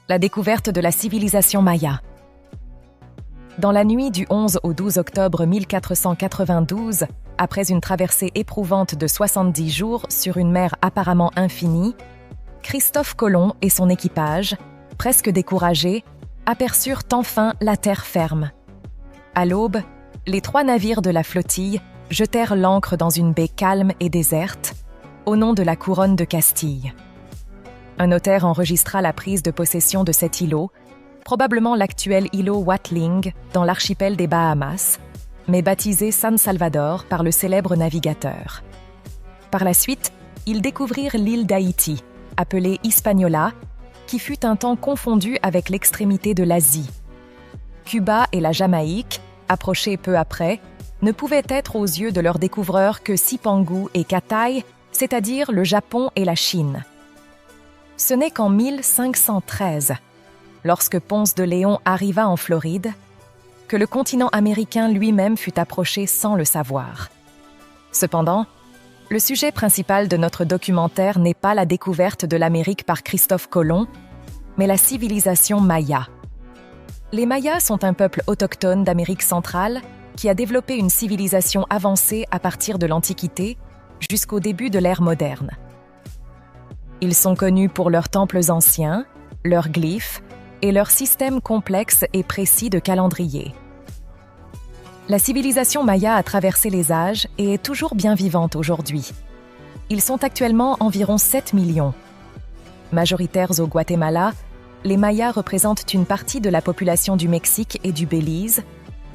La découverte de la civilisation maya. Dans la nuit du 11 au 12 octobre 1492, après une traversée éprouvante de 70 jours sur une mer apparemment infinie, Christophe Colomb et son équipage, presque découragés, aperçurent enfin la terre ferme. À l'aube, les 3 navires de la flottille jetèrent l'ancre dans une baie calme et déserte, au nom de la couronne de Castille. Un notaire enregistra la prise de possession de cet îlot, probablement l'actuel îlot Watling dans l'archipel des Bahamas, mais baptisé San Salvador par le célèbre navigateur. Par la suite, ils découvrirent l'île d'Haïti, appelée Hispaniola, qui fut un temps confondue avec l'extrémité de l'Asie. Cuba et la Jamaïque, approchées peu après, ne pouvaient être aux yeux de leurs découvreurs que Cipangu et Cathay, c'est-à-dire le Japon et la Chine. Ce n'est qu'en 1513, lorsque Ponce de Léon arriva en Floride, que le continent américain lui-même fut approché sans le savoir. Cependant, le sujet principal de notre documentaire n'est pas la découverte de l'Amérique par Christophe Colomb, mais la civilisation maya. Les Mayas sont un peuple autochtone d'Amérique centrale qui a développé une civilisation avancée à partir de l'Antiquité jusqu'au début de l'ère moderne. Ils sont connus pour leurs temples anciens, leurs glyphes et leur système complexe et précis de calendrier. La civilisation maya a traversé les âges et est toujours bien vivante aujourd'hui. Ils sont actuellement environ 7 millions. Majoritaires au Guatemala, les Mayas représentent une partie de la population du Mexique et du Belize,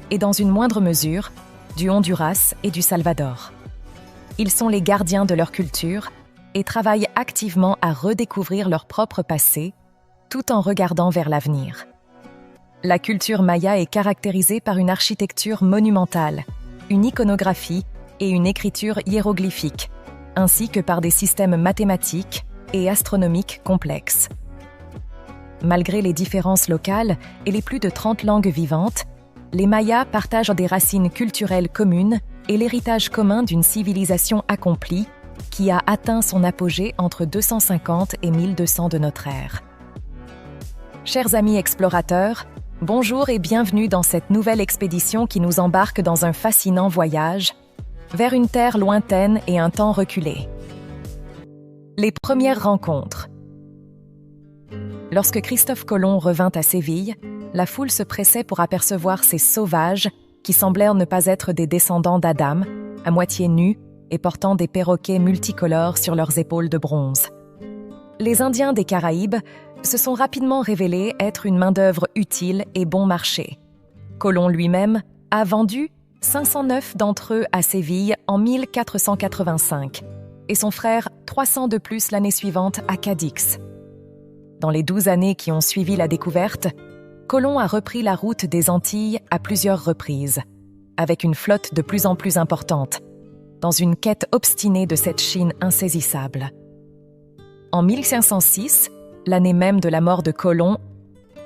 et dans une moindre mesure, du Honduras et du Salvador. Ils sont les gardiens de leur culture et travaillent activement à redécouvrir leur propre passé, tout en regardant vers l'avenir. La culture maya est caractérisée par une architecture monumentale, une iconographie et une écriture hiéroglyphique, ainsi que par des systèmes mathématiques et astronomiques complexes. Malgré les différences locales et les plus de 30 langues vivantes, les Mayas partagent des racines culturelles communes et l'héritage commun d'une civilisation accomplie qui a atteint son apogée entre 250 et 1200 de notre ère. Chers amis explorateurs, bonjour et bienvenue dans cette nouvelle expédition qui nous embarque dans un fascinant voyage vers une terre lointaine et un temps reculé. Les premières rencontres. Lorsque Christophe Colomb revint à Séville, la foule se pressait pour apercevoir ces sauvages qui semblèrent ne pas être des descendants d'Adam, à moitié nus et portant des perroquets multicolores sur leurs épaules de bronze. Les Indiens des Caraïbes se sont rapidement révélés être une main-d'œuvre utile et bon marché. Colomb lui-même a vendu 509 d'entre eux à Séville en 1485 et son frère 300 de plus l'année suivante à Cadix. Dans les 12 années qui ont suivi la découverte, Colomb a repris la route des Antilles à plusieurs reprises, avec une flotte de plus en plus importante, dans une quête obstinée de cette Chine insaisissable. En 1506, l'année même de la mort de Colomb,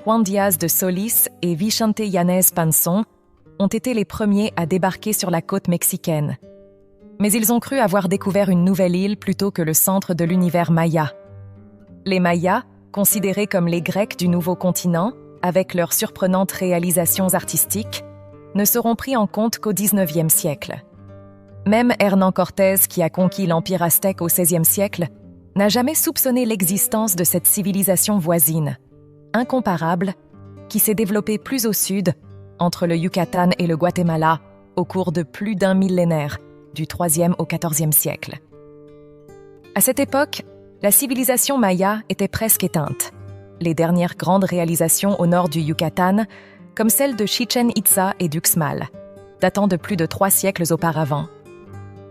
Juan Díaz de Solís et Vicente Yanez Pinzón ont été les premiers à débarquer sur la côte mexicaine. Mais ils ont cru avoir découvert une nouvelle île plutôt que le centre de l'univers maya. Les Mayas, considérés comme les Grecs du nouveau continent, avec leurs surprenantes réalisations artistiques, ne seront pris en compte qu'au XIXe siècle. Même Hernán Cortés, qui a conquis l'Empire aztèque au XVIe siècle, n'a jamais soupçonné l'existence de cette civilisation voisine, incomparable, qui s'est développée plus au sud, entre le Yucatan et le Guatemala, au cours de plus d'un millénaire, du IIIe au XIVe siècle. À cette époque, la civilisation maya était presque éteinte. Les dernières grandes réalisations au nord du Yucatan, comme celles de Chichen Itza et d'Uxmal, datant de plus de 3 siècles auparavant.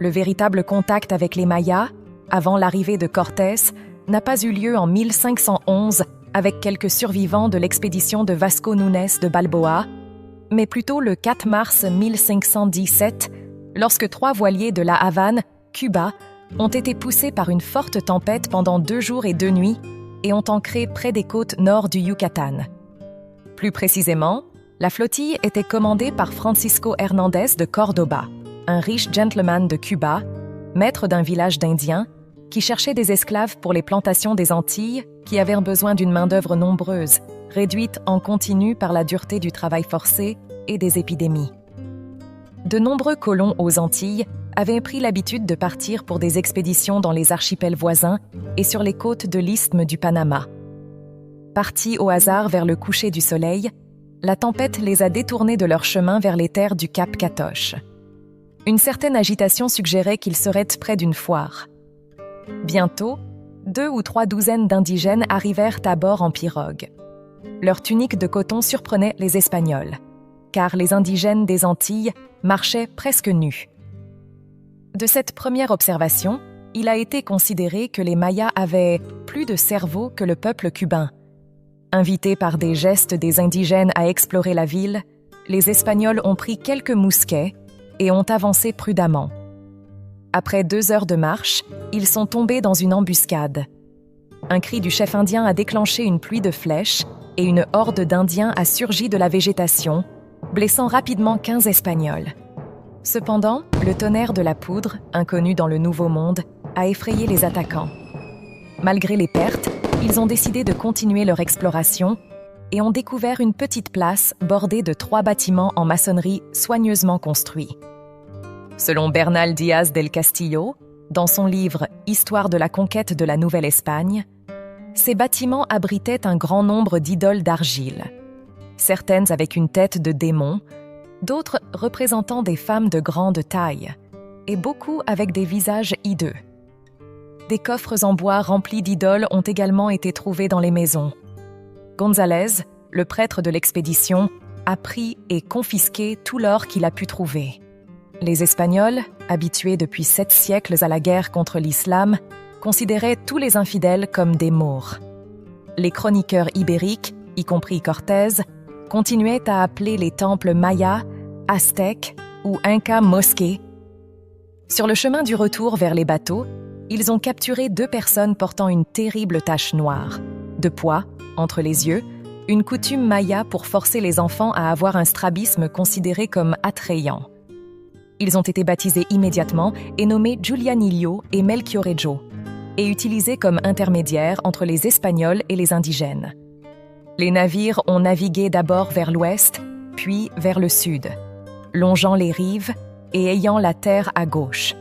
Le véritable contact avec les Mayas, avant l'arrivée de Cortés, n'a pas eu lieu en 1511 avec quelques survivants de l'expédition de Vasco Núñez de Balboa, mais plutôt le 4 mars 1517, lorsque 3 voiliers de La Havane, Cuba, ont été poussés par une forte tempête pendant 2 jours et 2 nuits et ont ancré près des côtes nord du Yucatan. Plus précisément, la flottille était commandée par Francisco Hernández de Córdoba, un riche gentleman de Cuba, maître d'un village d'Indiens, qui cherchait des esclaves pour les plantations des Antilles qui avaient besoin d'une main-d'œuvre nombreuse, réduite en continu par la dureté du travail forcé et des épidémies. De nombreux colons aux Antilles avaient pris l'habitude de partir pour des expéditions dans les archipels voisins et sur les côtes de l'isthme du Panama. Partis au hasard vers le coucher du soleil, la tempête les a détournés de leur chemin vers les terres du Cap Catoche. Une certaine agitation suggérait qu'ils seraient près d'une foire. Bientôt, 2 ou 3 douzaines d'indigènes arrivèrent à bord en pirogue. Leur tunique de coton surprenait les Espagnols, car les indigènes des Antilles marchaient presque nus. De cette première observation, il a été considéré que les Mayas avaient plus de cerveau que le peuple cubain. Invités par des gestes des indigènes à explorer la ville, les Espagnols ont pris quelques mousquets et ont avancé prudemment. Après 2 heures de marche, ils sont tombés dans une embuscade. Un cri du chef indien a déclenché une pluie de flèches et une horde d'Indiens a surgi de la végétation, blessant rapidement 15 Espagnols. Cependant, le tonnerre de la poudre, inconnu dans le Nouveau Monde, a effrayé les attaquants. Malgré les pertes, ils ont décidé de continuer leur exploration et ont découvert une petite place bordée de 3 bâtiments en maçonnerie soigneusement construits. Selon Bernal Díaz del Castillo, dans son livre « Histoire de la conquête de la Nouvelle-Espagne », ces bâtiments abritaient un grand nombre d'idoles d'argile, certaines avec une tête de démon, d'autres représentant des femmes de grande taille, et beaucoup avec des visages hideux. Des coffres en bois remplis d'idoles ont également été trouvés dans les maisons. González, le prêtre de l'expédition, a pris et confisqué tout l'or qu'il a pu trouver. Les Espagnols, habitués depuis 7 siècles à la guerre contre l'islam, considéraient tous les infidèles comme des Maures. Les chroniqueurs ibériques, y compris Cortés, continuaient à appeler les temples mayas, aztèques ou inca mosquées. Sur le chemin du retour vers les bateaux, ils ont capturé 2 personnes portant une terrible tache noire, de poids, entre les yeux, une coutume maya pour forcer les enfants à avoir un strabisme considéré comme attrayant. Ils ont été baptisés immédiatement et nommés Julianillo et Melchiorejo, et utilisés comme intermédiaires entre les Espagnols et les indigènes. Les navires ont navigué d'abord vers l'ouest, puis vers le sud, longeant les rives et ayant la terre à gauche.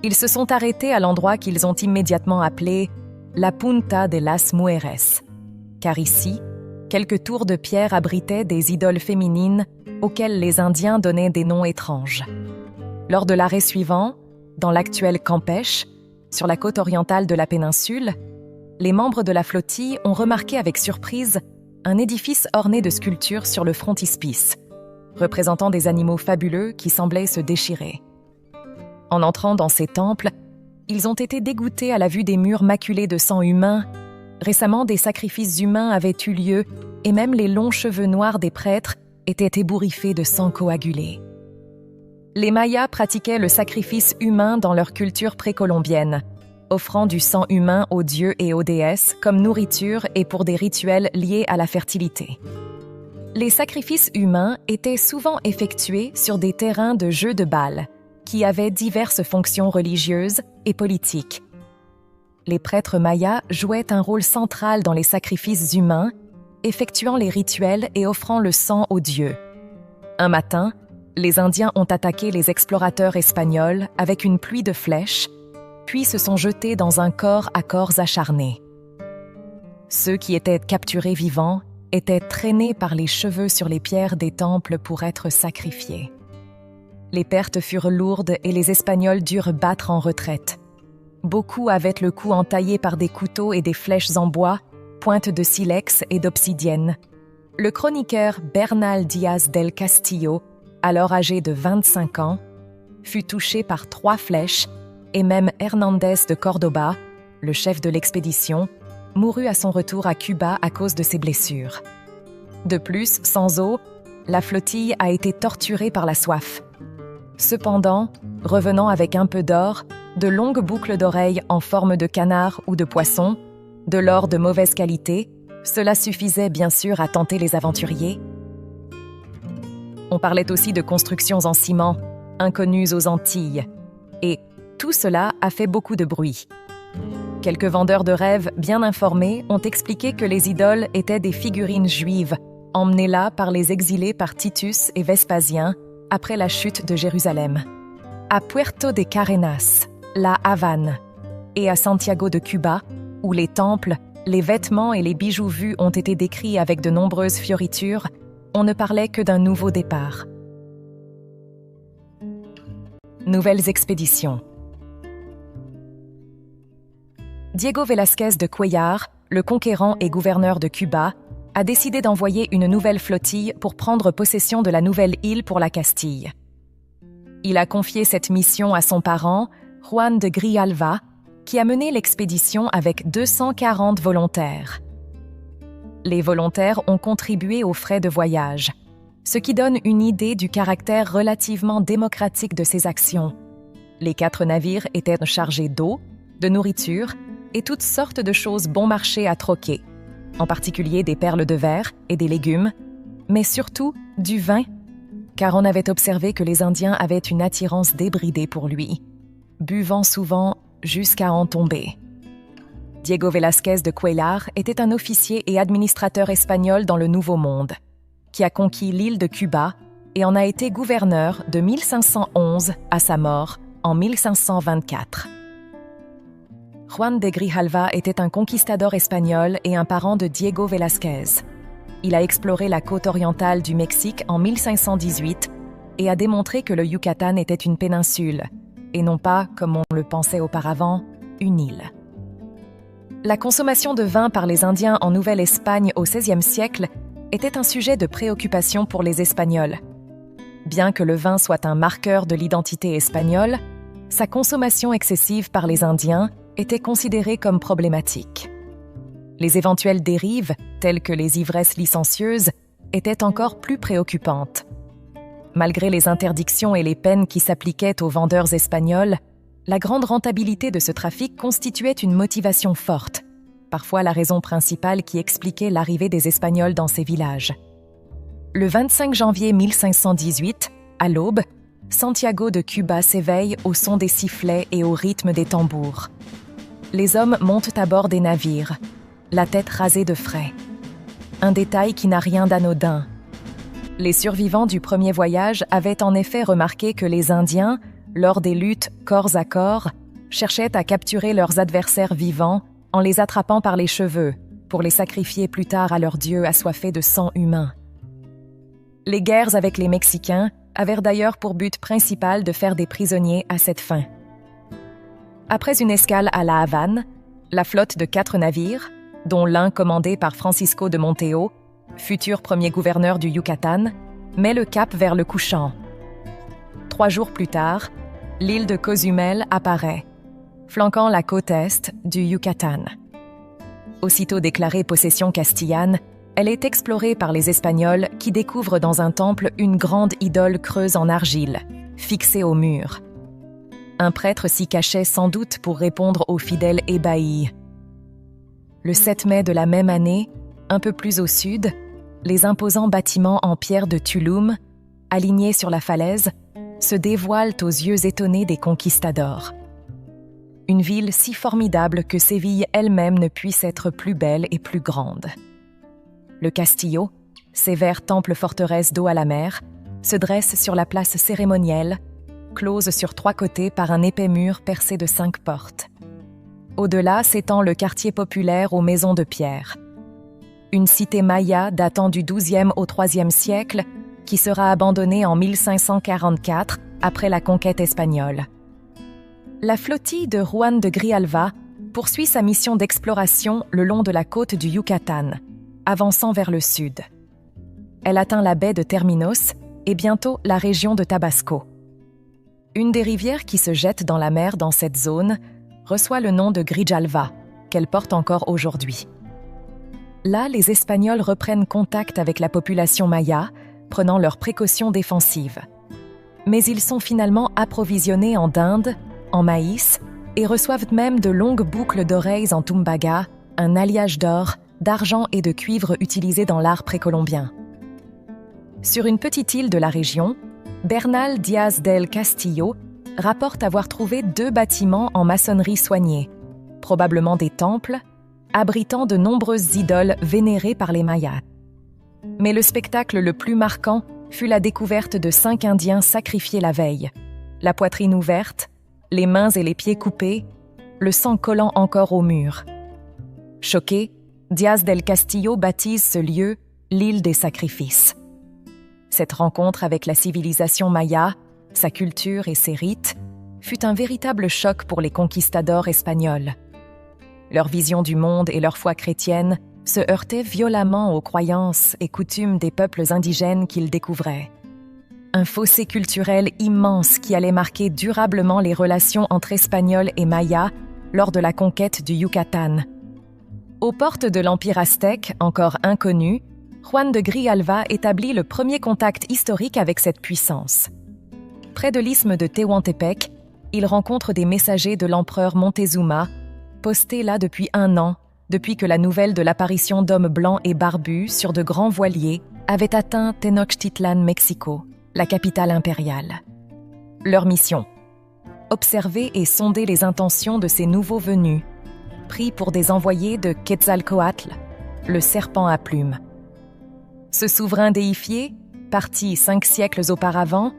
Ils se sont arrêtés à l'endroit qu'ils ont immédiatement appelé la Punta de las Mujeres, car ici, quelques tours de pierre abritaient des idoles féminines auxquelles les Indiens donnaient des noms étranges. Lors de l'arrêt suivant, dans l'actuel Campeche, sur la côte orientale de la péninsule, les membres de la flottille ont remarqué avec surprise un édifice orné de sculptures sur le frontispice, représentant des animaux fabuleux qui semblaient se déchirer. En entrant dans ces temples, ils ont été dégoûtés à la vue des murs maculés de sang humain. Récemment, des sacrifices humains avaient eu lieu et même les longs cheveux noirs des prêtres étaient ébouriffés de sang coagulé. Les Mayas pratiquaient le sacrifice humain dans leur culture précolombienne, offrant du sang humain aux dieux et aux déesses comme nourriture et pour des rituels liés à la fertilité. Les sacrifices humains étaient souvent effectués sur des terrains de jeux de Baal, qui avaient diverses fonctions religieuses et politiques. Les prêtres mayas jouaient un rôle central dans les sacrifices humains, effectuant les rituels et offrant le sang aux dieux. Un matin, les Indiens ont attaqué les explorateurs espagnols avec une pluie de flèches, puis se sont jetés dans un corps à corps acharné. Ceux qui étaient capturés vivants étaient traînés par les cheveux sur les pierres des temples pour être sacrifiés. Les pertes furent lourdes et les Espagnols durent battre en retraite. Beaucoup avaient le cou entaillé par des couteaux et des flèches en bois, pointes de silex et d'obsidienne. Le chroniqueur Bernal Díaz del Castillo, alors âgé de 25 ans, fut touché par 3 flèches et même Hernández de Córdoba, le chef de l'expédition, mourut à son retour à Cuba à cause de ses blessures. De plus, sans eau, la flottille a été torturée par la soif. Cependant, revenant avec un peu d'or, de longues boucles d'oreilles en forme de canard ou de poisson, de l'or de mauvaise qualité, cela suffisait bien sûr à tenter les aventuriers. On parlait aussi de constructions en ciment, inconnues aux Antilles, et tout cela a fait beaucoup de bruit. Quelques vendeurs de rêves bien informés ont expliqué que les idoles étaient des figurines juives, emmenées là par les exilés par Titus et Vespasien après la chute de Jérusalem. À Puerto de Carenas, la Havane, et à Santiago de Cuba, où les temples, les vêtements et les bijoux vus ont été décrits avec de nombreuses fioritures, on ne parlait que d'un nouveau départ. Nouvelles expéditions. Diego Velázquez de Cuéllar, le conquérant et gouverneur de Cuba, a décidé d'envoyer une nouvelle flottille pour prendre possession de la nouvelle île pour la Castille. Il a confié cette mission à son parent, Juan de Grijalva, qui a mené l'expédition avec 240 volontaires. Les volontaires ont contribué aux frais de voyage, ce qui donne une idée du caractère relativement démocratique de ces actions. Les 4 navires étaient chargés d'eau, de nourriture et toutes sortes de choses bon marché à troquer, en particulier des perles de verre et des légumes, mais surtout du vin, car on avait observé que les Indiens avaient une attirance débridée pour lui, buvant souvent jusqu'à en tomber. Diego Velázquez de Cuéllar était un officier et administrateur espagnol dans le Nouveau Monde, qui a conquis l'île de Cuba et en a été gouverneur de 1511 à sa mort en 1524. Juan de Grijalva était un conquistador espagnol et un parent de Diego Velázquez. Il a exploré la côte orientale du Mexique en 1518 et a démontré que le Yucatan était une péninsule, et non pas, comme on le pensait auparavant, une île. La consommation de vin par les Indiens en Nouvelle-Espagne au XVIe siècle était un sujet de préoccupation pour les Espagnols. Bien que le vin soit un marqueur de l'identité espagnole, sa consommation excessive par les Indiens était considérée comme problématique. Les éventuelles dérives, telles que les ivresses licencieuses, étaient encore plus préoccupantes. Malgré les interdictions et les peines qui s'appliquaient aux vendeurs espagnols, la grande rentabilité de ce trafic constituait une motivation forte, parfois la raison principale qui expliquait l'arrivée des Espagnols dans ces villages. Le 25 janvier 1518, à l'aube, Santiago de Cuba s'éveille au son des sifflets et au rythme des tambours. Les hommes montent à bord des navires, la tête rasée de frais. Un détail qui n'a rien d'anodin. Les survivants du premier voyage avaient en effet remarqué que les Indiens, lors des luttes corps à corps, cherchaient à capturer leurs adversaires vivants en les attrapant par les cheveux pour les sacrifier plus tard à leurs dieux assoiffés de sang humain. Les guerres avec les Mexicains avaient d'ailleurs pour but principal de faire des prisonniers à cette fin. Après une escale à la Havane, la flotte de 4 navires, dont l'un commandé par Francisco de Monteo, futur premier gouverneur du Yucatan, met le cap vers le couchant. 3 jours plus tard, l'île de Cozumel apparaît, flanquant la côte est du Yucatan. Aussitôt déclarée possession castillane, elle est explorée par les Espagnols qui découvrent dans un temple une grande idole creuse en argile, fixée au mur. Un prêtre s'y cachait sans doute pour répondre aux fidèles ébahis. Le 7 mai de la même année, un peu plus au sud, les imposants bâtiments en pierre de Tulum, alignés sur la falaise, se dévoilent aux yeux étonnés des conquistadors. Une ville si formidable que Séville elle-même ne puisse être plus belle et plus grande. Le Castillo, sévère temple-forteresse dos à la mer, se dresse sur la place cérémonielle, close sur 3 côtés par un épais mur percé de 5 portes. Au-delà s'étend le quartier populaire aux maisons de pierre. Une cité maya datant du XIIe au IIIe siècle qui sera abandonnée en 1544 après la conquête espagnole. La flottille de Juan de Grijalva poursuit sa mission d'exploration le long de la côte du Yucatan, avançant vers le sud. Elle atteint la baie de Terminos et bientôt la région de Tabasco. Une des rivières qui se jette dans la mer dans cette zone reçoit le nom de Grijalva, qu'elle porte encore aujourd'hui. Là, les Espagnols reprennent contact avec la population maya, prenant leurs précautions défensives. Mais ils sont finalement approvisionnés en dinde, en maïs, et reçoivent même de longues boucles d'oreilles en tumbaga, un alliage d'or, d'argent et de cuivre utilisés dans l'art précolombien. Sur une petite île de la région, Bernal Díaz del Castillo rapporte avoir trouvé 2 bâtiments en maçonnerie soignés, probablement des temples, abritant de nombreuses idoles vénérées par les Mayas. Mais le spectacle le plus marquant fut la découverte de 5 Indiens sacrifiés la veille, la poitrine ouverte, les mains et les pieds coupés, le sang collant encore au mur. Choqué, Diaz del Castillo baptise ce lieu l'île des sacrifices. Cette rencontre avec la civilisation maya, sa culture et ses rites, fut un véritable choc pour les conquistadors espagnols. Leur vision du monde et leur foi chrétienne se heurtaient violemment aux croyances et coutumes des peuples indigènes qu'ils découvraient. Un fossé culturel immense qui allait marquer durablement les relations entre Espagnols et Mayas lors de la conquête du Yucatan. Aux portes de l'Empire aztèque, encore inconnu, Juan de Grijalva établit le premier contact historique avec cette puissance. Près de l'isthme de Tehuantepec, il rencontre des messagers de l'empereur Montezuma, postés là depuis 1 an, depuis que la nouvelle de l'apparition d'hommes blancs et barbus sur de grands voiliers avait atteint Tenochtitlan, Mexico, la capitale impériale. Leur mission : observer et sonder les intentions de ces nouveaux venus, pris pour des envoyés de Quetzalcoatl, le serpent à plumes. Ce souverain déifié, parti 5 siècles auparavant,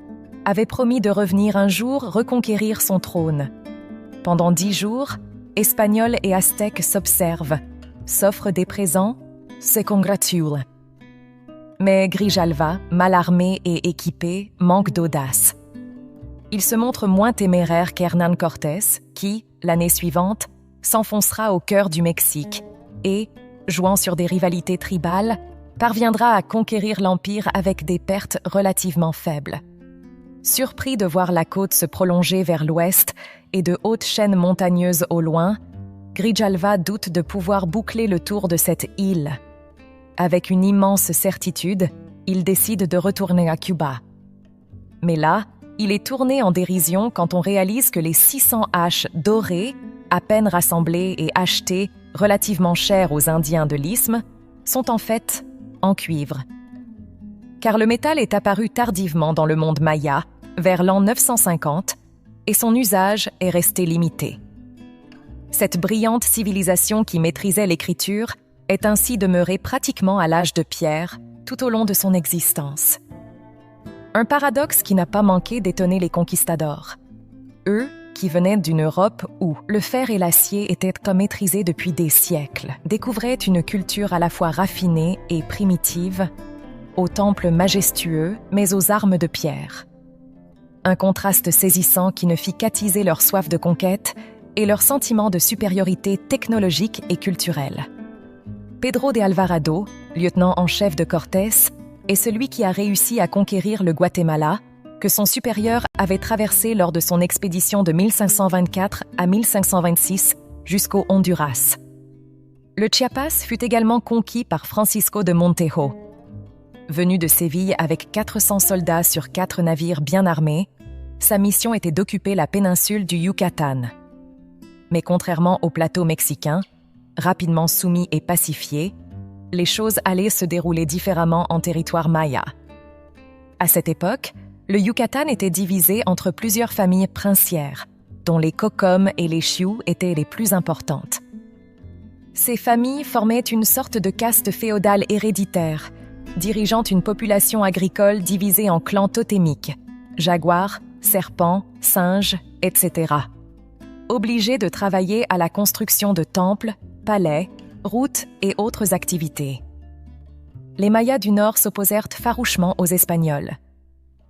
avait promis de revenir un jour reconquérir son trône. Pendant 10 jours, Espagnols et Aztèques s'observent, s'offrent des présents, se congratulent. Mais Grijalva, mal armé et équipé, manque d'audace. Il se montre moins téméraire qu'Hernán Cortés, qui, l'année suivante, s'enfoncera au cœur du Mexique et, jouant sur des rivalités tribales, parviendra à conquérir l'Empire avec des pertes relativement faibles. Surpris de voir la côte se prolonger vers l'ouest et de hautes chaînes montagneuses au loin, Grijalva doute de pouvoir boucler le tour de cette île. Avec une immense certitude, il décide de retourner à Cuba. Mais là, il est tourné en dérision quand on réalise que les 600 haches dorées, à peine rassemblées et achetées relativement chères aux Indiens de l'isthme, sont en fait en cuivre. Car le métal est apparu tardivement dans le monde maya, vers l'an 950, et son usage est resté limité. Cette brillante civilisation qui maîtrisait l'écriture est ainsi demeurée pratiquement à l'âge de pierre tout au long de son existence. Un paradoxe qui n'a pas manqué d'étonner les conquistadors. Eux, qui venaient d'une Europe où le fer et l'acier étaient maîtrisés depuis des siècles, découvraient une culture à la fois raffinée et primitive, aux temples majestueux, mais aux armes de pierre. Un contraste saisissant qui ne fit qu'attiser leur soif de conquête et leur sentiment de supériorité technologique et culturelle. Pedro de Alvarado, lieutenant en chef de Cortés, est celui qui a réussi à conquérir le Guatemala, que son supérieur avait traversé lors de son expédition de 1524 à 1526 jusqu'au Honduras. Le Chiapas fut également conquis par Francisco de Montejo. Venu de Séville avec 400 soldats sur 4 navires bien armés, sa mission était d'occuper la péninsule du Yucatan. Mais contrairement au plateau mexicain, rapidement soumis et pacifié, les choses allaient se dérouler différemment en territoire maya. À cette époque, le Yucatan était divisé entre plusieurs familles princières, dont les Cocom et les Xiu étaient les plus importantes. Ces familles formaient une sorte de caste féodale héréditaire, dirigeant une population agricole divisée en clans totémiques, jaguars, serpents, singes, etc. Obligés de travailler à la construction de temples, palais, routes et autres activités. Les Mayas du Nord s'opposèrent farouchement aux Espagnols.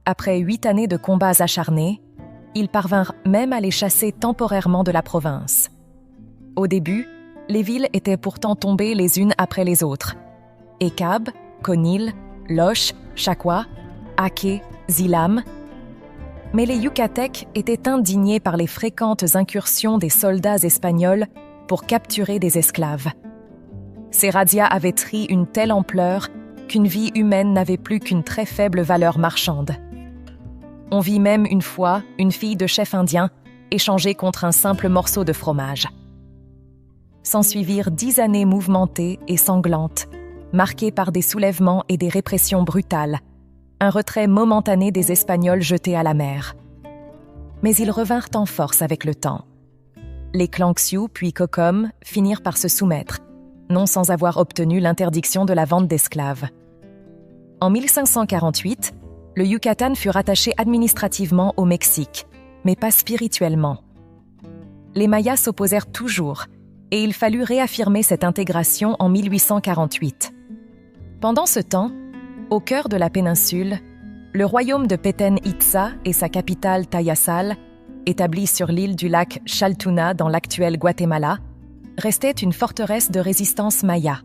Après 8 années de combats acharnés, ils parvinrent même à les chasser temporairement de la province. Au début, les villes étaient pourtant tombées les unes après les autres. Ekab, Conil, Loche, Chacua, Aque, Zilam. Mais les Yucatèques étaient indignés par les fréquentes incursions des soldats espagnols pour capturer des esclaves. Ces razzias avaient pris une telle ampleur qu'une vie humaine n'avait plus qu'une très faible valeur marchande. On vit même une fois une fille de chef indien échangée contre un simple morceau de fromage. S'ensuivirent 10 années mouvementées et sanglantes, marquées par des soulèvements et des répressions brutales, un retrait momentané des Espagnols jetés à la mer. Mais ils revinrent en force avec le temps. les clans Xiu puis Kokom finirent par se soumettre, non sans avoir obtenu l'interdiction de la vente d'esclaves. En 1548, le Yucatan fut rattaché administrativement au Mexique, mais pas spirituellement. Les Mayas s'opposèrent toujours, et il fallut réaffirmer cette intégration en 1848. Pendant ce temps, au cœur de la péninsule, le royaume de Petén Itzá et sa capitale Tayasal, établie sur l'île du lac Chaltuna dans l'actuel Guatemala, restait une forteresse de résistance maya.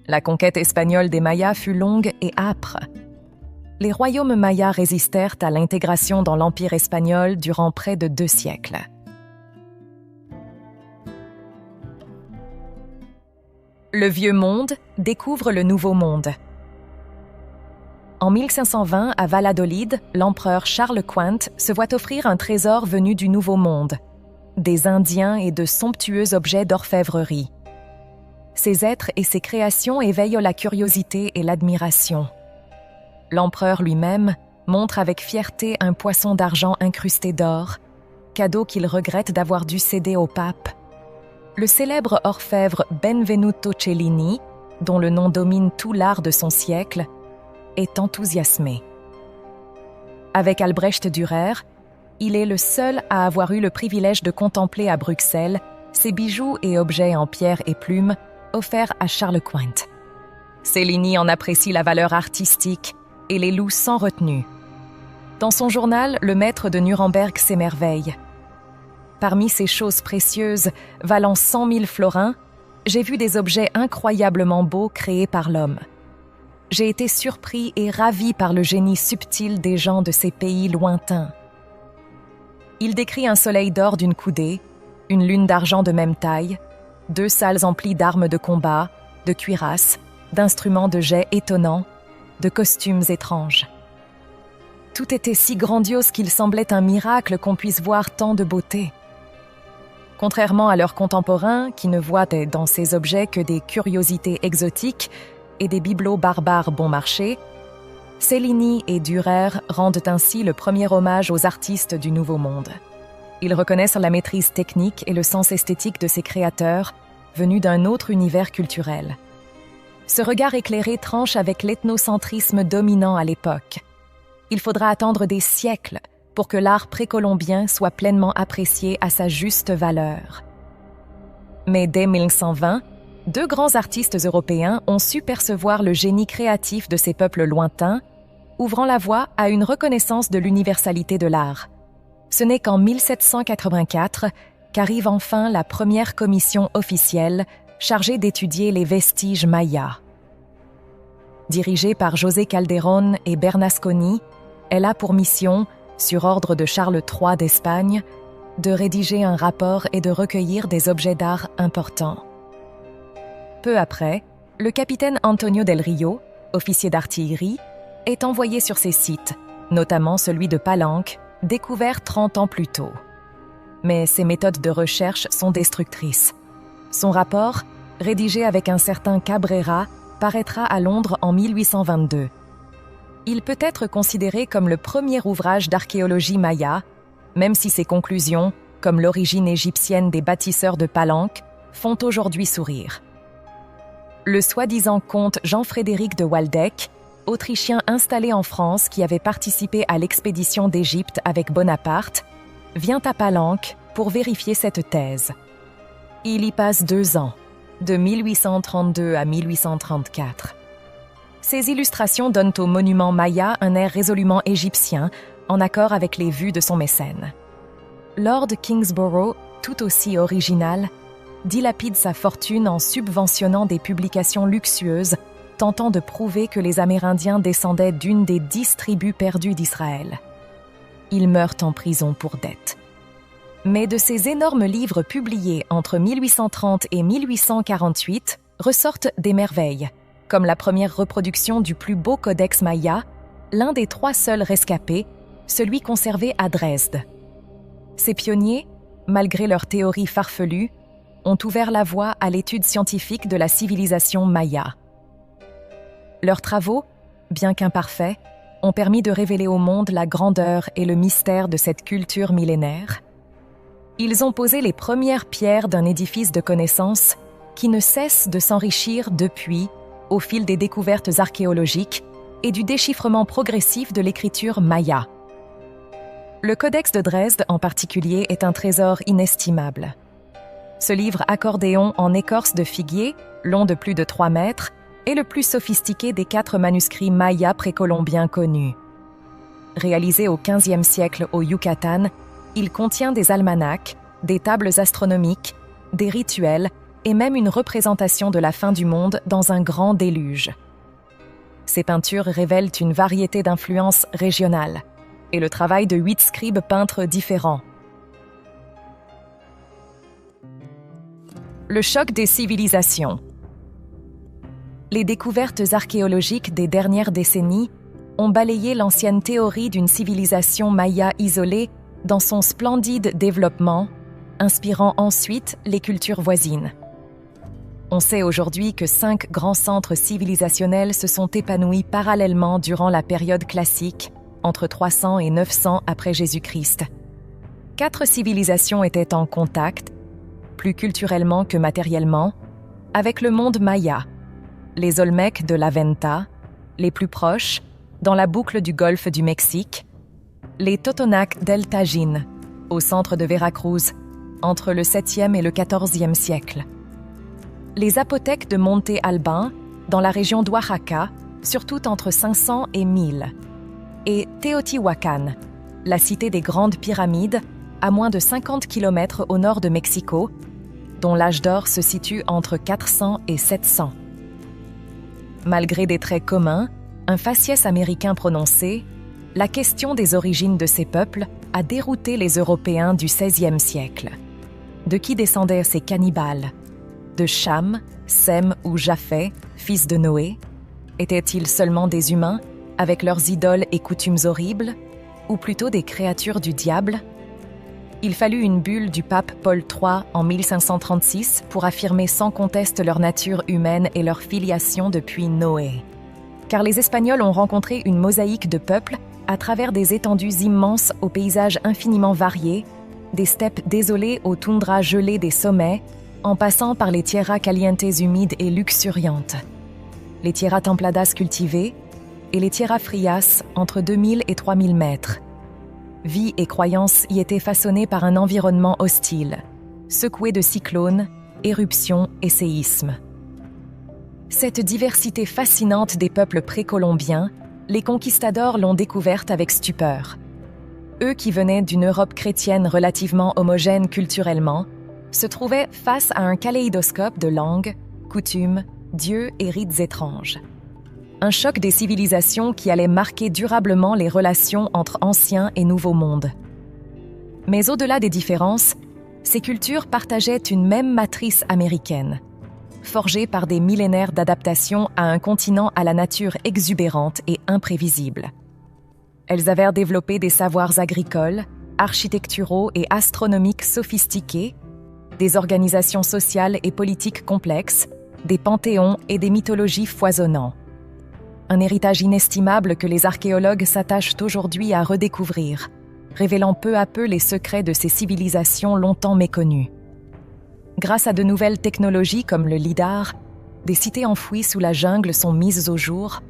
La conquête espagnole des Mayas fut longue et âpre. Les royaumes mayas résistèrent à l'intégration dans l'Empire espagnol durant près de 2 siècles. Le Vieux Monde découvre le Nouveau Monde. En 1520, à Valladolid, l'empereur Charles Quint se voit offrir un trésor venu du Nouveau Monde, des Indiens et de somptueux objets d'orfèvrerie. Ces êtres et ces créations éveillent la curiosité et l'admiration. L'empereur lui-même montre avec fierté un poisson d'argent incrusté d'or, cadeau qu'il regrette d'avoir dû céder au pape. Le célèbre orfèvre Benvenuto Cellini, dont le nom domine tout l'art de son siècle, est enthousiasmé. Avec Albrecht Dürer, il est le seul à avoir eu le privilège de contempler à Bruxelles ces bijoux et objets en pierre et plume offerts à Charles Quint. Cellini en apprécie la valeur artistique et les loue sans retenue. Dans son journal, le maître de Nuremberg s'émerveille. Parmi ces choses précieuses, valant 100 000 florins, j'ai vu des objets incroyablement beaux créés par l'homme. J'ai été surpris et ravi par le génie subtil des gens de ces pays lointains. Il décrit un soleil d'or d'une coudée, une lune d'argent de même taille, 2 salles emplies d'armes de combat, de cuirasses, d'instruments de jet étonnants, de costumes étranges. Tout était si grandiose qu'il semblait un miracle qu'on puisse voir tant de beauté. Contrairement à leurs contemporains qui ne voient dans ces objets que des curiosités exotiques et des bibelots barbares bon marché, Cellini et Dürer rendent ainsi le premier hommage aux artistes du Nouveau Monde. Ils reconnaissent la maîtrise technique et le sens esthétique de ces créateurs venus d'un autre univers culturel. Ce regard éclairé tranche avec l'ethnocentrisme dominant à l'époque. Il faudra attendre des siècles pour que l'art précolombien soit pleinement apprécié à sa juste valeur. Mais dès 1120, 2 grands artistes européens ont su percevoir le génie créatif de ces peuples lointains, ouvrant la voie à une reconnaissance de l'universalité de l'art. Ce n'est qu'en 1784 qu'arrive enfin la première commission officielle chargée d'étudier les vestiges mayas. Dirigée par José Calderón et Bernasconi, elle a pour mission, sur ordre de Charles III d'Espagne, de rédiger un rapport et de recueillir des objets d'art importants. Peu après, le capitaine Antonio del Rio, officier d'artillerie, est envoyé sur ces sites, notamment celui de Palenque, découvert 30 ans plus tôt. Mais ses méthodes de recherche sont destructrices. Son rapport, rédigé avec un certain Cabrera, paraîtra à Londres en 1822. Il peut être considéré comme le premier ouvrage d'archéologie maya, même si ses conclusions, comme l'origine égyptienne des bâtisseurs de Palenque, font aujourd'hui sourire. Le soi-disant comte Jean-Frédéric de Waldeck, Autrichien installé en France qui avait participé à l'expédition d'Égypte avec Bonaparte, vient à Palenque pour vérifier cette thèse. Il y passe 2 ans, de 1832 à 1834. Ces illustrations donnent au monument maya un air résolument égyptien, en accord avec les vues de son mécène. Lord Kingsborough, tout aussi original, dilapide sa fortune en subventionnant des publications luxueuses, tentant de prouver que les Amérindiens descendaient d'une des 10 tribus perdues d'Israël. Il meurt en prison pour dette. Mais de ces énormes livres publiés entre 1830 et 1848 ressortent des merveilles, comme la première reproduction du plus beau codex maya, l'un des 3 seuls rescapés, celui conservé à Dresde. Ces pionniers, malgré leurs théories farfelues, ont ouvert la voie à l'étude scientifique de la civilisation maya. Leurs travaux, bien qu'imparfaits, ont permis de révéler au monde la grandeur et le mystère de cette culture millénaire. Ils ont posé les premières pierres d'un édifice de connaissances qui ne cesse de s'enrichir depuis, au fil des découvertes archéologiques et du déchiffrement progressif de l'écriture maya. Le Codex de Dresde, en particulier, est un trésor inestimable. Ce livre accordéon en écorce de figuier, long de plus de 3 mètres, est le plus sophistiqué des 4 manuscrits mayas précolombiens connus. Réalisé au XVe siècle au Yucatan, il contient des almanachs, des tables astronomiques, des rituels et même une représentation de la fin du monde dans un grand déluge. Ces peintures révèlent une variété d'influences régionales et le travail de 8 scribes peintres différents. Le choc des civilisations. Les découvertes archéologiques des dernières décennies ont balayé l'ancienne théorie d'une civilisation maya isolée dans son splendide développement, inspirant ensuite les cultures voisines. On sait aujourd'hui que 5 grands centres civilisationnels se sont épanouis parallèlement durant la période classique, entre 300 et 900 après Jésus-Christ. 4 civilisations étaient en contact, plus culturellement que matériellement, avec le monde maya, les Olmèques de la Venta, les plus proches, dans la boucle du golfe du Mexique, les Totonacs del Tajín, au centre de Veracruz, entre le 7e et le 14e siècle. Les Zapotèques de Monte Albán, dans la région d'Oaxaca, surtout entre 500 et 1000. Et Teotihuacan, la cité des grandes pyramides, à moins de 50 km au nord de Mexico, dont l'âge d'or se situe entre 400 et 700. Malgré des traits communs, un faciès américain prononcé, la question des origines de ces peuples a dérouté les Européens du XVIe siècle. De qui descendaient ces cannibales? De Cham, Sem ou Japheth, fils de Noé? Étaient-ils seulement des humains, avec leurs idoles et coutumes horribles, ou plutôt des créatures du diable? Il fallut une bulle du pape Paul III en 1536 pour affirmer sans conteste leur nature humaine et leur filiation depuis Noé. Car les Espagnols ont rencontré une mosaïque de peuples à travers des étendues immenses aux paysages infiniment variés, des steppes désolées aux toundras gelées des sommets, en passant par les tierras calientes humides et luxuriantes, les tierras templadas cultivées et les tierras frias entre 2000 et 3000 mètres. Vie et croyances y étaient façonnées par un environnement hostile, secoué de cyclones, éruptions et séismes. Cette diversité fascinante des peuples précolombiens, les conquistadors l'ont découverte avec stupeur. Eux qui venaient d'une Europe chrétienne relativement homogène culturellement, se trouvaient face à un kaléidoscope de langues, coutumes, dieux et rites étranges. Un choc des civilisations qui allait marquer durablement les relations entre ancien et nouveau monde. Mais au-delà des différences, ces cultures partageaient une même matrice américaine, forgée par des millénaires d'adaptation à un continent à la nature exubérante et imprévisible. Elles avaient développé des savoirs agricoles, architecturaux et astronomiques sophistiqués, des organisations sociales et politiques complexes, des panthéons et des mythologies foisonnants. Un héritage inestimable que les archéologues s'attachent aujourd'hui à redécouvrir, révélant peu à peu les secrets de ces civilisations longtemps méconnues. Grâce à de nouvelles technologies comme le lidar, des cités enfouies sous la jungle sont mises au jour,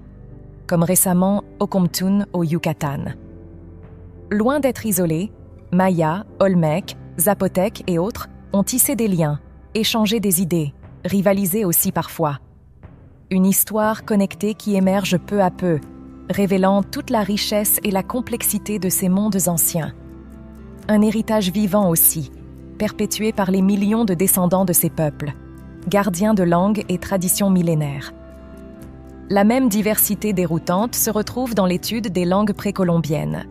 comme récemment Ocomptún au Yucatan. Loin d'être isolés, Mayas, Olmèques, Zapotèques et autres ont tissé des liens, échangé des idées, rivalisé aussi parfois. Une histoire connectée qui émerge peu à peu, révélant toute la richesse et la complexité de ces mondes anciens. Un héritage vivant aussi, perpétué par les millions de descendants de ces peuples, gardiens de langues et traditions millénaires. La même diversité déroutante se retrouve dans l'étude des langues précolombiennes.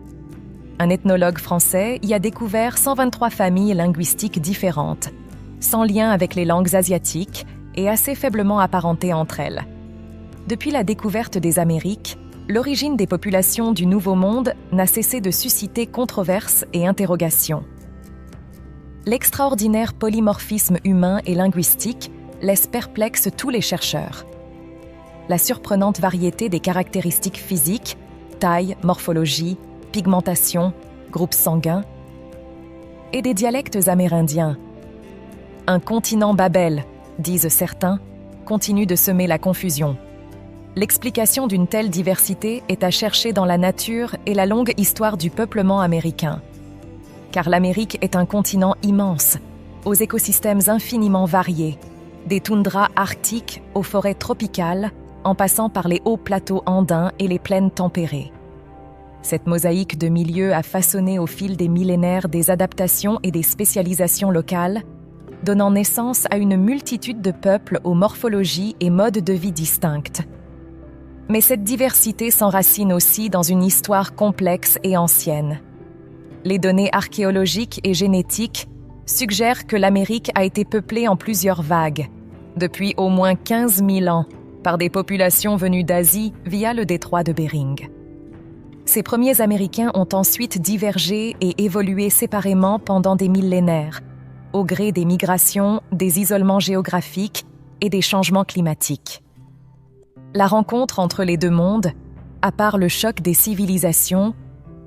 Un ethnologue français y a découvert 123 familles linguistiques différentes, sans lien avec les langues asiatiques et assez faiblement apparentées entre elles. Depuis la découverte des Amériques, l'origine des populations du Nouveau Monde n'a cessé de susciter controverses et interrogations. L'extraordinaire polymorphisme humain et linguistique laisse perplexes tous les chercheurs. La surprenante variété des caractéristiques physiques, taille, morphologie, pigmentation, groupe sanguin, et des dialectes amérindiens. Un continent Babel, disent certains, continue de semer la confusion. L'explication d'une telle diversité est à chercher dans la nature et la longue histoire du peuplement américain. Car l'Amérique est un continent immense, aux écosystèmes infiniment variés, des toundras arctiques aux forêts tropicales, en passant par les hauts plateaux andins et les plaines tempérées. Cette mosaïque de milieux a façonné au fil des millénaires des adaptations et des spécialisations locales, donnant naissance à une multitude de peuples aux morphologies et modes de vie distinctes. Mais cette diversité s'enracine aussi dans une histoire complexe et ancienne. Les données archéologiques et génétiques suggèrent que l'Amérique a été peuplée en plusieurs vagues, depuis au moins 15 000 ans, par des populations venues d'Asie via le détroit de Bering. Ces premiers Américains ont ensuite divergé et évolué séparément pendant des millénaires, au gré des migrations, des isolements géographiques et des changements climatiques. La rencontre entre les deux mondes, à part le choc des civilisations,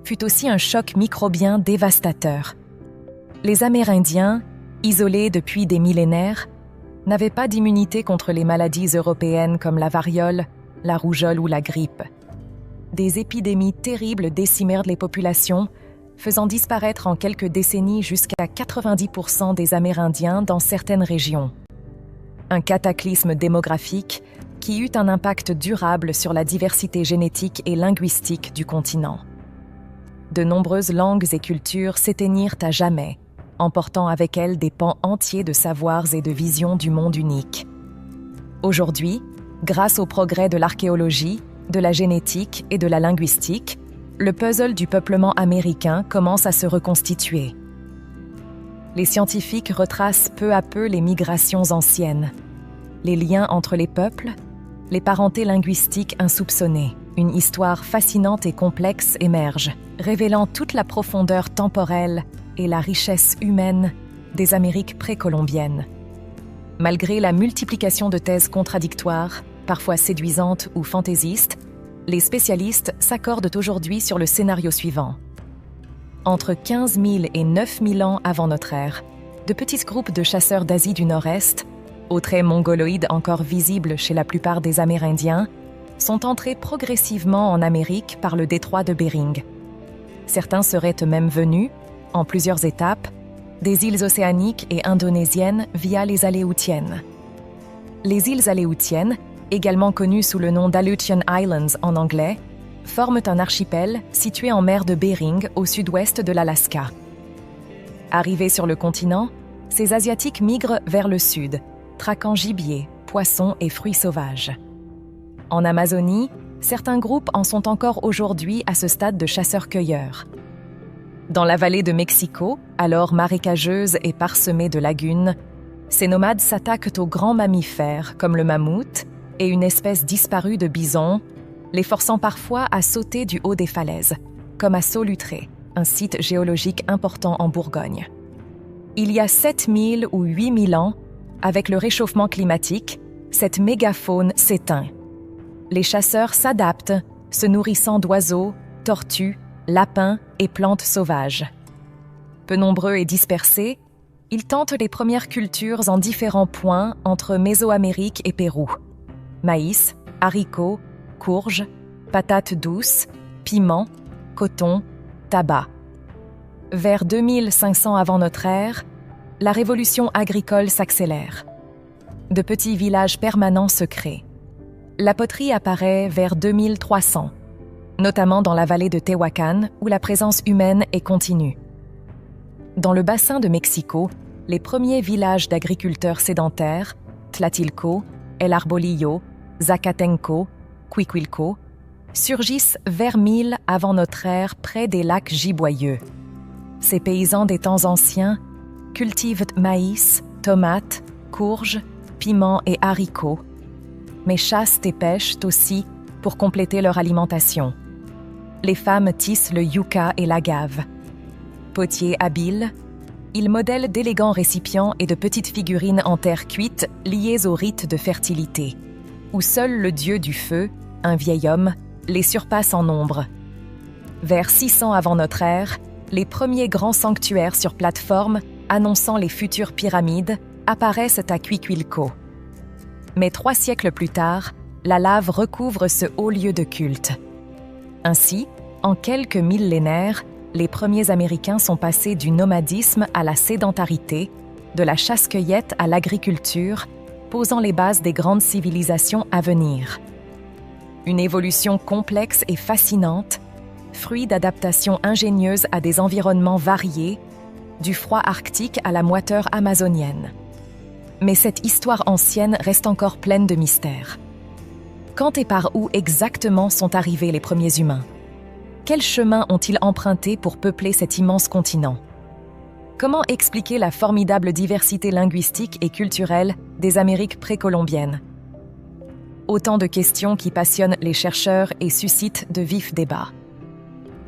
fut aussi un choc microbien dévastateur. Les Amérindiens, isolés depuis des millénaires, n'avaient pas d'immunité contre les maladies européennes comme la variole, la rougeole ou la grippe. Des épidémies terribles décimèrent les populations, faisant disparaître en quelques décennies jusqu'à 90% des Amérindiens dans certaines régions. Un cataclysme démographique qui eut un impact durable sur la diversité génétique et linguistique du continent. De nombreuses langues et cultures s'éteignirent à jamais, emportant avec elles des pans entiers de savoirs et de visions du monde unique. Aujourd'hui, grâce au progrès de l'archéologie, de la génétique et de la linguistique, le puzzle du peuplement américain commence à se reconstituer. Les scientifiques retracent peu à peu les migrations anciennes, les liens entre les peuples, les parentés linguistiques insoupçonnées. Une histoire fascinante et complexe émerge, révélant toute la profondeur temporelle et la richesse humaine des Amériques précolombiennes. Malgré la multiplication de thèses contradictoires, parfois séduisantes ou fantaisistes, les spécialistes s'accordent aujourd'hui sur le scénario suivant. Entre 15 000 et 9 000 ans avant notre ère, de petits groupes de chasseurs d'Asie du Nord-Est, aux traits mongoloïdes encore visibles chez la plupart des Amérindiens, sont entrés progressivement en Amérique par le détroit de Bering. Certains seraient eux-mêmes venus, en plusieurs étapes, des îles océaniques et indonésiennes via les Aléoutiennes. Les îles Aléoutiennes, également connues sous le nom d'Aleutian Islands en anglais, forment un archipel situé en mer de Bering au sud-ouest de l'Alaska. Arrivés sur le continent, ces Asiatiques migrent vers le sud, traquant gibier, poissons et fruits sauvages. En Amazonie, certains groupes en sont encore aujourd'hui à ce stade de chasseurs-cueilleurs. Dans la vallée de Mexico, alors marécageuse et parsemée de lagunes, ces nomades s'attaquent aux grands mammifères comme le mammouth et une espèce disparue de bisons, les forçant parfois à sauter du haut des falaises, comme à Solutré, un site géologique important en Bourgogne. Il y a 7000 ou 8000 ans, avec le réchauffement climatique, cette mégafaune s'éteint. Les chasseurs s'adaptent, se nourrissant d'oiseaux, tortues, lapins et plantes sauvages. Peu nombreux et dispersés, ils tentent les premières cultures en différents points entre Mésoamérique et Pérou. Maïs, haricots, courges, patates douces, piments, coton, tabac. Vers 2500 avant notre ère, la révolution agricole s'accélère. De petits villages permanents se créent. La poterie apparaît vers 2300, notamment dans la vallée de Tehuacan, où la présence humaine est continue. Dans le bassin de Mexico, les premiers villages d'agriculteurs sédentaires, Tlatilco, El Arbolillo, Zacatenco, Cuicuilco, surgissent vers 1000 avant notre ère près des lacs giboyeux. Ces paysans des temps anciens cultivent maïs, tomates, courges, piments et haricots, mais chassent et pêchent aussi pour compléter leur alimentation. Les femmes tissent le yucca et l'agave. Potiers habiles, ils modèlent d'élégants récipients et de petites figurines en terre cuite liées aux rites de fertilité, où seul le dieu du feu, un vieil homme, les surpasse en nombre. Vers 600 avant notre ère, les premiers grands sanctuaires sur plateforme, annonçant les futures pyramides, apparaissent à Cuicuilco. Mais 3 siècles plus tard, la lave recouvre ce haut lieu de culte. Ainsi, en quelques millénaires, les premiers Américains sont passés du nomadisme à la sédentarité, de la chasse-cueillette à l'agriculture, posant les bases des grandes civilisations à venir. Une évolution complexe et fascinante, fruit d'adaptations ingénieuses à des environnements variés, du froid arctique à la moiteur amazonienne. Mais cette histoire ancienne reste encore pleine de mystères. Quand et par où exactement sont arrivés les premiers humains? Quels chemins ont-ils empruntés pour peupler cet immense continent? Comment expliquer la formidable diversité linguistique et culturelle des Amériques précolombiennes? Autant de questions qui passionnent les chercheurs et suscitent de vifs débats.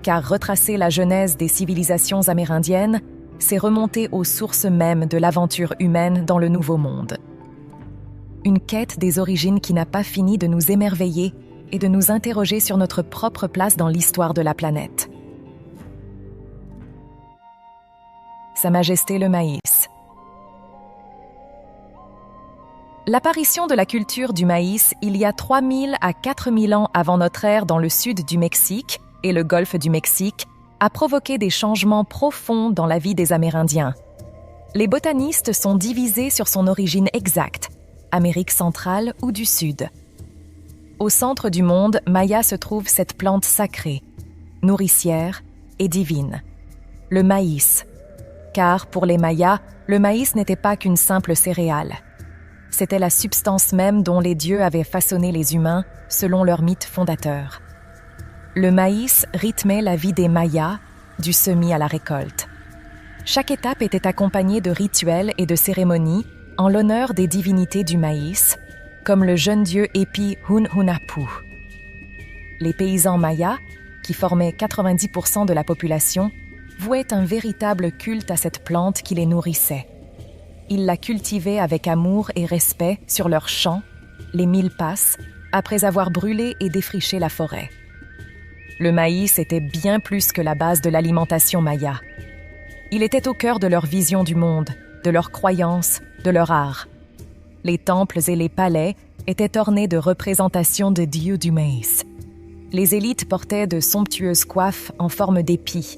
Car retracer la genèse des civilisations amérindiennes, c'est remonter aux sources mêmes de l'aventure humaine dans le Nouveau Monde. Une quête des origines qui n'a pas fini de nous émerveiller et de nous interroger sur notre propre place dans l'histoire de la planète. Sa Majesté le maïs. L'apparition de la culture du maïs il y a 3000 à 4000 ans avant notre ère dans le sud du Mexique et le golfe du Mexique a provoqué des changements profonds dans la vie des Amérindiens. Les botanistes sont divisés sur son origine exacte, Amérique centrale ou du Sud. Au centre du monde maya se trouve cette plante sacrée, nourricière et divine, le maïs. Car pour les Mayas, le maïs n'était pas qu'une simple céréale. C'était la substance même dont les dieux avaient façonné les humains selon leur mythe fondateur. Le maïs rythmait la vie des Mayas, du semis à la récolte. Chaque étape était accompagnée de rituels et de cérémonies en l'honneur des divinités du maïs, comme le jeune dieu épi Hunhunapu. Les paysans mayas, qui formaient 90% de la population, vouaient un véritable culte à cette plante qui les nourrissait. Ils la cultivaient avec amour et respect sur leurs champs, les milpas, après avoir brûlé et défriché la forêt. Le maïs était bien plus que la base de l'alimentation maya. Il était au cœur de leur vision du monde, de leurs croyances, de leur art. Les temples et les palais étaient ornés de représentations de dieux du maïs. Les élites portaient de somptueuses coiffes en forme d'épis.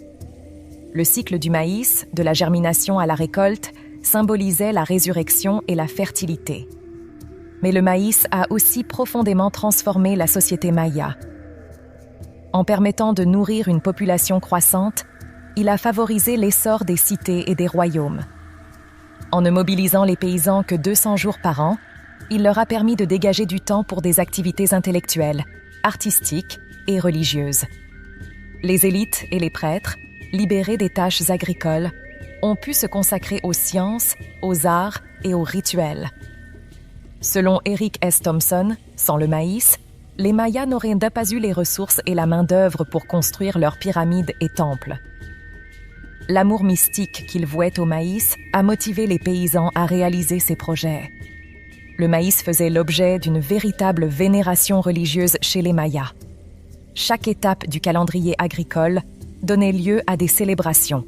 Le cycle du maïs, de la germination à la récolte, symbolisait la résurrection et la fertilité. Mais le maïs a aussi profondément transformé la société maya. En permettant de nourrir une population croissante, il a favorisé l'essor des cités et des royaumes. En ne mobilisant les paysans que 200 jours par an, il leur a permis de dégager du temps pour des activités intellectuelles, artistiques et religieuses. Les élites et les prêtres, libérés des tâches agricoles, ont pu se consacrer aux sciences, aux arts et aux rituels. Selon Eric S. Thompson, sans le maïs, les Mayas n'auraient pas eu les ressources et la main-d'œuvre pour construire leurs pyramides et temples. L'amour mystique qu'ils vouaient au maïs a motivé les paysans à réaliser ces projets. Le maïs faisait l'objet d'une véritable vénération religieuse chez les Mayas. Chaque étape du calendrier agricole donnait lieu à des célébrations.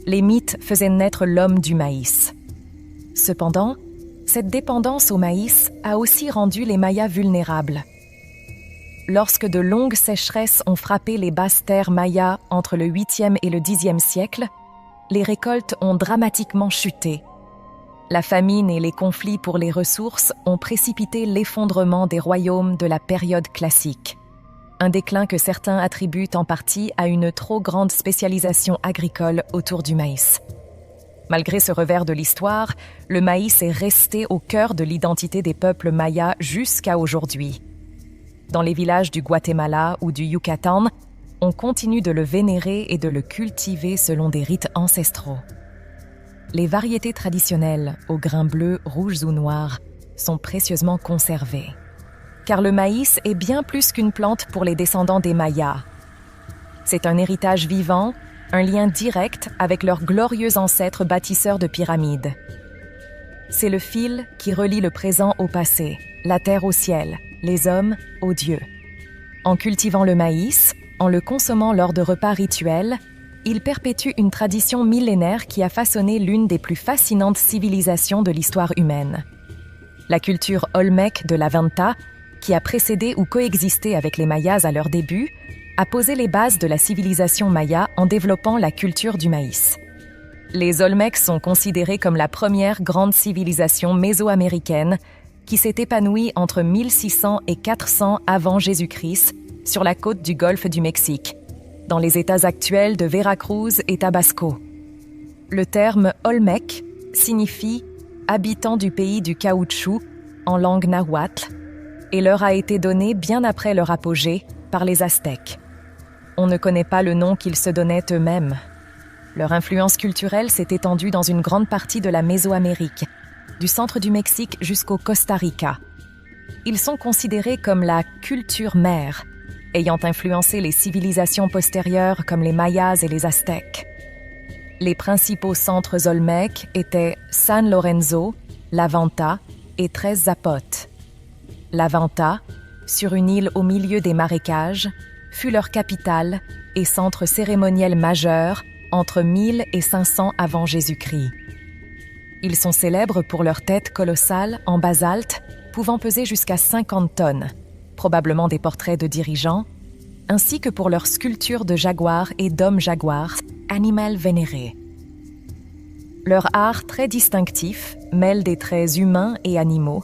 Les mythes faisaient naître l'homme du maïs. Cependant, cette dépendance au maïs a aussi rendu les Mayas vulnérables. Lorsque de longues sécheresses ont frappé les basses terres mayas entre le 8e et le 10e siècle, les récoltes ont dramatiquement chuté. La famine et les conflits pour les ressources ont précipité l'effondrement des royaumes de la période classique. Un déclin que certains attribuent en partie à une trop grande spécialisation agricole autour du maïs. Malgré ce revers de l'histoire, le maïs est resté au cœur de l'identité des peuples mayas jusqu'à aujourd'hui. Dans les villages du Guatemala ou du Yucatan, on continue de le vénérer et de le cultiver selon des rites ancestraux. Les variétés traditionnelles, aux grains bleus, rouges ou noirs, sont précieusement conservées. Car le maïs est bien plus qu'une plante pour les descendants des Mayas. C'est un héritage vivant, un lien direct avec leurs glorieux ancêtres bâtisseurs de pyramides. C'est le fil qui relie le présent au passé, la terre au ciel, les hommes aux dieux. En cultivant le maïs, en le consommant lors de repas rituels, il perpétue une tradition millénaire qui a façonné l'une des plus fascinantes civilisations de l'histoire humaine. La culture Olmec de la Venta, qui a précédé ou coexisté avec les Mayas à leur début, a posé les bases de la civilisation maya en développant la culture du maïs. Les Olmecs sont considérés comme la première grande civilisation mésoaméricaine qui s'est épanouie entre 1600 et 400 avant Jésus-Christ sur la côte du golfe du Mexique, dans les États actuels de Veracruz et Tabasco. Le terme Olmec signifie « habitant du pays du caoutchouc » en langue nahuatl et leur a été donné bien après leur apogée par les Aztèques. On ne connaît pas le nom qu'ils se donnaient eux-mêmes. Leur influence culturelle s'est étendue dans une grande partie de la Mésoamérique, du centre du Mexique jusqu'au Costa Rica. Ils sont considérés comme la culture mère, ayant influencé les civilisations postérieures comme les Mayas et les Aztèques. Les principaux centres Olmecs étaient San Lorenzo, La Venta et Tres Zapotes. La Venta, sur une île au milieu des marécages, fut leur capitale et centre cérémoniel majeur entre 1000 et 500 avant Jésus-Christ. Ils sont célèbres pour leurs têtes colossales en basalte pouvant peser jusqu'à 50 tonnes, probablement des portraits de dirigeants, ainsi que pour leurs sculptures de jaguars et d'hommes jaguars, animal vénéré. Leur art très distinctif mêle des traits humains et animaux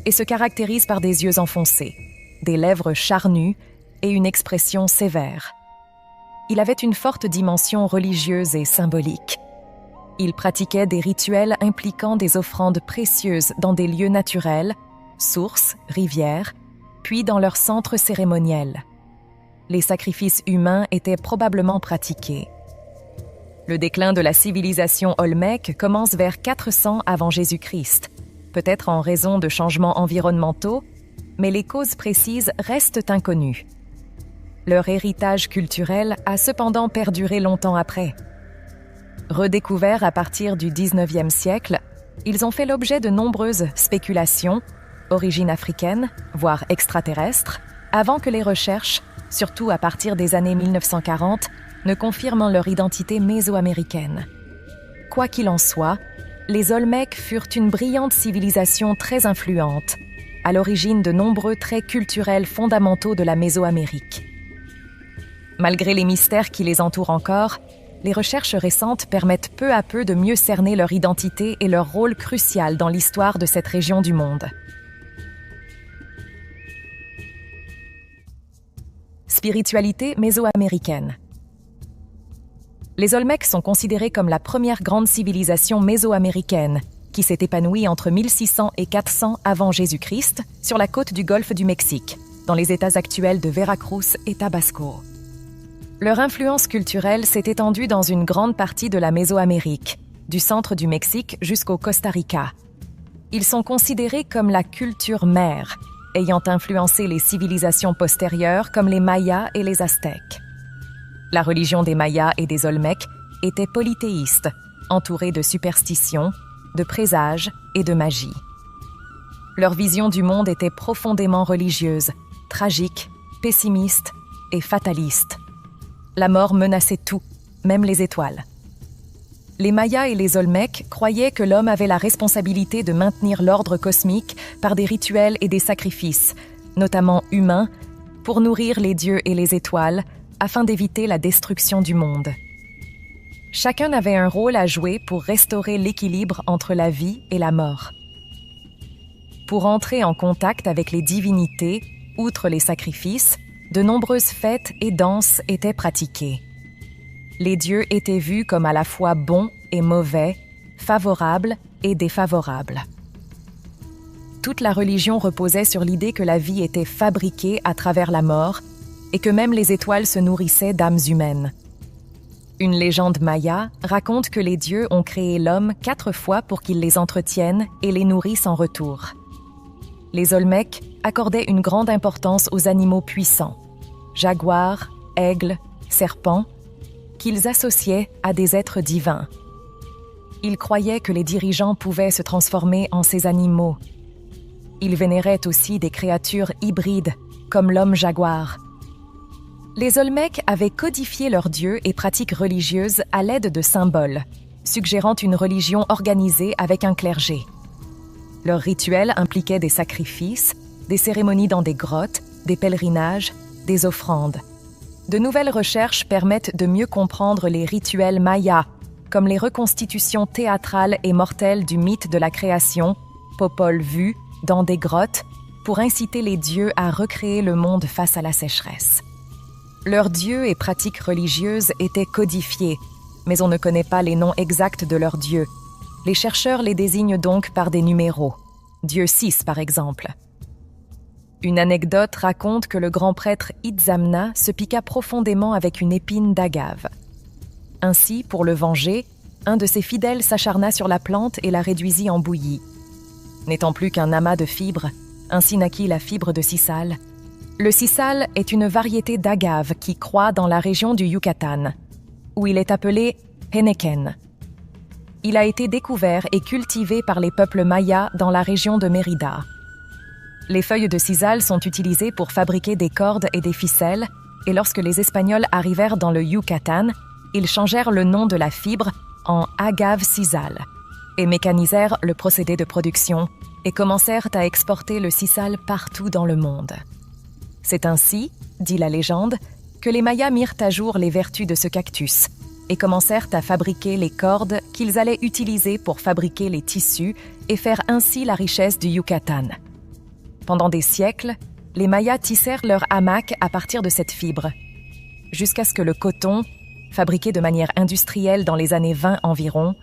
et se caractérise par des yeux enfoncés, des lèvres charnues et une expression sévère. Il avait une forte dimension religieuse et symbolique. Il pratiquait des rituels impliquant des offrandes précieuses dans des lieux naturels, sources, rivières, puis dans leur centre cérémoniel. Les sacrifices humains étaient probablement pratiqués. Le déclin de la civilisation olmèque commence vers 400 avant Jésus-Christ, peut-être en raison de changements environnementaux, mais les causes précises restent inconnues. Leur héritage culturel a cependant perduré longtemps après. Redécouverts à partir du 19e siècle, ils ont fait l'objet de nombreuses spéculations, origine africaine, voire extraterrestre, avant que les recherches, surtout à partir des années 1940, ne confirment leur identité mésoaméricaine. Quoi qu'il en soit, les Olmecs furent une brillante civilisation très influente, à l'origine de nombreux traits culturels fondamentaux de la Mésoamérique. Malgré les mystères qui les entourent encore, les recherches récentes permettent peu à peu de mieux cerner leur identité et leur rôle crucial dans l'histoire de cette région du monde. Spiritualité mésoaméricaine. Les Olmecs sont considérés comme la première grande civilisation mésoaméricaine qui s'est épanouie entre 1600 et 400 avant Jésus-Christ sur la côte du golfe du Mexique, dans les États actuels de Veracruz et Tabasco. Leur influence culturelle s'est étendue dans une grande partie de la Mésoamérique, du centre du Mexique jusqu'au Costa Rica. Ils sont considérés comme la culture mère, ayant influencé les civilisations postérieures comme les Mayas et les Aztèques. La religion des Mayas et des Olmecs était polythéiste, entourée de superstitions, de présages et de magie. Leur vision du monde était profondément religieuse, tragique, pessimiste et fataliste. La mort menaçait tout, même les étoiles. Les Mayas et les Olmecs croyaient que l'homme avait la responsabilité de maintenir l'ordre cosmique par des rituels et des sacrifices, notamment humains, pour nourrir les dieux et les étoiles, afin d'éviter la destruction du monde. Chacun avait un rôle à jouer pour restaurer l'équilibre entre la vie et la mort. Pour entrer en contact avec les divinités, outre les sacrifices, de nombreuses fêtes et danses étaient pratiquées. Les dieux étaient vus comme à la fois bons et mauvais, favorables et défavorables. Toute la religion reposait sur l'idée que la vie était fabriquée à travers la mort et que même les étoiles se nourrissaient d'âmes humaines. Une légende maya raconte que les dieux ont créé l'homme 4 fois pour qu'il les entretienne et les nourrisse en retour. Les Olmecs accordaient une grande importance aux animaux puissants, jaguars, aigles, serpents, qu'ils associaient à des êtres divins. Ils croyaient que les dirigeants pouvaient se transformer en ces animaux. Ils vénéraient aussi des créatures hybrides, comme l'homme jaguar. Les Olmèques avaient codifié leurs dieux et pratiques religieuses à l'aide de symboles, suggérant une religion organisée avec un clergé. Leurs rituels impliquaient des sacrifices, des cérémonies dans des grottes, des pèlerinages, des offrandes. De nouvelles recherches permettent de mieux comprendre les rituels mayas, comme les reconstitutions théâtrales et mortelles du mythe de la création, Popol Vuh, dans des grottes, pour inciter les dieux à recréer le monde face à la sécheresse. Leurs dieux et pratiques religieuses étaient codifiés, mais on ne connaît pas les noms exacts de leurs dieux. Les chercheurs les désignent donc par des numéros. Dieu 6, par exemple. Une anecdote raconte que le grand prêtre Itzamna se piqua profondément avec une épine d'agave. Ainsi, pour le venger, un de ses fidèles s'acharna sur la plante et la réduisit en bouillie. N'étant plus qu'un amas de fibres, ainsi naquit la fibre de sisal. Le sisal est une variété d'agave qui croît dans la région du Yucatan, où il est appelé henequen. Il a été découvert et cultivé par les peuples mayas dans la région de Mérida. Les feuilles de sisal sont utilisées pour fabriquer des cordes et des ficelles, et lorsque les Espagnols arrivèrent dans le Yucatan, ils changèrent le nom de la fibre en agave sisal et mécanisèrent le procédé de production et commencèrent à exporter le sisal partout dans le monde. C'est ainsi, dit la légende, que les Mayas mirent à jour les vertus de ce cactus et commencèrent à fabriquer les cordes qu'ils allaient utiliser pour fabriquer les tissus et faire ainsi la richesse du Yucatan. Pendant des siècles, les Mayas tissèrent leurs hamacs à partir de cette fibre, jusqu'à ce que le coton, fabriqué de manière industrielle dans les années 20 environ,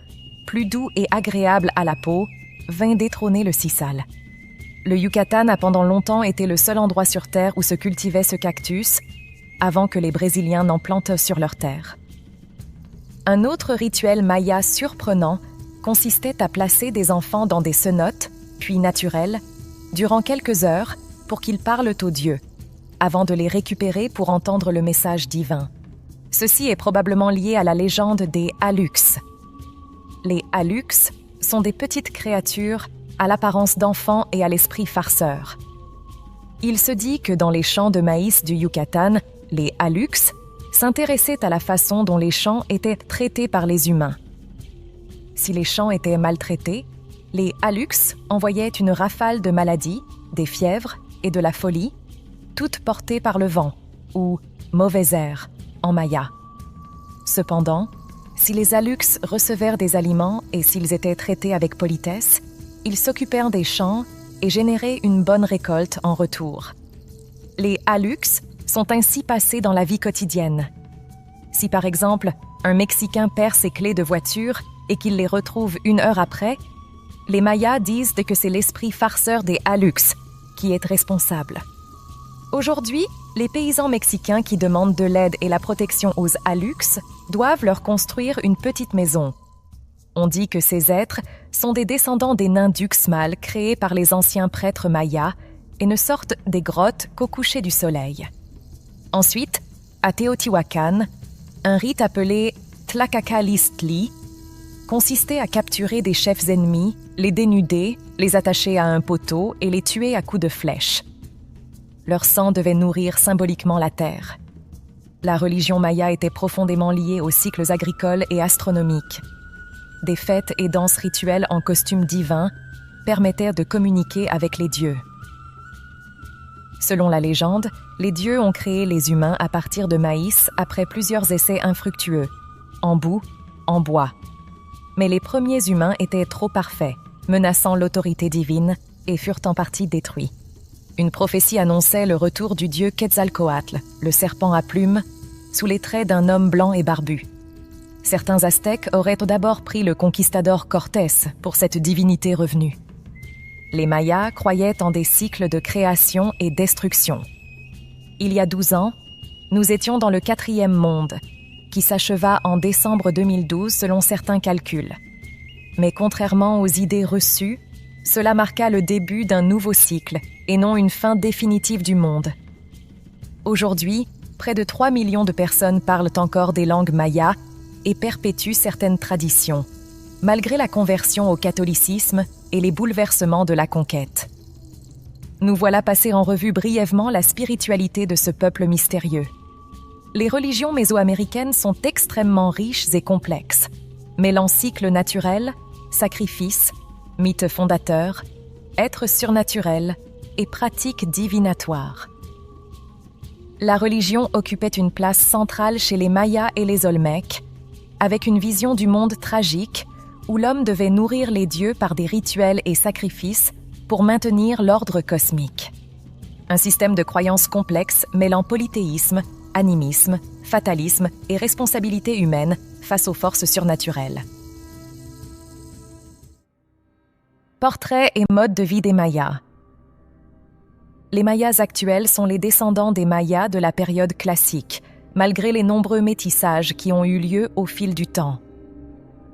plus doux et agréable à la peau, vint détrôner le sisal. Le Yucatan a pendant longtemps été le seul endroit sur Terre où se cultivait ce cactus, avant que les Brésiliens n'en plantent sur leur terre. Un autre rituel maya surprenant consistait à placer des enfants dans des cenotes, puis naturelles, durant quelques heures pour qu'ils parlent aux dieux, avant de les récupérer pour entendre le message divin. Ceci est probablement lié à la légende des Alux. Les Alux sont des petites créatures à l'apparence d'enfants et à l'esprit farceur. Il se dit que dans les champs de maïs du Yucatan, les Alux s'intéressaient à la façon dont les champs étaient traités par les humains. Si les champs étaient maltraités, les Alux envoyaient une rafale de maladies, des fièvres et de la folie, toutes portées par le vent, ou mauvais air, en maya. Cependant, si les Alux recevèrent des aliments et s'ils étaient traités avec politesse, ils s'occupèrent des champs et généraient une bonne récolte en retour. Les Alux sont ainsi passés dans la vie quotidienne. Si par exemple, un Mexicain perd ses clés de voiture et qu'il les retrouve 1 heure après, les Mayas disent que c'est l'esprit farceur des Alux qui est responsable. Aujourd'hui, les paysans mexicains qui demandent de l'aide et la protection aux Alux doivent leur construire une petite maison. On dit que ces êtres sont des descendants des nains d'Uxmal créés par les anciens prêtres mayas et ne sortent des grottes qu'au coucher du soleil. Ensuite, à Teotihuacan, un rite appelé Tlacacalistli consistait à capturer des chefs ennemis, les dénuder, les attacher à un poteau et les tuer à coups de flèche. Leur sang devait nourrir symboliquement la terre. La religion maya était profondément liée aux cycles agricoles et astronomiques. Des fêtes et danses rituelles en costume divin permettaient de communiquer avec les dieux. Selon la légende, les dieux ont créé les humains à partir de maïs après plusieurs essais infructueux, en boue, en bois. Mais les premiers humains étaient trop parfaits, menaçant l'autorité divine, et furent en partie détruits. Une prophétie annonçait le retour du dieu Quetzalcoatl, le serpent à plumes, sous les traits d'un homme blanc et barbu. Certains Aztèques auraient d'abord pris le conquistador Cortés pour cette divinité revenue. Les Mayas croyaient en des cycles de création et destruction. Il y a 12 ans, nous étions dans le 4e monde, qui s'acheva en décembre 2012 selon certains calculs. Mais contrairement aux idées reçues, cela marqua le début d'un nouveau cycle et non une fin définitive du monde. Aujourd'hui, près de 3 millions de personnes parlent encore des langues mayas et perpétuent certaines traditions, malgré la conversion au catholicisme et les bouleversements de la conquête. Nous voilà passer en revue brièvement la spiritualité de ce peuple mystérieux. Les religions mésoaméricaines sont extrêmement riches et complexes, mêlant cycles naturels, sacrifices, mythes fondateurs, êtres surnaturels et pratiques divinatoires. La religion occupait une place centrale chez les Mayas et les Olmèques, avec une vision du monde tragique où l'homme devait nourrir les dieux par des rituels et sacrifices pour maintenir l'ordre cosmique. Un système de croyances complexe mêlant polythéisme, animisme, fatalisme et responsabilité humaine face aux forces surnaturelles. Portrait et mode de vie des Mayas. Les Mayas actuels sont les descendants des Mayas de la période classique, malgré les nombreux métissages qui ont eu lieu au fil du temps.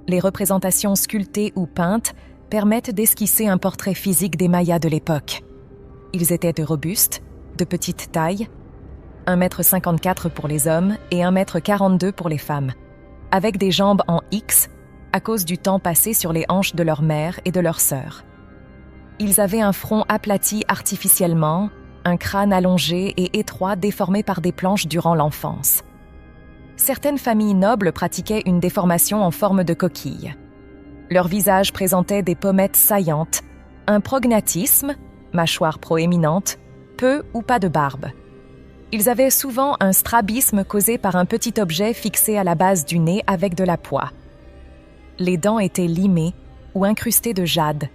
Les représentations sculptées ou peintes permettent d'esquisser un portrait physique des Mayas de l'époque. Ils étaient robustes, de petite taille, 1,54 m pour les hommes et 1,42 m pour les femmes, avec des jambes en X à cause du temps passé sur les hanches de leur mère et de leur sœur. Ils avaient un front aplati artificiellement, un crâne allongé et étroit déformé par des planches durant l'enfance. Certaines familles nobles pratiquaient une déformation en forme de coquille. Leur visage présentait des pommettes saillantes, un prognatisme, mâchoire proéminente, peu ou pas de barbe. Ils avaient souvent un strabisme causé par un petit objet fixé à la base du nez avec de la poix. Les dents étaient limées ou incrustées de jade,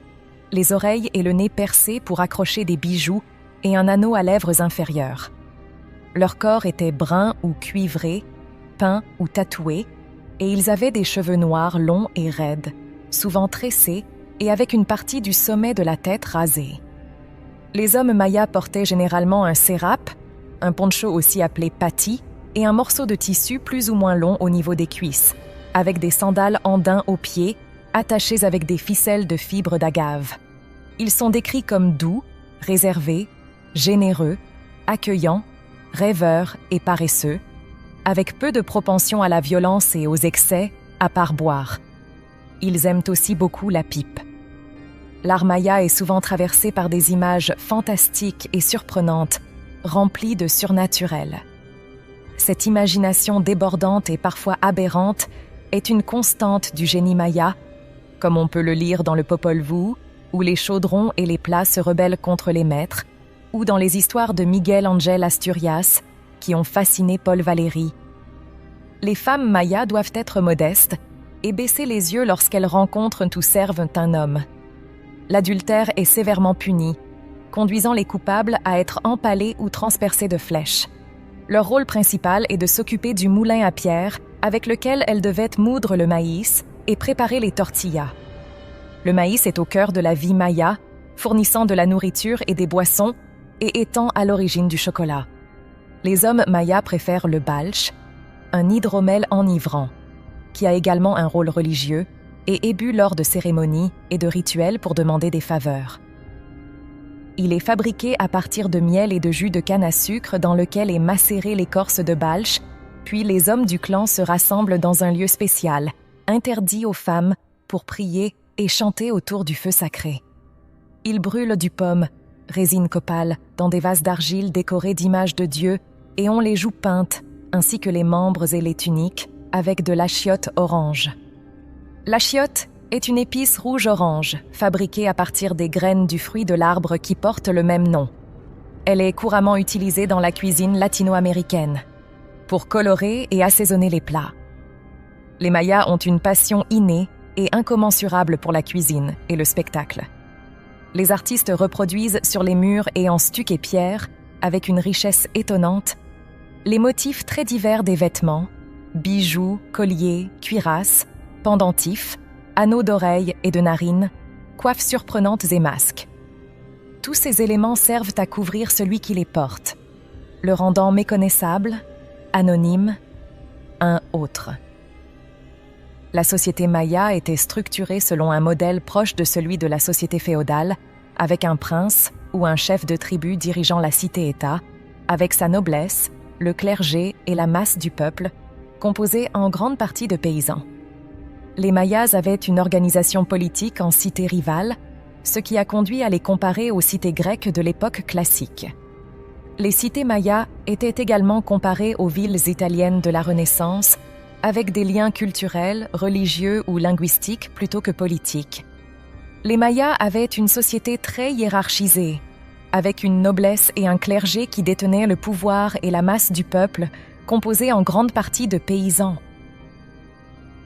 les oreilles et le nez percés pour accrocher des bijoux et un anneau à lèvres inférieures. Leur corps était brun ou cuivré, peint ou tatoué, et ils avaient des cheveux noirs longs et raides, souvent tressés et avec une partie du sommet de la tête rasée. Les hommes mayas portaient généralement un sérap, un poncho aussi appelé pati, et un morceau de tissu plus ou moins long au niveau des cuisses, avec des sandales andins aux pieds, attachées avec des ficelles de fibres d'agave. Ils sont décrits comme doux, réservés, généreux, accueillants, rêveurs et paresseux, avec peu de propension à la violence et aux excès, à part boire. Ils aiment aussi beaucoup la pipe. L'art maya est souvent traversé par des images fantastiques et surprenantes, remplies de surnaturel. Cette imagination débordante et parfois aberrante est une constante du génie maya, comme on peut le lire dans le Popol Vuh, où les chaudrons et les plats se rebellent contre les maîtres, ou dans les histoires de Miguel Ángel Asturias, qui ont fasciné Paul Valéry. Les femmes mayas doivent être modestes et baisser les yeux lorsqu'elles rencontrent ou servent un homme. L'adultère est sévèrement puni, conduisant les coupables à être empalés ou transpercés de flèches. Leur rôle principal est de s'occuper du moulin à pierre avec lequel elles devaient moudre le maïs et préparer les tortillas. Le maïs est au cœur de la vie maya, fournissant de la nourriture et des boissons et étant à l'origine du chocolat. Les hommes mayas préfèrent le balch, un hydromel enivrant, qui a également un rôle religieux et est bu lors de cérémonies et de rituels pour demander des faveurs. Il est fabriqué à partir de miel et de jus de canne à sucre dans lequel est macérée l'écorce de balch, puis les hommes du clan se rassemblent dans un lieu spécial, interdit aux femmes, pour prier et chanter autour du feu sacré. Ils brûlent du pomme, résine copal, dans des vases d'argile décorés d'images de Dieu et ont les joues peintes, ainsi que les membres et les tuniques, avec de l'achiote orange. L'achiote est une épice rouge-orange, fabriquée à partir des graines du fruit de l'arbre qui porte le même nom. Elle est couramment utilisée dans la cuisine latino-américaine, pour colorer et assaisonner les plats. Les Mayas ont une passion innée et incommensurable pour la cuisine et le spectacle. Les artistes reproduisent sur les murs et en stuc et pierre, avec une richesse étonnante, les motifs très divers des vêtements, bijoux, colliers, cuirasses, pendentifs, anneaux d'oreilles et de narines, coiffes surprenantes et masques. Tous ces éléments servent à couvrir celui qui les porte, le rendant méconnaissable, anonyme, un autre. La société maya était structurée selon un modèle proche de celui de la société féodale, avec un prince ou un chef de tribu dirigeant la cité-État, avec sa noblesse, le clergé et la masse du peuple, composée en grande partie de paysans. Les Mayas avaient une organisation politique en cités rivales, ce qui a conduit à les comparer aux cités grecques de l'époque classique. Les cités mayas étaient également comparées aux villes italiennes de la Renaissance, avec des liens culturels, religieux ou linguistiques plutôt que politiques. Les Mayas avaient une société très hiérarchisée, avec une noblesse et un clergé qui détenaient le pouvoir et la masse du peuple, composée en grande partie de paysans.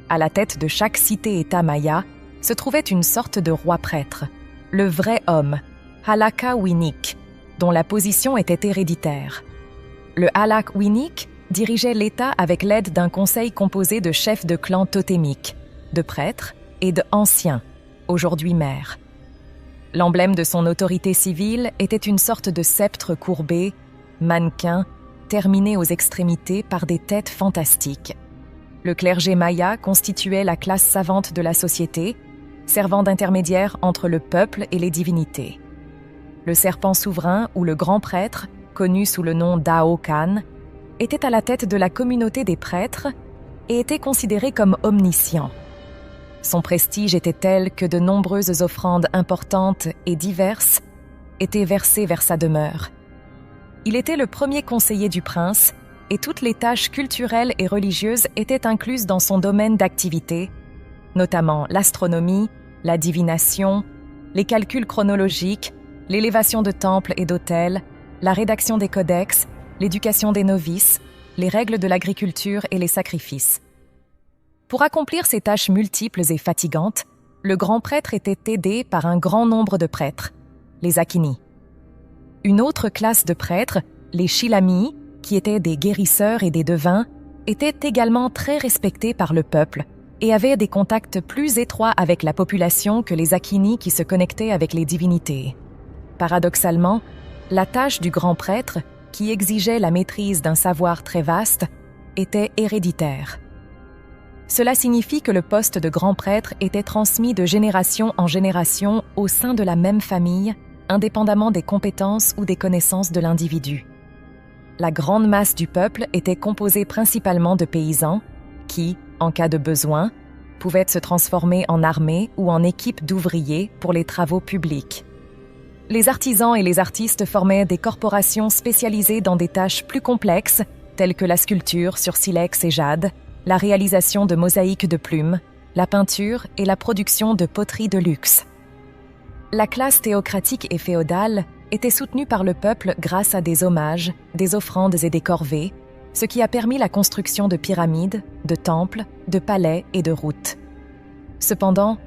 À la tête de chaque cité-État maya se trouvait une sorte de roi-prêtre, le vrai homme, Halaka Winik, dont la position était héréditaire. Le Halak Winik dirigeait l'État avec l'aide d'un conseil composé de chefs de clans totémiques, de prêtres et de anciens, aujourd'hui maires. L'emblème de son autorité civile était une sorte de sceptre courbé, mannequin, terminé aux extrémités par des têtes fantastiques. Le clergé maya constituait la classe savante de la société, servant d'intermédiaire entre le peuple et les divinités. Le serpent souverain ou le grand prêtre, connu sous le nom d'Ao Kan, était à la tête de la communauté des prêtres et était considéré comme omniscient. Son prestige était tel que de nombreuses offrandes importantes et diverses étaient versées vers sa demeure. Il était le premier conseiller du prince et toutes les tâches culturelles et religieuses étaient incluses dans son domaine d'activité, notamment l'astronomie, la divination, les calculs chronologiques, l'élévation de temples et d'autels, la rédaction des codex, l'éducation des novices, les règles de l'agriculture et les sacrifices. Pour accomplir ces tâches multiples et fatigantes, le grand prêtre était aidé par un grand nombre de prêtres, les Akini. Une autre classe de prêtres, les Shilami, qui étaient des guérisseurs et des devins, étaient également très respectés par le peuple et avaient des contacts plus étroits avec la population que les Akini qui se connectaient avec les divinités. Paradoxalement, la tâche du grand prêtre, qui exigeait la maîtrise d'un savoir très vaste, était héréditaire. Cela signifie que le poste de grand prêtre était transmis de génération en génération au sein de la même famille, indépendamment des compétences ou des connaissances de l'individu. La grande masse du peuple était composée principalement de paysans qui, en cas de besoin, pouvaient se transformer en armée ou en équipe d'ouvriers pour les travaux publics. Les artisans et les artistes formaient des corporations spécialisées dans des tâches plus complexes, telles que la sculpture sur silex et jade, la réalisation de mosaïques de plumes, la peinture et la production de poteries de luxe. La classe théocratique et féodale était soutenue par le peuple grâce à des hommages, des offrandes et des corvées, ce qui a permis la construction de pyramides, de temples, de palais et de routes. Cependant,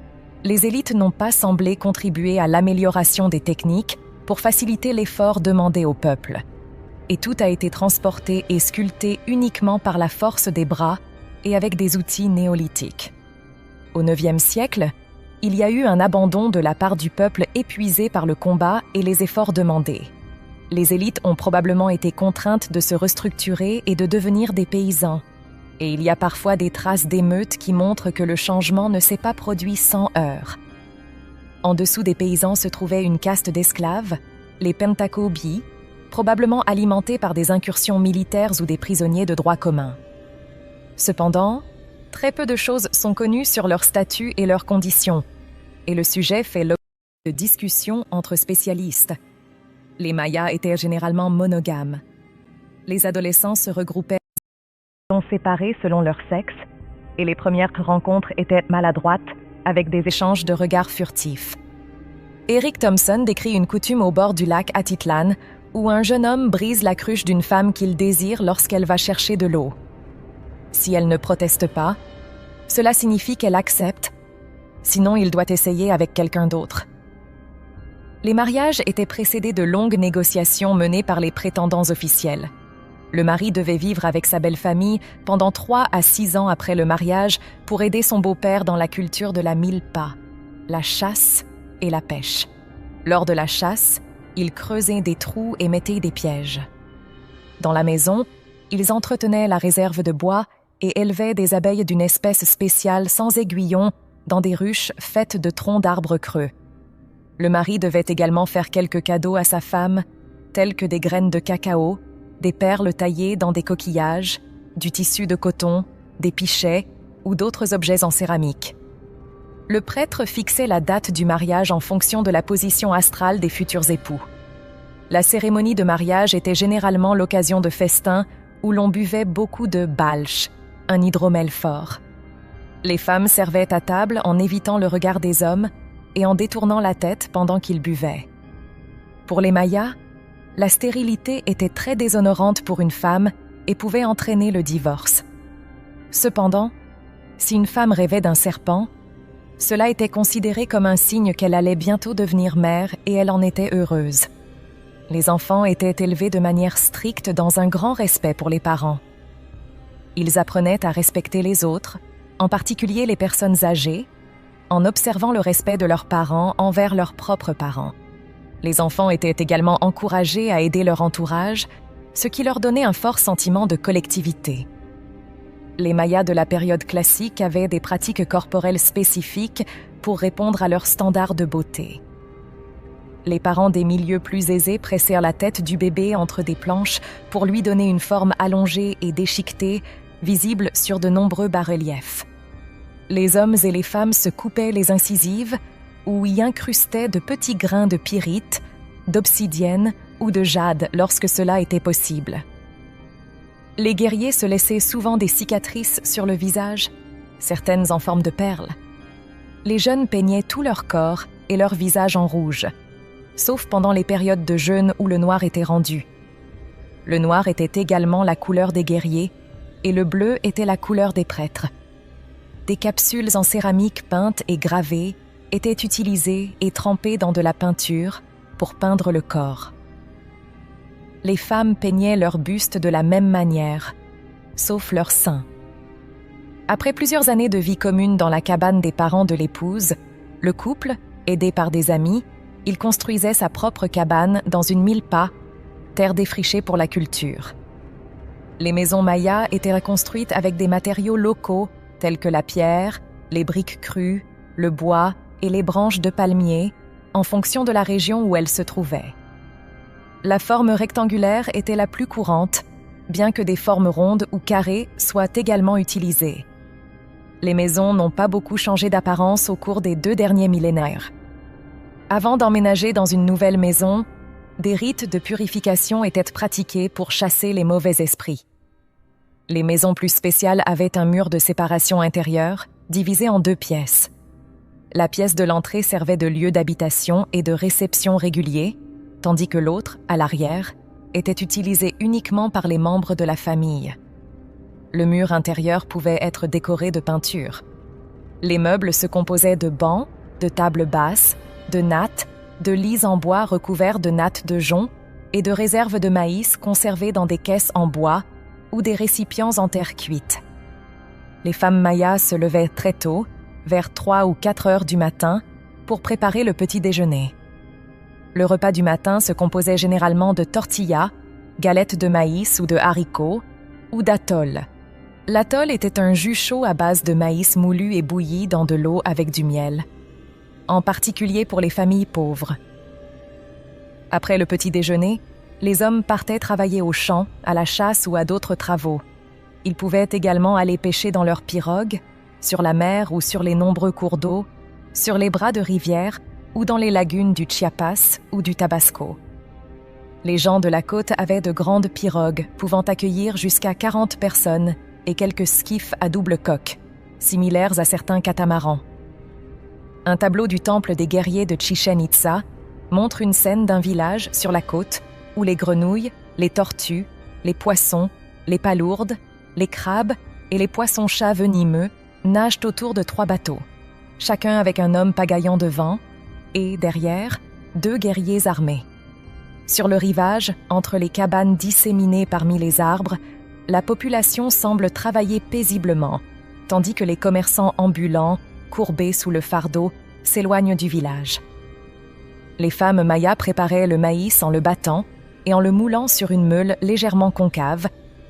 les élites n'ont pas semblé contribuer à l'amélioration des techniques pour faciliter l'effort demandé au peuple. Et tout a été transporté et sculpté uniquement par la force des bras et avec des outils néolithiques. Au IXe siècle, il y a eu un abandon de la part du peuple épuisé par le combat et les efforts demandés. Les élites ont probablement été contraintes de se restructurer et de devenir des paysans. Et il y a parfois des traces d'émeutes qui montrent que le changement ne s'est pas produit sans heurts. En dessous des paysans se trouvait une caste d'esclaves, les Pentakobi, probablement alimentés par des incursions militaires ou des prisonniers de droit commun. Cependant, très peu de choses sont connues sur leur statut et leurs conditions, et le sujet fait l'objet de discussions entre spécialistes. Les Mayas étaient généralement monogames. Les adolescents se regroupaient séparés selon leur sexe, et les premières rencontres étaient maladroites, avec des échanges de regards furtifs. Eric Thompson décrit une coutume au bord du lac Atitlan, où un jeune homme brise la cruche d'une femme qu'il désire lorsqu'elle va chercher de l'eau. Si elle ne proteste pas, cela signifie qu'elle accepte, sinon il doit essayer avec quelqu'un d'autre. Les mariages étaient précédés de longues négociations menées par les prétendants officiels. Le mari devait vivre avec sa belle-famille pendant 3 à 6 ans après le mariage pour aider son beau-père dans la culture de la milpa, la chasse et la pêche. Lors de la chasse, ils creusaient des trous et mettaient des pièges. Dans la maison, ils entretenaient la réserve de bois et élevaient des abeilles d'une espèce spéciale sans aiguillon dans des ruches faites de troncs d'arbres creux. Le mari devait également faire quelques cadeaux à sa femme, tels que des graines de cacao, des perles taillées dans des coquillages, du tissu de coton, des pichets ou d'autres objets en céramique. Le prêtre fixait la date du mariage en fonction de la position astrale des futurs époux. La cérémonie de mariage était généralement l'occasion de festins où l'on buvait beaucoup de balch, un hydromel fort. Les femmes servaient à table en évitant le regard des hommes et en détournant la tête pendant qu'ils buvaient. Pour les Mayas, la stérilité était très déshonorante pour une femme et pouvait entraîner le divorce. Cependant, si une femme rêvait d'un serpent, cela était considéré comme un signe qu'elle allait bientôt devenir mère et elle en était heureuse. Les enfants étaient élevés de manière stricte dans un grand respect pour les parents. Ils apprenaient à respecter les autres, en particulier les personnes âgées, en observant le respect de leurs parents envers leurs propres parents. Les enfants étaient également encouragés à aider leur entourage, ce qui leur donnait un fort sentiment de collectivité. Les Mayas de la période classique avaient des pratiques corporelles spécifiques pour répondre à leurs standards de beauté. Les parents des milieux plus aisés pressèrent la tête du bébé entre des planches pour lui donner une forme allongée et déchiquetée, visible sur de nombreux bas-reliefs. Les hommes et les femmes se coupaient les incisives ou y incrustaient de petits grains de pyrite, d'obsidienne ou de jade lorsque cela était possible. Les guerriers se laissaient souvent des cicatrices sur le visage, certaines en forme de perles. Les jeunes peignaient tout leur corps et leur visage en rouge, sauf pendant les périodes de jeûne où le noir était rendu. Le noir était également la couleur des guerriers et le bleu était la couleur des prêtres. Des capsules en céramique peintes et gravées étaient utilisées et trempées dans de la peinture pour peindre le corps. Les femmes peignaient leur buste de la même manière, sauf leurs seins. Après plusieurs années de vie commune dans la cabane des parents de l'épouse, le couple, aidé par des amis, il construisait sa propre cabane dans une milpa, terre défrichée pour la culture. Les maisons mayas étaient reconstruites avec des matériaux locaux tels que la pierre, les briques crues, le bois et les branches de palmier, en fonction de la région où elles se trouvaient. La forme rectangulaire était la plus courante, bien que des formes rondes ou carrées soient également utilisées. Les maisons n'ont pas beaucoup changé d'apparence au cours des 2 derniers millénaires. Avant d'emménager dans une nouvelle maison, des rites de purification étaient pratiqués pour chasser les mauvais esprits. Les maisons plus spéciales avaient un mur de séparation intérieure, divisé en 2 pièces. La pièce de l'entrée servait de lieu d'habitation et de réception régulier, tandis que l'autre, à l'arrière, était utilisée uniquement par les membres de la famille. Le mur intérieur pouvait être décoré de peintures. Les meubles se composaient de bancs, de tables basses, de nattes, de lits en bois recouverts de nattes de jonc et de réserves de maïs conservées dans des caisses en bois ou des récipients en terre cuite. Les femmes mayas se levaient très tôt, vers 3 ou 4 heures du matin, pour préparer le petit déjeuner. Le repas du matin se composait généralement de tortillas, galettes de maïs ou de haricots, ou d'atol. L'atol était un jus chaud à base de maïs moulu et bouilli dans de l'eau avec du miel, en particulier pour les familles pauvres. Après le petit déjeuner, les hommes partaient travailler au champ, à la chasse ou à d'autres travaux. Ils pouvaient également aller pêcher dans leurs pirogues, sur la mer ou sur les nombreux cours d'eau, sur les bras de rivière ou dans les lagunes du Chiapas ou du Tabasco. Les gens de la côte avaient de grandes pirogues pouvant accueillir jusqu'à 40 personnes et quelques skiffs à double coque, similaires à certains catamarans. Un tableau du temple des guerriers de Chichen Itza montre une scène d'un village sur la côte où les grenouilles, les tortues, les poissons, les palourdes, les crabes et les poissons-chats venimeux nagent autour de 3 bateaux, chacun avec un homme pagaillant devant et, derrière, 2 guerriers armés. Sur le rivage, entre les cabanes disséminées parmi les arbres, la population semble travailler paisiblement, tandis que les commerçants ambulants, courbés sous le fardeau, s'éloignent du village. Les femmes mayas préparaient le maïs en le battant et en le moulant sur une meule légèrement concave,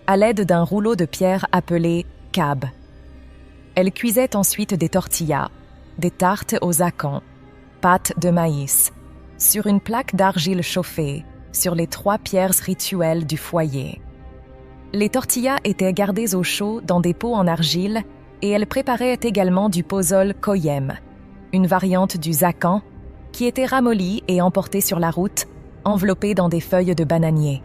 à l'aide d'un rouleau de pierre appelé cab. Elles cuisaient ensuite des tortillas, des tartes aux acants, pâtes de maïs, sur une plaque d'argile chauffée, sur les 3 pierres rituelles du foyer. Les tortillas étaient gardées au chaud dans des pots en argile et elles préparaient également du pozole koyem, une variante du zacan, qui était ramolli et emporté sur la route, enveloppées dans des feuilles de bananier.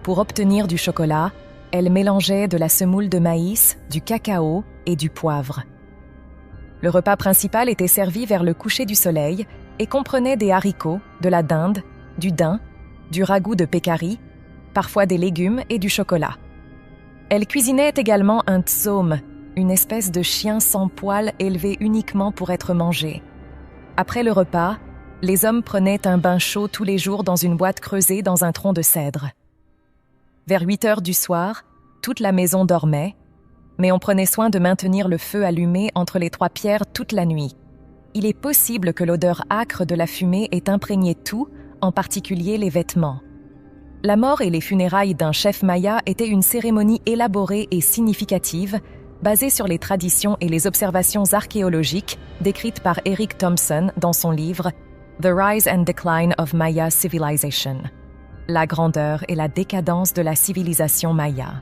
Pour obtenir du chocolat, elles mélangeaient de la semoule de maïs, du cacao et du poivre. Le repas principal était servi vers le coucher du soleil et comprenait des haricots, de la dinde, du daim, du ragoût de pécari, parfois des légumes et du chocolat. Elle cuisinait également un tsaume, une espèce de chien sans poils élevé uniquement pour être mangé. Après le repas, les hommes prenaient un bain chaud tous les jours dans une boîte creusée dans un tronc de cèdre. Vers 8 heures du soir, toute la maison dormait, mais on prenait soin de maintenir le feu allumé entre les 3 pierres toute la nuit. Il est possible que l'odeur âcre de la fumée ait imprégné tout, en particulier les vêtements. La mort et les funérailles d'un chef maya étaient une cérémonie élaborée et significative, basée sur les traditions et les observations archéologiques décrites par Eric Thompson dans son livre « The Rise and Decline of Maya Civilization », la grandeur et la décadence de la civilisation maya.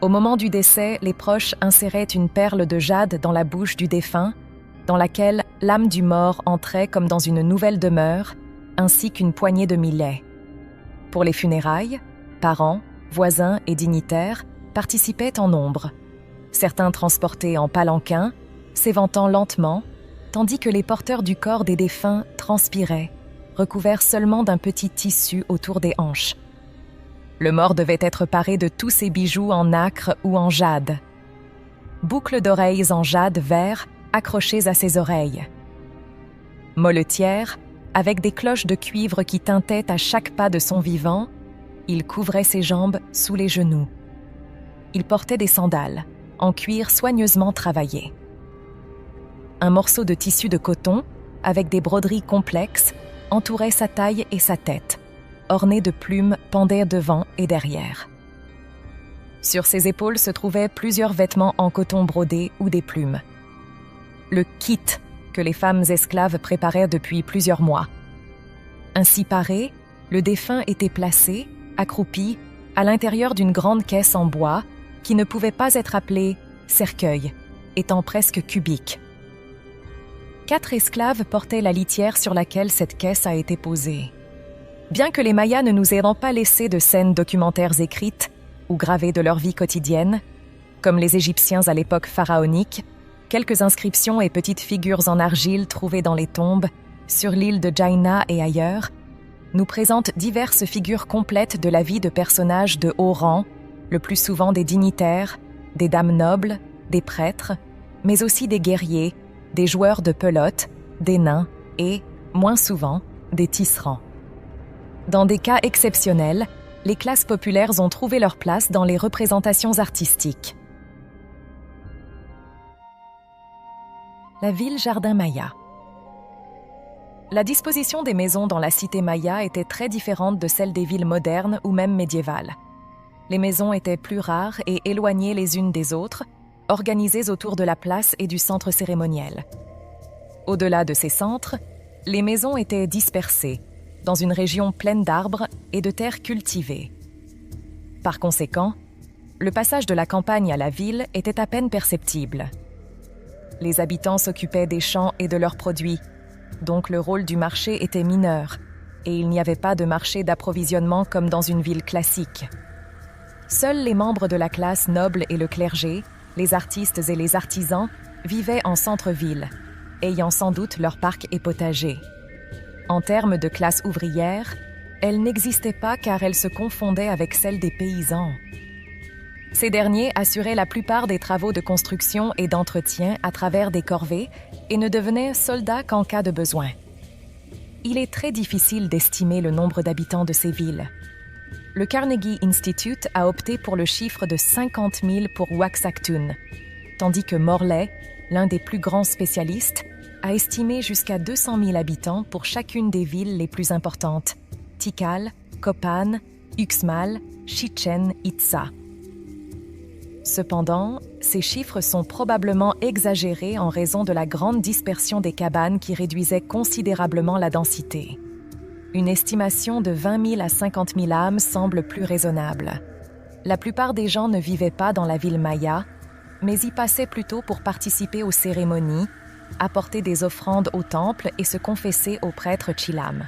Au moment du décès, les proches inséraient une perle de jade dans la bouche du défunt, dans laquelle l'âme du mort entrait comme dans une nouvelle demeure, ainsi qu'une poignée de millets. Pour les funérailles, parents, voisins et dignitaires participaient en nombre. Certains transportés en palanquin, s'éventant lentement, tandis que les porteurs du corps des défunts transpiraient, recouverts seulement d'un petit tissu autour des hanches. Le mort devait être paré de tous ses bijoux en nacre ou en jade. Boucles d'oreilles en jade vert accrochées à ses oreilles. Molletière, avec des cloches de cuivre qui tintaient à chaque pas de son vivant, il couvrait ses jambes sous les genoux. Il portait des sandales, en cuir soigneusement travaillé. Un morceau de tissu de coton, avec des broderies complexes, entourait sa taille et sa tête, orné de plumes pendait devant et derrière. Sur ses épaules se trouvaient plusieurs vêtements en coton brodé ou des plumes. Le kit que les femmes esclaves préparaient depuis plusieurs mois. Ainsi paré, le défunt était placé, accroupi, à l'intérieur d'une grande caisse en bois qui ne pouvait pas être appelée cercueil, étant presque cubique. 4 esclaves portaient la litière sur laquelle cette caisse a été posée. Bien que les Mayas ne nous aient pas laissé de scènes documentaires écrites ou gravées de leur vie quotidienne, comme les Égyptiens à l'époque pharaonique, quelques inscriptions et petites figures en argile trouvées dans les tombes, sur l'île de Jaina et ailleurs, nous présentent diverses figures complètes de la vie de personnages de haut rang, le plus souvent des dignitaires, des dames nobles, des prêtres, mais aussi des guerriers, des joueurs de pelote, des nains et, moins souvent, des tisserands. Dans des cas exceptionnels, les classes populaires ont trouvé leur place dans les représentations artistiques. La ville Jardin Maya. La disposition des maisons dans la cité maya était très différente de celle des villes modernes ou même médiévales. Les maisons étaient plus rares et éloignées les unes des autres, organisées autour de la place et du centre cérémoniel. Au-delà de ces centres, les maisons étaient dispersées, dans une région pleine d'arbres et de terres cultivées. Par conséquent, le passage de la campagne à la ville était à peine perceptible. Les habitants s'occupaient des champs et de leurs produits, donc le rôle du marché était mineur, et il n'y avait pas de marché d'approvisionnement comme dans une ville classique. Seuls les membres de la classe noble et le clergé, les artistes et les artisans, vivaient en centre-ville, ayant sans doute leur parc et potager. En termes de classe ouvrière, elle n'existait pas car elle se confondait avec celle des paysans. Ces derniers assuraient la plupart des travaux de construction et d'entretien à travers des corvées et ne devenaient soldats qu'en cas de besoin. Il est très difficile d'estimer le nombre d'habitants de ces villes. Le Carnegie Institute a opté pour le chiffre de 50 000 pour Waxahchun, tandis que Morley, l'un des plus grands spécialistes, a estimé jusqu'à 200 000 habitants pour chacune des villes les plus importantes, Tikal, Copan, Uxmal, Chichen Itza. Cependant, ces chiffres sont probablement exagérés en raison de la grande dispersion des cabanes qui réduisait considérablement la densité. Une estimation de 20 000 à 50 000 âmes semble plus raisonnable. La plupart des gens ne vivaient pas dans la ville maya, mais y passaient plutôt pour participer aux cérémonies, apporter des offrandes au temple et se confesser au prêtre Chilam.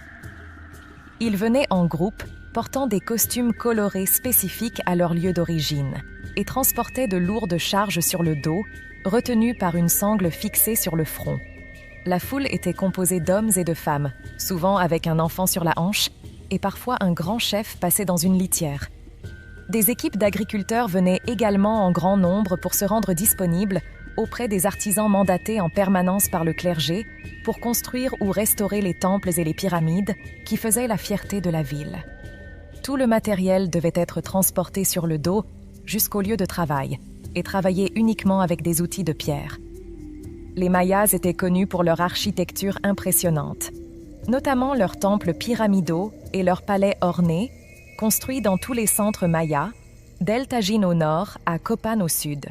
Ils venaient en groupe, portant des costumes colorés spécifiques à leur lieu d'origine, et transportaient de lourdes charges sur le dos, retenues par une sangle fixée sur le front. La foule était composée d'hommes et de femmes, souvent avec un enfant sur la hanche, et parfois un grand chef passé dans une litière. Des équipes d'agriculteurs venaient également en grand nombre pour se rendre disponibles auprès des artisans mandatés en permanence par le clergé pour construire ou restaurer les temples et les pyramides qui faisaient la fierté de la ville. Tout le matériel devait être transporté sur le dos jusqu'au lieu de travail et travailler uniquement avec des outils de pierre. Les Mayas étaient connus pour leur architecture impressionnante, notamment leurs temples pyramidaux et leurs palais ornés, construits dans tous les centres mayas, d'El Tajin au nord à Copan au sud.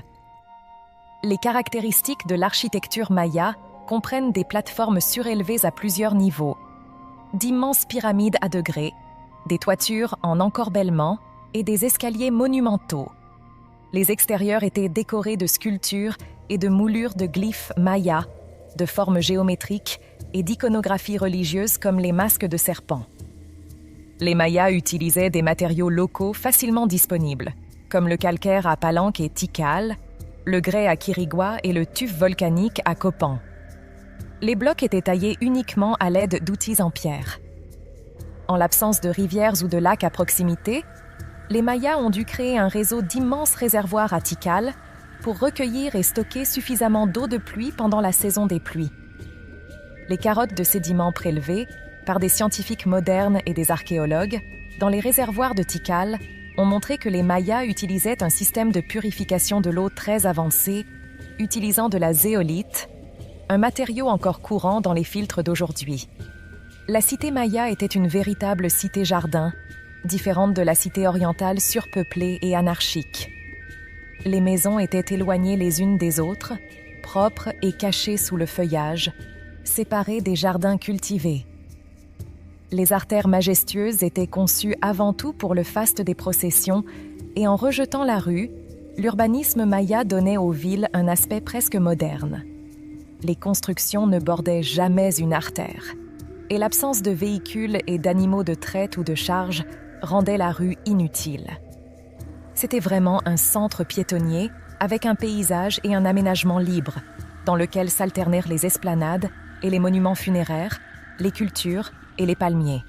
Les caractéristiques de l'architecture maya comprennent des plateformes surélevées à plusieurs niveaux, d'immenses pyramides à degrés, des toitures en encorbellement et des escaliers monumentaux. Les extérieurs étaient décorés de sculptures et de moulures de glyphes mayas, de formes géométriques et d'iconographie religieuse comme les masques de serpents. Les Mayas utilisaient des matériaux locaux facilement disponibles, comme le calcaire à Palenque et Tikal, le grès à Quirigua et le tuf volcanique à Copan. Les blocs étaient taillés uniquement à l'aide d'outils en pierre. En l'absence de rivières ou de lacs à proximité, les Mayas ont dû créer un réseau d'immenses réservoirs à Tikal pour recueillir et stocker suffisamment d'eau de pluie pendant la saison des pluies. Les carottes de sédiments prélevés par des scientifiques modernes et des archéologues dans les réservoirs de Tikal ont montré que les Mayas utilisaient un système de purification de l'eau très avancé, utilisant de la zéolite, un matériau encore courant dans les filtres d'aujourd'hui. La cité Maya était une véritable cité-jardin, différente de la cité orientale surpeuplée et anarchique. Les maisons étaient éloignées les unes des autres, propres et cachées sous le feuillage, séparées des jardins cultivés. Les artères majestueuses étaient conçues avant tout pour le faste des processions et en rejetant la rue, l'urbanisme maya donnait aux villes un aspect presque moderne. Les constructions ne bordaient jamais une artère et l'absence de véhicules et d'animaux de traite ou de charge rendait la rue inutile. C'était vraiment un centre piétonnier avec un paysage et un aménagement libre dans lequel s'alternèrent les esplanades et les monuments funéraires, les cultures et les palmiers.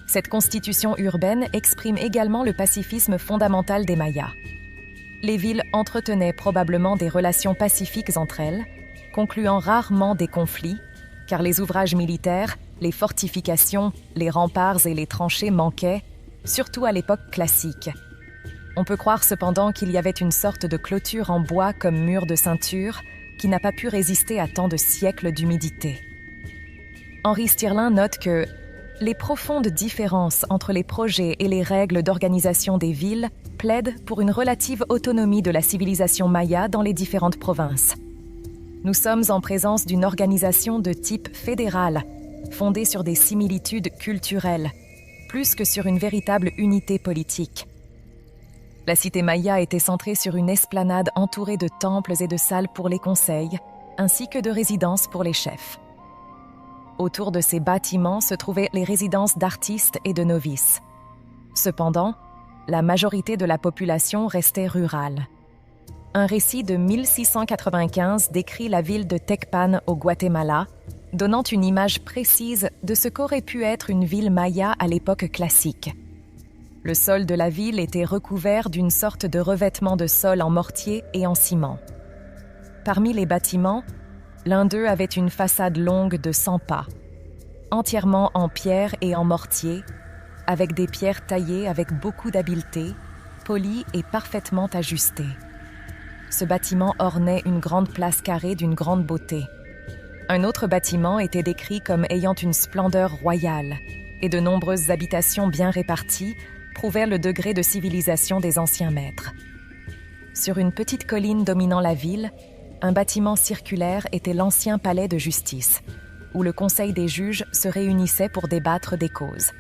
Cette constitution urbaine exprime également le pacifisme fondamental des Mayas. Les villes entretenaient probablement des relations pacifiques entre elles, concluant rarement des conflits, car les ouvrages militaires, les fortifications, les remparts et les tranchées manquaient, surtout à l'époque classique. On peut croire cependant qu'il y avait une sorte de clôture en bois comme mur de ceinture qui n'a pas pu résister à tant de siècles d'humidité. Henri Stirling note que les profondes différences entre les projets et les règles d'organisation des villes plaident pour une relative autonomie de la civilisation maya dans les différentes provinces. Nous sommes en présence d'une organisation de type fédéral, fondée sur des similitudes culturelles, plus que sur une véritable unité politique. La cité maya était centrée sur une esplanade entourée de temples et de salles pour les conseils, ainsi que de résidences pour les chefs. Autour de ces bâtiments se trouvaient les résidences d'artistes et de novices. Cependant, la majorité de la population restait rurale. Un récit de 1695 décrit la ville de Tecpan au Guatemala, donnant une image précise de ce qu'aurait pu être une ville maya à l'époque classique. Le sol de la ville était recouvert d'une sorte de revêtement de sol en mortier et en ciment. Parmi les bâtiments, l'un d'eux avait une façade longue de 100 pas, entièrement en pierre et en mortier, avec des pierres taillées avec beaucoup d'habileté, polies et parfaitement ajustées. Ce bâtiment ornait une grande place carrée d'une grande beauté. Un autre bâtiment était décrit comme ayant une splendeur royale, et de nombreuses habitations bien réparties prouvaient le degré de civilisation des anciens maîtres. Sur une petite colline dominant la ville, un bâtiment circulaire était l'ancien palais de justice, où le conseil des juges se réunissait pour débattre des causes.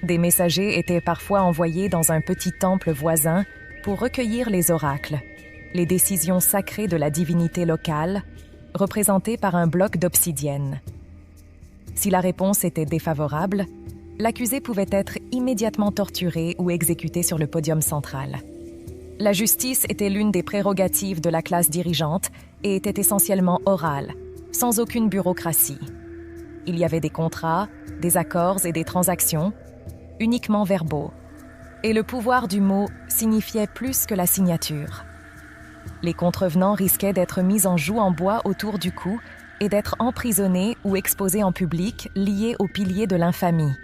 Des messagers étaient parfois envoyés dans un petit temple voisin pour recueillir les oracles, les décisions sacrées de la divinité locale, représentées par un bloc d'obsidienne. Si la réponse était défavorable, l'accusé pouvait être immédiatement torturé ou exécuté sur le podium central. La justice était l'une des prérogatives de la classe dirigeante et était essentiellement orale, sans aucune bureaucratie. Il y avait des contrats, des accords et des transactions, uniquement verbaux, et le pouvoir du mot signifiait plus que la signature. Les contrevenants risquaient d'être mis en joug en bois autour du cou et d'être emprisonnés ou exposés en public, liés aux piliers de l'infamie.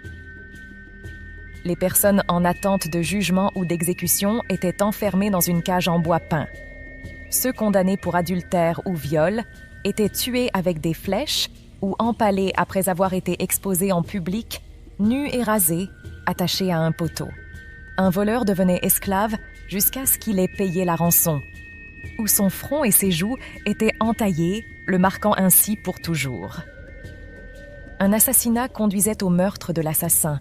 Les personnes en attente de jugement ou d'exécution étaient enfermées dans une cage en bois peint. Ceux condamnés pour adultère ou viol étaient tués avec des flèches ou empalés après avoir été exposés en public, nus et rasés, attachés à un poteau. Un voleur devenait esclave jusqu'à ce qu'il ait payé la rançon, où son front et ses joues étaient entaillés, le marquant ainsi pour toujours. Un assassinat conduisait au meurtre de l'assassin,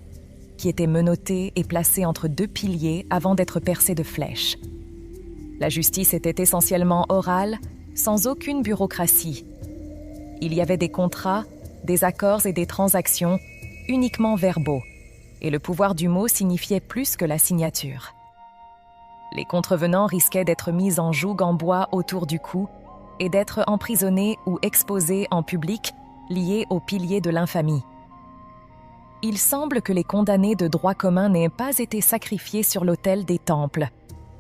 qui était menotté et placé entre deux piliers avant d'être percé de flèches. La justice était essentiellement orale, sans aucune bureaucratie. Il y avait des contrats, des accords et des transactions uniquement verbaux, et le pouvoir du mot signifiait plus que la signature. Les contrevenants risquaient d'être mis en joug en bois autour du cou et d'être emprisonnés ou exposés en public, liés aux piliers de l'infamie. Il semble que les condamnés de droit commun n'aient pas été sacrifiés sur l'autel des temples,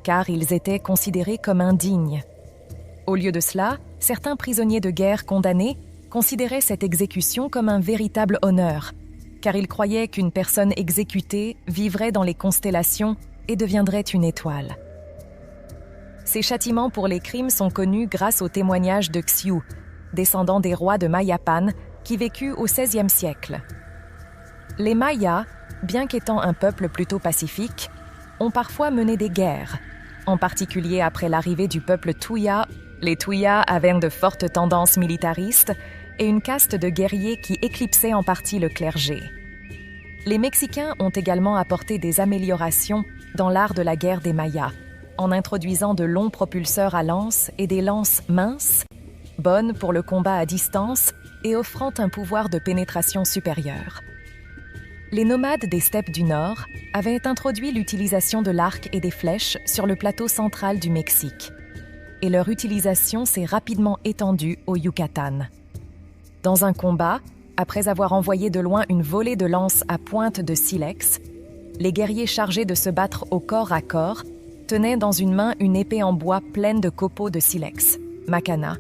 car ils étaient considérés comme indignes. Au lieu de cela, certains prisonniers de guerre condamnés considéraient cette exécution comme un véritable honneur, car ils croyaient qu'une personne exécutée vivrait dans les constellations et deviendrait une étoile. Ces châtiments pour les crimes sont connus grâce aux témoignages de Xiu, descendant des rois de Mayapan, qui vécut au XVIe siècle. Les Mayas, bien qu'étant un peuple plutôt pacifique, ont parfois mené des guerres, en particulier après l'arrivée du peuple Tuya. Les Tuya avaient de fortes tendances militaristes et une caste de guerriers qui éclipsait en partie le clergé. Les Mexicains ont également apporté des améliorations dans l'art de la guerre des Mayas, en introduisant de longs propulseurs à lance et des lances minces, bonnes pour le combat à distance et offrant un pouvoir de pénétration supérieur. Les nomades des steppes du Nord avaient introduit l'utilisation de l'arc et des flèches sur le plateau central du Mexique, et leur utilisation s'est rapidement étendue au Yucatan. Dans un combat, après avoir envoyé de loin une volée de lances à pointe de silex, les guerriers chargés de se battre au corps à corps tenaient dans une main une épée en bois pleine de copeaux de silex, macana,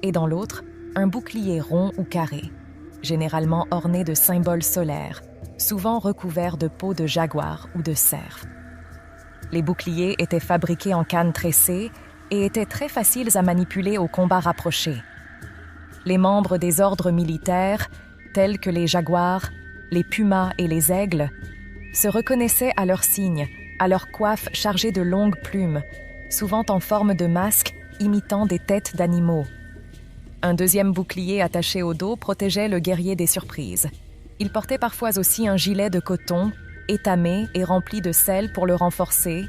et dans l'autre, un bouclier rond ou carré, généralement orné de symboles solaires, souvent recouverts de peaux de jaguar ou de cerf. Les boucliers étaient fabriqués en canne tressée et étaient très faciles à manipuler au combat rapproché. Les membres des ordres militaires, tels que les jaguars, les pumas et les aigles, se reconnaissaient à leurs signes, à leurs coiffes chargées de longues plumes, souvent en forme de masques imitant des têtes d'animaux. Un deuxième bouclier attaché au dos protégeait le guerrier des surprises. Il portait parfois aussi un gilet de coton, étamé et rempli de sel pour le renforcer,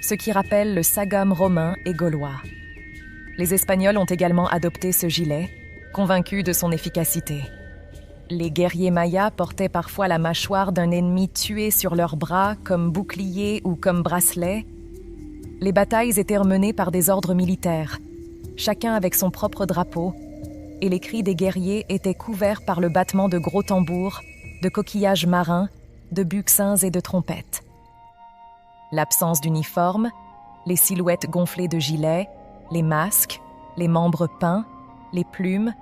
ce qui rappelle le sagum romain et gaulois. Les Espagnols ont également adopté ce gilet, convaincus de son efficacité. Les guerriers mayas portaient parfois la mâchoire d'un ennemi tué sur leurs bras comme bouclier ou comme bracelet. Les batailles étaient menées par des ordres militaires, chacun avec son propre drapeau, et les cris des guerriers étaient couverts par le battement de gros tambours, de coquillages marins, de buccins et de trompettes. L'absence d'uniforme, les silhouettes gonflées de gilets, les masques, les membres peints, les plumes,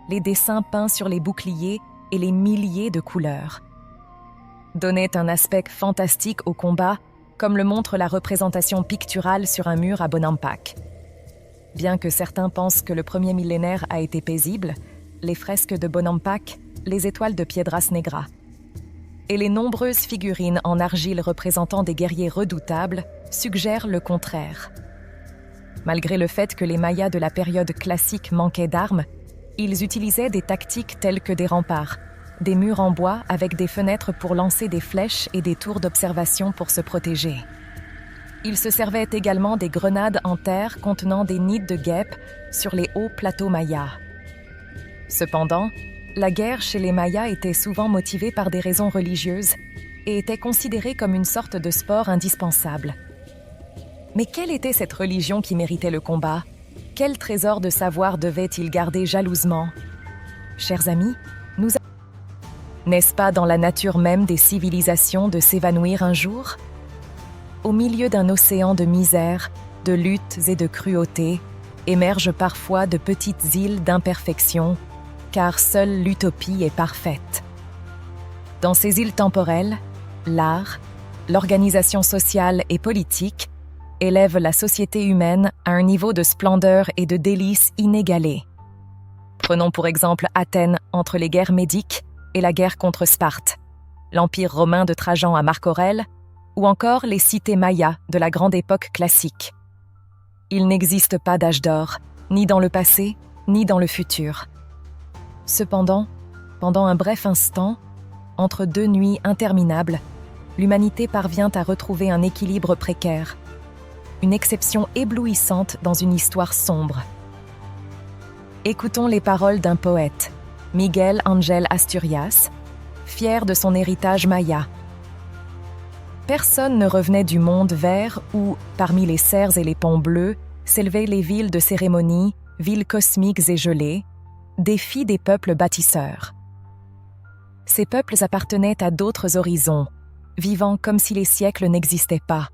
les dessins peints sur les boucliers et les milliers de couleurs donnaient un aspect fantastique au combat, comme le montre la représentation picturale sur un mur à Bonampak. Bien que certains pensent que le premier millénaire a été paisible, les fresques de Bonampak, les étoiles de Piedras Negras et les nombreuses figurines en argile représentant des guerriers redoutables suggèrent le contraire. Malgré le fait que les Mayas de la période classique manquaient d'armes, ils utilisaient des tactiques telles que des remparts, des murs en bois avec des fenêtres pour lancer des flèches et des tours d'observation pour se protéger. Ils se servaient également des grenades en terre contenant des nids de guêpes sur les hauts plateaux mayas. Cependant, la guerre chez les Mayas était souvent motivée par des raisons religieuses et était considérée comme une sorte de sport indispensable. Mais quelle était cette religion qui méritait le combat? Quel trésor de savoir devait-il garder jalousement? Chers amis, n'est-ce pas dans la nature même des civilisations de s'évanouir un jour? Au milieu d'un océan de misère, de luttes et de cruauté, émergent parfois de petites îles d'imperfection, car seule l'utopie est parfaite. Dans ces îles temporelles, l'art, l'organisation sociale et politique élèvent la société humaine à un niveau de splendeur et de délices inégalé. Prenons pour exemple Athènes entre les guerres médiques et la guerre contre Sparte, l'Empire romain de Trajan à Marc Aurèle, ou encore les cités mayas de la grande époque classique. Il n'existe pas d'âge d'or, ni dans le passé, ni dans le futur. Cependant, pendant un bref instant, entre deux nuits interminables, l'humanité parvient à retrouver un équilibre précaire, une exception éblouissante dans une histoire sombre. Écoutons les paroles d'un poète, Miguel Ángel Asturias, fier de son héritage maya. Personne ne revenait du monde vert où, parmi les cerfs et les ponts bleus, s'élevaient les villes de cérémonie, villes cosmiques et gelées, défis des peuples bâtisseurs. Ces peuples appartenaient à d'autres horizons, vivant comme si les siècles n'existaient pas.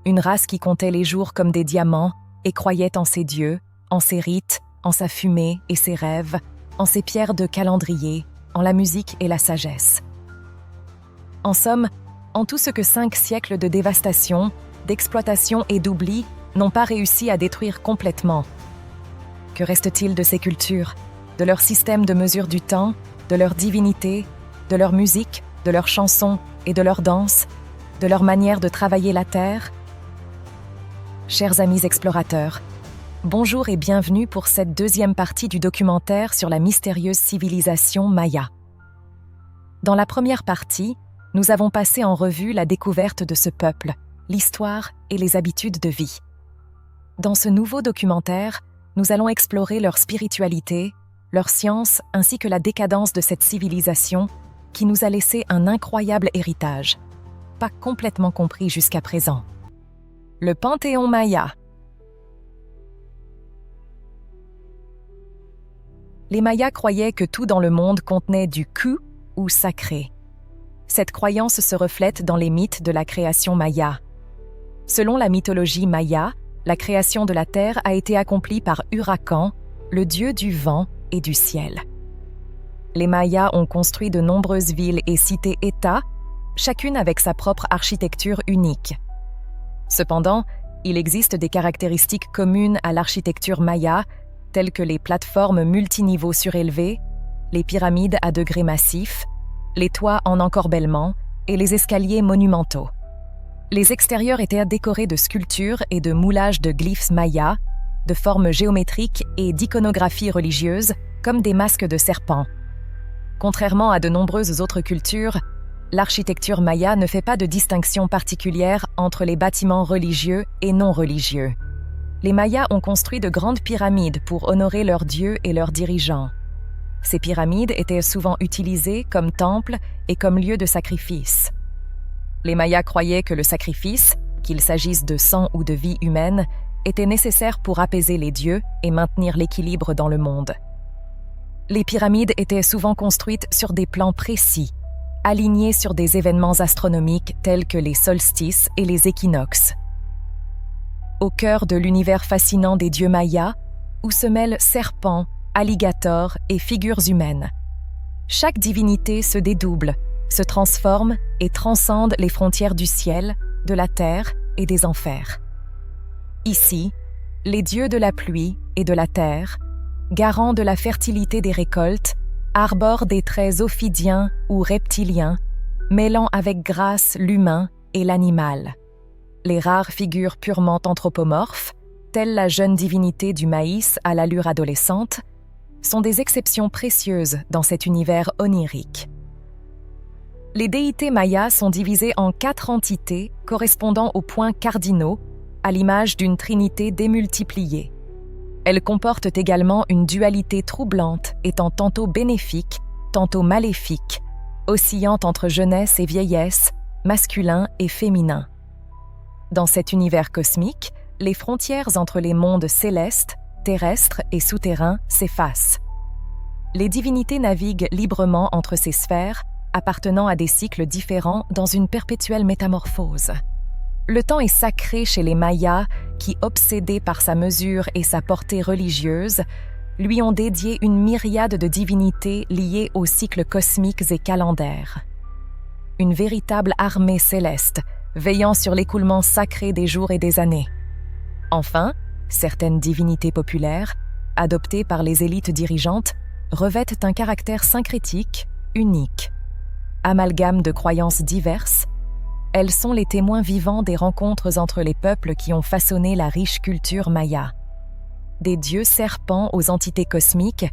Une race qui comptait les jours comme des diamants et croyait en ses dieux, en ses rites, en sa fumée et ses rêves, en ses pierres de calendrier, en la musique et la sagesse. En somme, en tout ce que 5 siècles de dévastation, d'exploitation et d'oubli n'ont pas réussi à détruire complètement. Que reste-t-il de ces cultures, de leur système de mesure du temps, de leur divinité, de leur musique, de leurs chansons et de leurs danses, de leur manière de travailler la terre? Chers amis explorateurs, bonjour et bienvenue pour cette deuxième partie du documentaire sur la mystérieuse civilisation maya. Dans la première partie, nous avons passé en revue la découverte de ce peuple, l'histoire et les habitudes de vie. Dans ce nouveau documentaire, nous allons explorer leur spiritualité, leur science ainsi que la décadence de cette civilisation qui nous a laissé un incroyable héritage, pas complètement compris jusqu'à présent. Le Panthéon maya. Les Mayas croyaient que tout dans le monde contenait du Ku ou sacré. Cette croyance se reflète dans les mythes de la création maya. Selon la mythologie maya, la création de la Terre a été accomplie par Huracan, le dieu du vent et du ciel. Les Mayas ont construit de nombreuses villes et cités-États, chacune avec sa propre architecture unique. Cependant, il existe des caractéristiques communes à l'architecture maya, telles que les plateformes multiniveaux surélevées, les pyramides à degrés massifs, les toits en encorbellement et les escaliers monumentaux. Les extérieurs étaient décorés de sculptures et de moulages de glyphes mayas, de formes géométriques et d'iconographie religieuse, comme des masques de serpents. Contrairement à de nombreuses autres cultures, l'architecture maya ne fait pas de distinction particulière entre les bâtiments religieux et non religieux. Les Mayas ont construit de grandes pyramides pour honorer leurs dieux et leurs dirigeants. Ces pyramides étaient souvent utilisées comme temples et comme lieux de sacrifice. Les Mayas croyaient que le sacrifice, qu'il s'agisse de sang ou de vie humaine, était nécessaire pour apaiser les dieux et maintenir l'équilibre dans le monde. Les pyramides étaient souvent construites sur des plans précis, alignés sur des événements astronomiques tels que les solstices et les équinoxes. Au cœur de l'univers fascinant des dieux mayas, où se mêlent serpents, alligators et figures humaines. Chaque divinité se dédouble, se transforme et transcende les frontières du ciel, de la terre et des enfers. Ici, les dieux de la pluie et de la terre, garants de la fertilité des récoltes, arborent des traits ophidiens ou reptiliens, mêlant avec grâce l'humain et l'animal. Les rares figures purement anthropomorphes, telles la jeune divinité du maïs à l'allure adolescente, sont des exceptions précieuses dans cet univers onirique. Les déités mayas sont divisées en 4 entités correspondant aux points cardinaux, à l'image d'une trinité démultipliée. Elles comportent également une dualité troublante étant tantôt bénéfique, tantôt maléfique, oscillant entre jeunesse et vieillesse, masculin et féminin. Dans cet univers cosmique, les frontières entre les mondes célestes, terrestres et souterrains s'effacent. Les divinités naviguent librement entre ces sphères, appartenant à des cycles différents dans une perpétuelle métamorphose. Le temps est sacré chez les Mayas qui, obsédés par sa mesure et sa portée religieuse, lui ont dédié une myriade de divinités liées aux cycles cosmiques et calendaires. Une véritable armée céleste, veillant sur l'écoulement sacré des jours et des années. Enfin, certaines divinités populaires, adoptées par les élites dirigeantes, revêtent un caractère syncrétique, unique. Amalgame de croyances diverses, elles sont les témoins vivants des rencontres entre les peuples qui ont façonné la riche culture maya. Des dieux serpents aux entités cosmiques,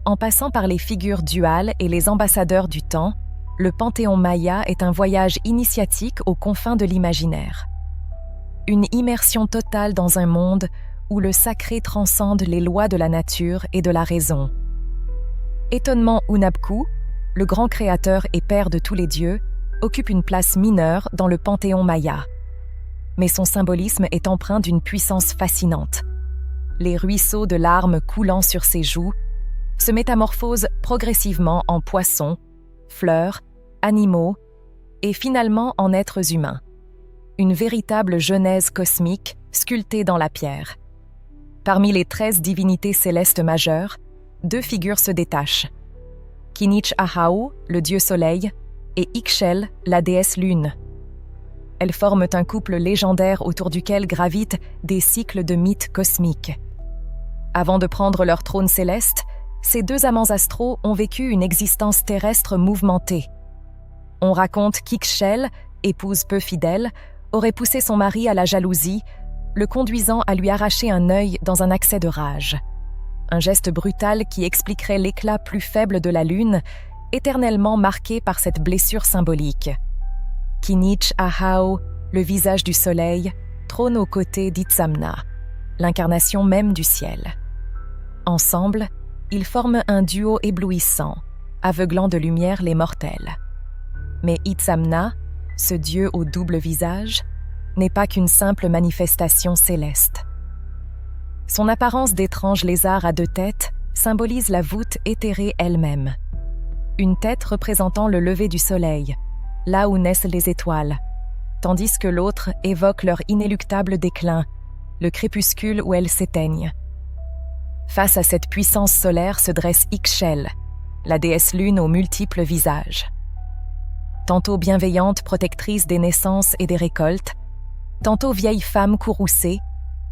en passant par les figures duales et les ambassadeurs du temps, le panthéon maya est un voyage initiatique aux confins de l'imaginaire. Une immersion totale dans un monde où le sacré transcende les lois de la nature et de la raison. Étonnement Hunabku, le grand créateur et père de tous les dieux, occupe une place mineure dans le panthéon maya. Mais son symbolisme est empreint d'une puissance fascinante. Les ruisseaux de larmes coulant sur ses joues se métamorphosent progressivement en poissons, fleurs, animaux et finalement en êtres humains. Une véritable genèse cosmique sculptée dans la pierre. Parmi les 13 divinités célestes majeures, 2 figures se détachent. Kinich Ahau, le dieu soleil, et Ixchel, la déesse lune. Elles forment un couple légendaire autour duquel gravitent des cycles de mythes cosmiques. Avant de prendre leur trône céleste, ces 2 amants astraux ont vécu une existence terrestre mouvementée. On raconte qu'Ixchel, épouse peu fidèle, aurait poussé son mari à la jalousie, le conduisant à lui arracher un œil dans un accès de rage. Un geste brutal qui expliquerait l'éclat plus faible de la lune, éternellement marqué par cette blessure symbolique. Kinich Ahau, le visage du soleil, trône aux côtés d'Itzamna, l'incarnation même du ciel. Ensemble, ils forment un duo éblouissant, aveuglant de lumière les mortels. Mais Itzamna, ce dieu au double visage, n'est pas qu'une simple manifestation céleste. Son apparence d'étrange lézard à 2 têtes symbolise la voûte éthérée elle-même. Une tête représentant le lever du soleil, là où naissent les étoiles, tandis que l'autre évoque leur inéluctable déclin, le crépuscule où elles s'éteignent. Face à cette puissance solaire se dresse Ixchel, la déesse lune aux multiples visages. Tantôt bienveillante protectrice des naissances et des récoltes, tantôt vieille femme courroucée,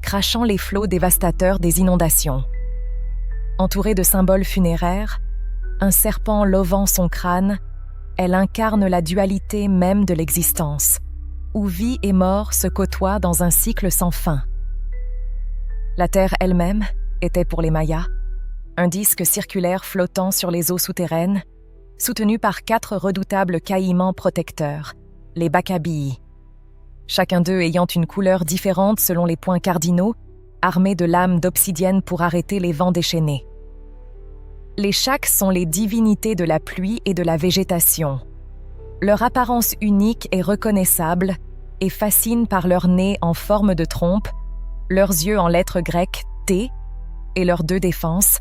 crachant les flots dévastateurs des inondations. Entourée de symboles funéraires, un serpent lovant son crâne, elle incarne la dualité même de l'existence, où vie et mort se côtoient dans un cycle sans fin. La Terre elle-même était pour les Mayas un disque circulaire flottant sur les eaux souterraines, soutenu par 4 redoutables caïmans protecteurs, les Bakabii. Chacun d'eux ayant une couleur différente selon les points cardinaux, armés de lames d'obsidienne pour arrêter les vents déchaînés. Les Shaks sont les divinités de la pluie et de la végétation. Leur apparence unique est reconnaissable et fascine par leur nez en forme de trompe, leurs yeux en lettres grecques T et leurs 2 défenses,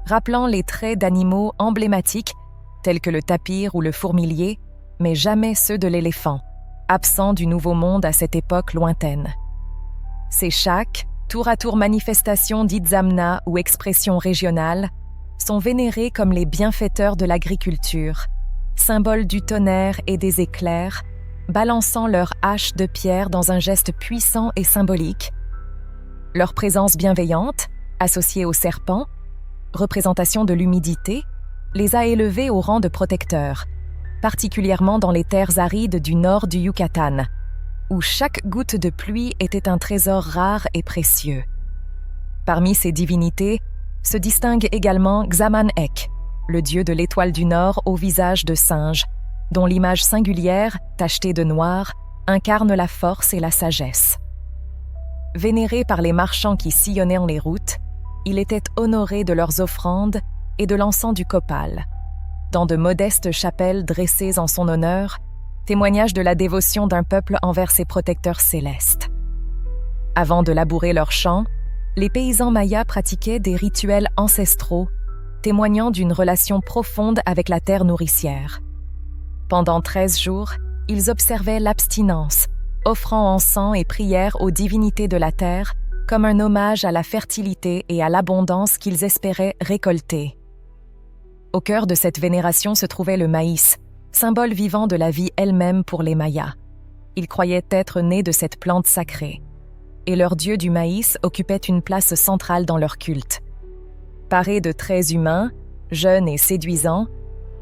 rappelant les traits d'animaux emblématiques tels que le tapir ou le fourmilier, mais jamais ceux de l'éléphant, absent du Nouveau Monde à cette époque lointaine. Ces Shaks, tour à tour manifestations d'Itzamna ou expressions régionales, sont vénérés comme les bienfaiteurs de l'agriculture, symboles du tonnerre et des éclairs, balançant leurs haches de pierre dans un geste puissant et symbolique. Leur présence bienveillante, associée au serpent, représentation de l'humidité, les a élevés au rang de protecteurs, particulièrement dans les terres arides du nord du Yucatan, où chaque goutte de pluie était un trésor rare et précieux. Parmi ces divinités se distingue également Xaman-Ek, le dieu de l'étoile du Nord au visage de singe, dont l'image singulière, tachetée de noir, incarne la force et la sagesse. Vénéré par les marchands qui sillonnaient les routes, il était honoré de leurs offrandes et de l'encens du copal. dans de modestes chapelles dressées en son honneur, témoignage de la dévotion d'un peuple envers ses protecteurs célestes. Avant de labourer leurs champs, les paysans mayas pratiquaient des rituels ancestraux, témoignant d'une relation profonde avec la terre nourricière. Pendant 13 jours, ils observaient l'abstinence, offrant encens et prières aux divinités de la terre comme un hommage à la fertilité et à l'abondance qu'ils espéraient récolter. Au cœur de cette vénération se trouvait le maïs, symbole vivant de la vie elle-même pour les Mayas. Ils croyaient être nés de cette plante sacrée. Et leur dieu du maïs occupait une place centrale dans leur culte. Paré de traits humains, jeune et séduisant,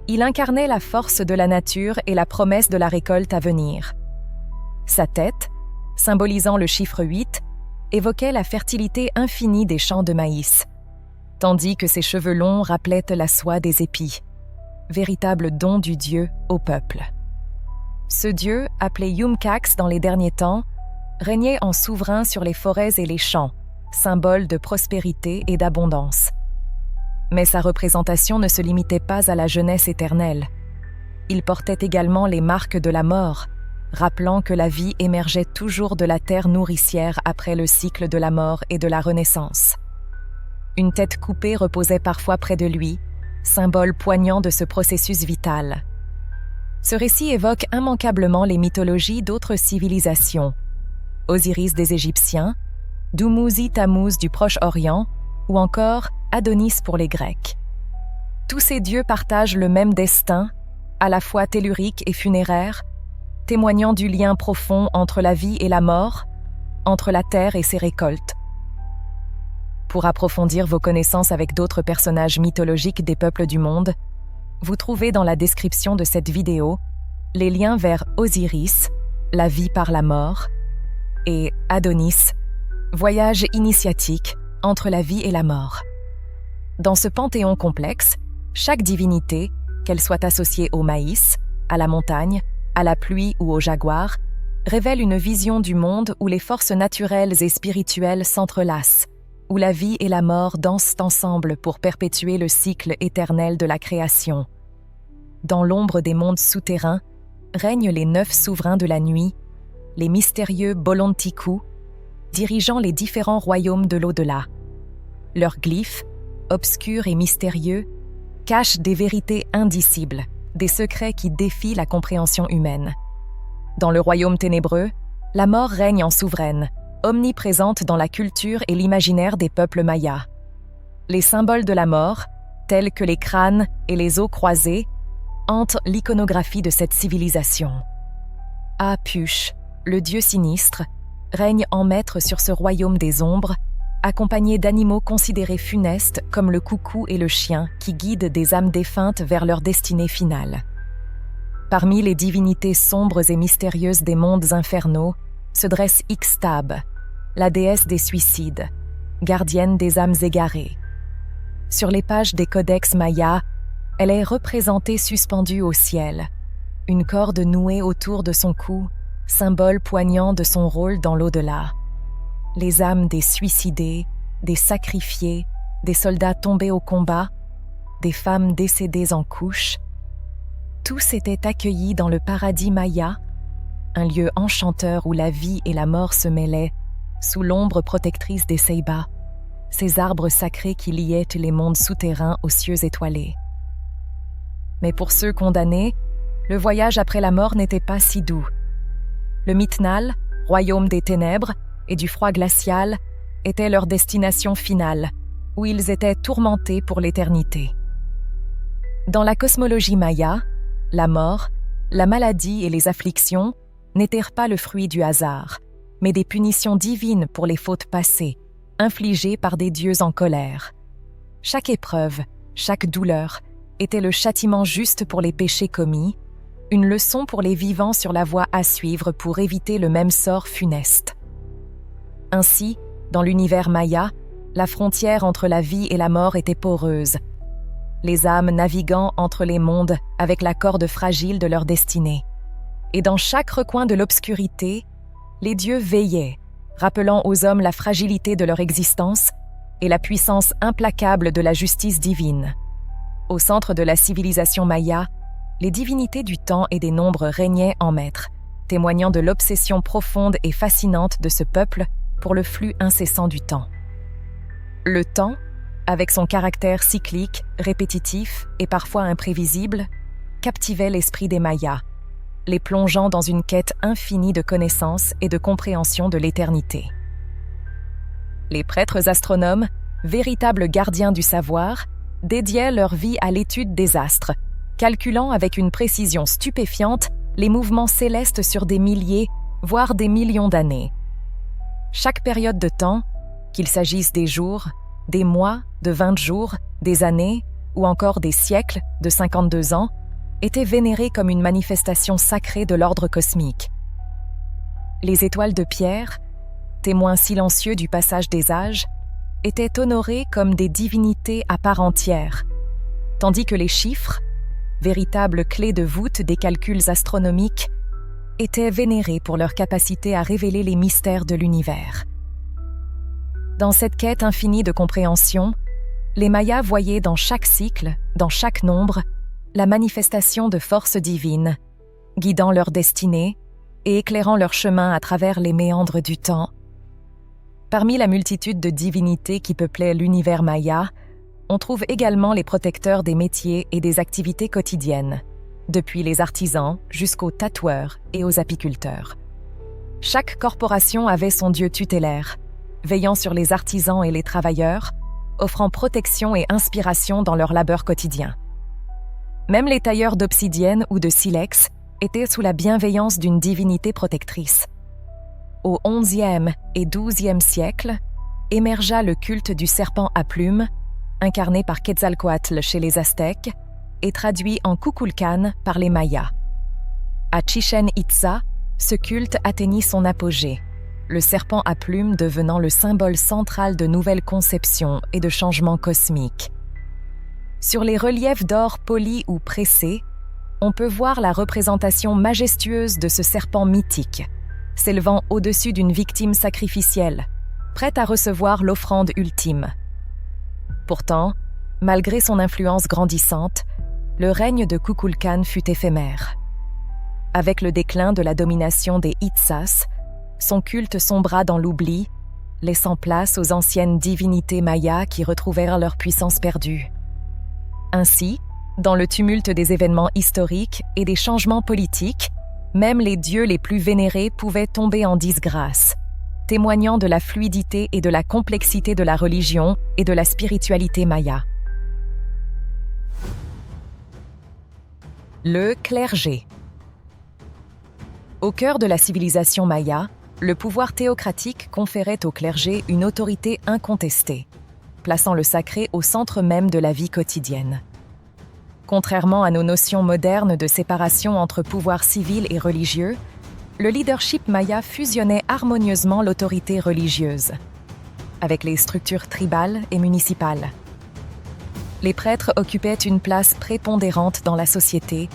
il incarnait la force de la nature et la promesse de la récolte à venir. Sa tête, symbolisant le chiffre 8, évoquait la fertilité infinie des champs de maïs, tandis que ses cheveux longs rappelaient la soie des épis, véritable don du dieu au peuple. Ce dieu, appelé Yumcax dans les derniers temps, régnait en souverain sur les forêts et les champs, symbole de prospérité et d'abondance. Mais sa représentation ne se limitait pas à la jeunesse éternelle. Il portait également les marques de la mort, rappelant que la vie émergeait toujours de la terre nourricière après le cycle de la mort et de la renaissance. Une tête coupée reposait parfois près de lui, symbole poignant de ce processus vital. Ce récit évoque immanquablement les mythologies d'autres civilisations, Osiris des Égyptiens, Dumuzi Tammuz du Proche-Orient ou encore Adonis pour les Grecs. Tous ces dieux partagent le même destin, à la fois tellurique et funéraire, témoignant du lien profond entre la vie et la mort, entre la terre et ses récoltes. Pour approfondir vos connaissances avec d'autres personnages mythologiques des peuples du monde, vous trouvez dans la description de cette vidéo les liens vers Osiris, la vie par la mort, et Adonis, voyage initiatique entre la vie et la mort. Dans ce panthéon complexe, chaque divinité, qu'elle soit associée au maïs, à la montagne, à la pluie ou au jaguar, révèle une vision du monde où les forces naturelles et spirituelles s'entrelacent, où la vie et la mort dansent ensemble pour perpétuer le cycle éternel de la création. Dans l'ombre des mondes souterrains, règnent les 9 souverains de la nuit, les mystérieux Bolontiku, dirigeant les différents royaumes de l'au-delà. Leurs glyphes, obscurs et mystérieux, cachent des vérités indicibles, des secrets qui défient la compréhension humaine. Dans le royaume ténébreux, la mort règne en souveraine, omniprésente dans la culture et l'imaginaire des peuples mayas. Les symboles de la mort, tels que les crânes et les os croisés, hantent l'iconographie de cette civilisation. Apuch, le dieu sinistre, règne en maître sur ce royaume des ombres, accompagné d'animaux considérés funestes comme le coucou et le chien qui guident des âmes défuntes vers leur destinée finale. Parmi les divinités sombres et mystérieuses des mondes infernaux se dresse Ixtab, la déesse des suicides, gardienne des âmes égarées. Sur les pages des codex mayas, elle est représentée suspendue au ciel, une corde nouée autour de son cou, symbole poignant de son rôle dans l'au-delà. Les âmes des suicidés, des sacrifiés, des soldats tombés au combat, des femmes décédées en couches, tous étaient accueillis dans le paradis maya, un lieu enchanteur où la vie et la mort se mêlaient, sous l'ombre protectrice des Ceibas, ces arbres sacrés qui liaient les mondes souterrains aux cieux étoilés. Mais pour ceux condamnés, le voyage après la mort n'était pas si doux. Le Mitnal, royaume des ténèbres et du froid glacial, était leur destination finale, où ils étaient tourmentés pour l'éternité. Dans la cosmologie maya, la mort, la maladie et les afflictions n'étaient pas le fruit du hasard, mais des punitions divines pour les fautes passées, infligées par des dieux en colère. Chaque épreuve, chaque douleur, était le châtiment juste pour les péchés commis, une leçon pour les vivants sur la voie à suivre pour éviter le même sort funeste. Ainsi, dans l'univers maya, la frontière entre la vie et la mort était poreuse, les âmes naviguant entre les mondes avec la corde fragile de leur destinée. Et dans chaque recoin de l'obscurité, les dieux veillaient, rappelant aux hommes la fragilité de leur existence et la puissance implacable de la justice divine. Au centre de la civilisation maya, les divinités du temps et des nombres régnaient en maître, témoignant de l'obsession profonde et fascinante de ce peuple pour le flux incessant du temps. Le temps, avec son caractère cyclique, répétitif et parfois imprévisible, captivait l'esprit des Mayas, les plongeant dans une quête infinie de connaissances et de compréhension de l'éternité. Les prêtres astronomes, véritables gardiens du savoir, dédiaient leur vie à l'étude des astres, calculant avec une précision stupéfiante les mouvements célestes sur des milliers, voire des millions d'années. Chaque période de temps, qu'il s'agisse des jours, des mois, de 20 jours, des années ou encore des siècles de 52 ans, était vénérée comme une manifestation sacrée de l'ordre cosmique. Les étoiles de pierre, témoins silencieux du passage des âges, étaient honorées comme des divinités à part entière, tandis que les chiffres, véritables clés de voûte des calculs astronomiques, étaient vénérés pour leur capacité à révéler les mystères de l'univers. Dans cette quête infinie de compréhension, les Mayas voyaient dans chaque cycle, dans chaque nombre, la manifestation de forces divines, guidant leur destinée et éclairant leur chemin à travers les méandres du temps. Parmi la multitude de divinités qui peuplaient l'univers maya, on trouve également les protecteurs des métiers et des activités quotidiennes, depuis les artisans jusqu'aux tatoueurs et aux apiculteurs. Chaque corporation avait son dieu tutélaire, veillant sur les artisans et les travailleurs, offrant protection et inspiration dans leur labeur quotidien. Même les tailleurs d'obsidienne ou de silex étaient sous la bienveillance d'une divinité protectrice. Au XIe et XIIe siècle, émergea le culte du serpent à plumes, incarné par Quetzalcoatl chez les Aztèques et traduit en Kukulkan par les Mayas. À Chichen Itza, ce culte atteignit son apogée, le serpent à plumes devenant le symbole central de nouvelles conceptions et de changements cosmiques. Sur les reliefs d'or polis ou pressés, on peut voir la représentation majestueuse de ce serpent mythique, s'élevant au-dessus d'une victime sacrificielle, prête à recevoir l'offrande ultime. Pourtant, malgré son influence grandissante, le règne de Kukulkan fut éphémère. Avec le déclin de la domination des Itzas, son culte sombra dans l'oubli, laissant place aux anciennes divinités mayas qui retrouvèrent leur puissance perdue. Ainsi, dans le tumulte des événements historiques et des changements politiques, même les dieux les plus vénérés pouvaient tomber en disgrâce, témoignant de la fluidité et de la complexité de la religion et de la spiritualité maya. Le clergé. Au cœur de la civilisation maya, le pouvoir théocratique conférait au clergé une autorité incontestée, plaçant le sacré au centre même de la vie quotidienne. Contrairement à nos notions modernes de séparation entre pouvoir civil et religieux, le leadership maya fusionnait harmonieusement l'autorité religieuse, avec les structures tribales et municipales. Les prêtres occupaient une place prépondérante dans la société,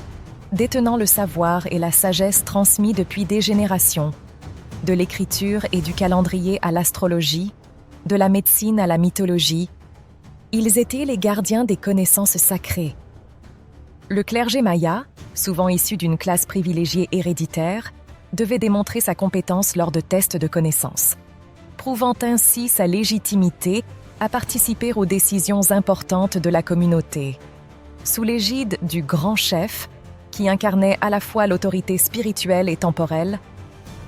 détenant le savoir et la sagesse transmis depuis des générations, de l'écriture et du calendrier à l'astrologie, de la médecine à la mythologie. Ils étaient les gardiens des connaissances sacrées. Le clergé maya, souvent issu d'une classe privilégiée héréditaire, devait démontrer sa compétence lors de tests de connaissances, prouvant ainsi sa légitimité à participer aux décisions importantes de la communauté. Sous l'égide du grand chef, qui incarnait à la fois l'autorité spirituelle et temporelle,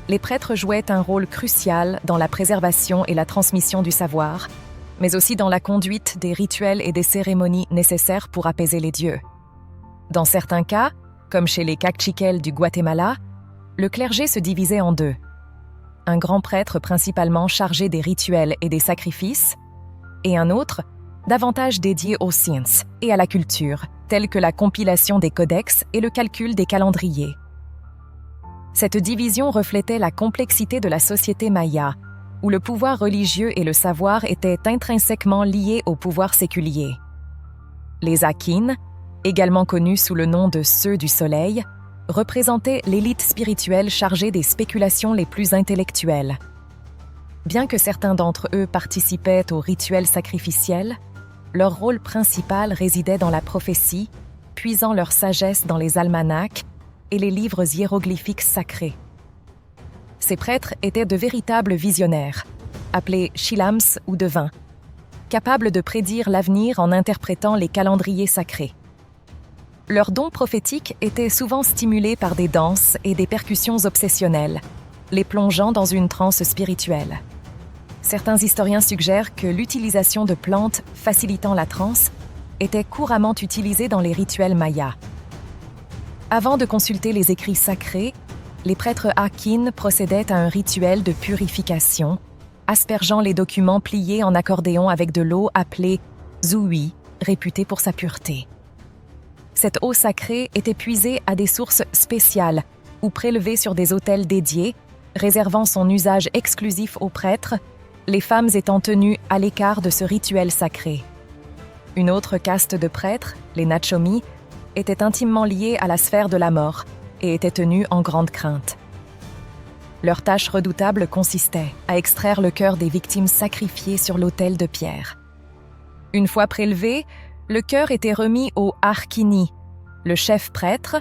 les prêtres jouaient un rôle crucial dans la préservation et la transmission du savoir, mais aussi dans la conduite des rituels et des cérémonies nécessaires pour apaiser les dieux. Dans certains cas, comme chez les Kaqchikel du Guatemala, le clergé se divisait en deux. Un grand prêtre principalement chargé des rituels et des sacrifices, et un autre, davantage dédié aux sciences et à la culture, telles que la compilation des codex et le calcul des calendriers. Cette division reflétait la complexité de la société maya, où le pouvoir religieux et le savoir étaient intrinsèquement liés au pouvoir séculier. Les Akin, également connus sous le nom de ceux du soleil, représentaient l'élite spirituelle chargée des spéculations les plus intellectuelles. Bien que certains d'entre eux participaient aux rituels sacrificiels, leur rôle principal résidait dans la prophétie, puisant leur sagesse dans les almanachs et les livres hiéroglyphiques sacrés. Ces prêtres étaient de véritables visionnaires, appelés shilams ou devins, capables de prédire l'avenir en interprétant les calendriers sacrés. Leurs dons prophétiques étaient souvent stimulés par des danses et des percussions obsessionnelles, les plongeant dans une transe spirituelle. Certains historiens suggèrent que l'utilisation de plantes facilitant la transe était couramment utilisée dans les rituels mayas. Avant de consulter les écrits sacrés, les prêtres Akin procédaient à un rituel de purification, aspergeant les documents pliés en accordéon avec de l'eau appelée zouï, réputée pour sa pureté. Cette eau sacrée était puisée à des sources spéciales ou prélevée sur des autels dédiés, réservant son usage exclusif aux prêtres, les femmes étant tenues à l'écart de ce rituel sacré. Une autre caste de prêtres, les Nachomi, était intimement liée à la sphère de la mort et était tenue en grande crainte. Leur tâche redoutable consistait à extraire le cœur des victimes sacrifiées sur l'autel de pierre. Une fois prélevé, le cœur était remis au Arkini, le chef prêtre,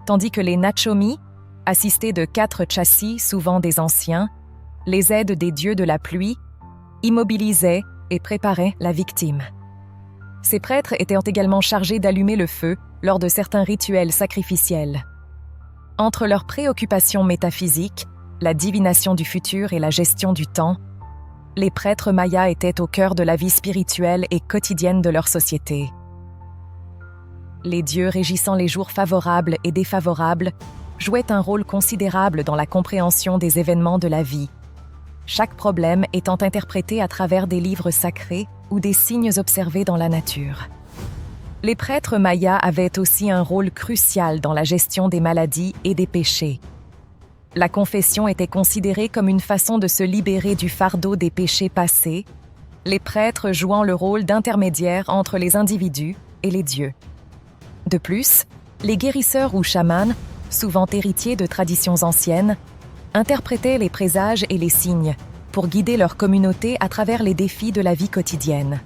tandis que les Nachomi, assistés de 4 chassis, souvent des anciens, les aides des dieux de la pluie, immobilisaient et préparaient la victime. Ces prêtres étaient également chargés d'allumer le feu lors de certains rituels sacrificiels. Entre leurs préoccupations métaphysiques, la divination du futur et la gestion du temps, les prêtres mayas étaient au cœur de la vie spirituelle et quotidienne de leur société. Les dieux régissant les jours favorables et défavorables jouaient un rôle considérable dans la compréhension des événements de la vie, chaque problème étant interprété à travers des livres sacrés ou des signes observés dans la nature. Les prêtres mayas avaient aussi un rôle crucial dans la gestion des maladies et des péchés. La confession était considérée comme une façon de se libérer du fardeau des péchés passés, les prêtres jouant le rôle d'intermédiaire entre les individus et les dieux. De plus, les guérisseurs ou chamans, souvent héritiers de traditions anciennes, interprétaient les présages et les signes pour guider leur communauté à travers les défis de la vie quotidienne.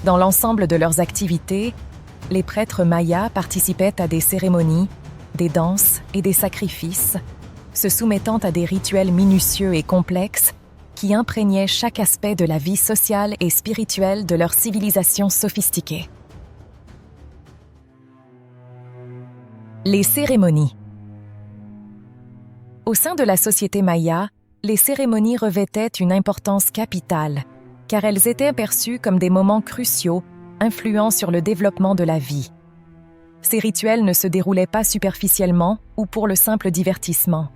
Dans l'ensemble de leurs activités, les prêtres mayas participaient à des cérémonies, des danses et des sacrifices, se soumettant à des rituels minutieux et complexes qui imprégnaient chaque aspect de la vie sociale et spirituelle de leur civilisation sophistiquée. Les cérémonies. Au sein de la société maya, les cérémonies revêtaient une importance capitale, car elles étaient perçues comme des moments cruciaux, influant sur le développement de la vie. Ces rituels ne se déroulaient pas superficiellement ou pour le simple divertissement.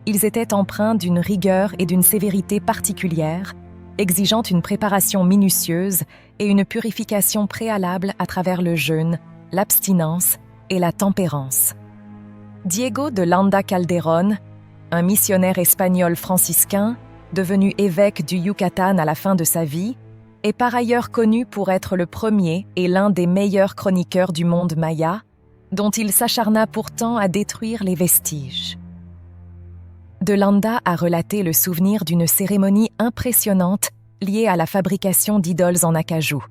Ils étaient empreints d'une rigueur et d'une sévérité particulières, exigeant une préparation minutieuse et une purification préalable à travers le jeûne, l'abstinence et la tempérance. Diego de Landa Calderón, un missionnaire espagnol franciscain, devenu évêque du Yucatan à la fin de sa vie, est par ailleurs connu pour être le premier et l'un des meilleurs chroniqueurs du monde maya, dont il s'acharna pourtant à détruire les vestiges. De Landa a relaté le souvenir d'une cérémonie impressionnante liée à la fabrication d'idoles en acajou.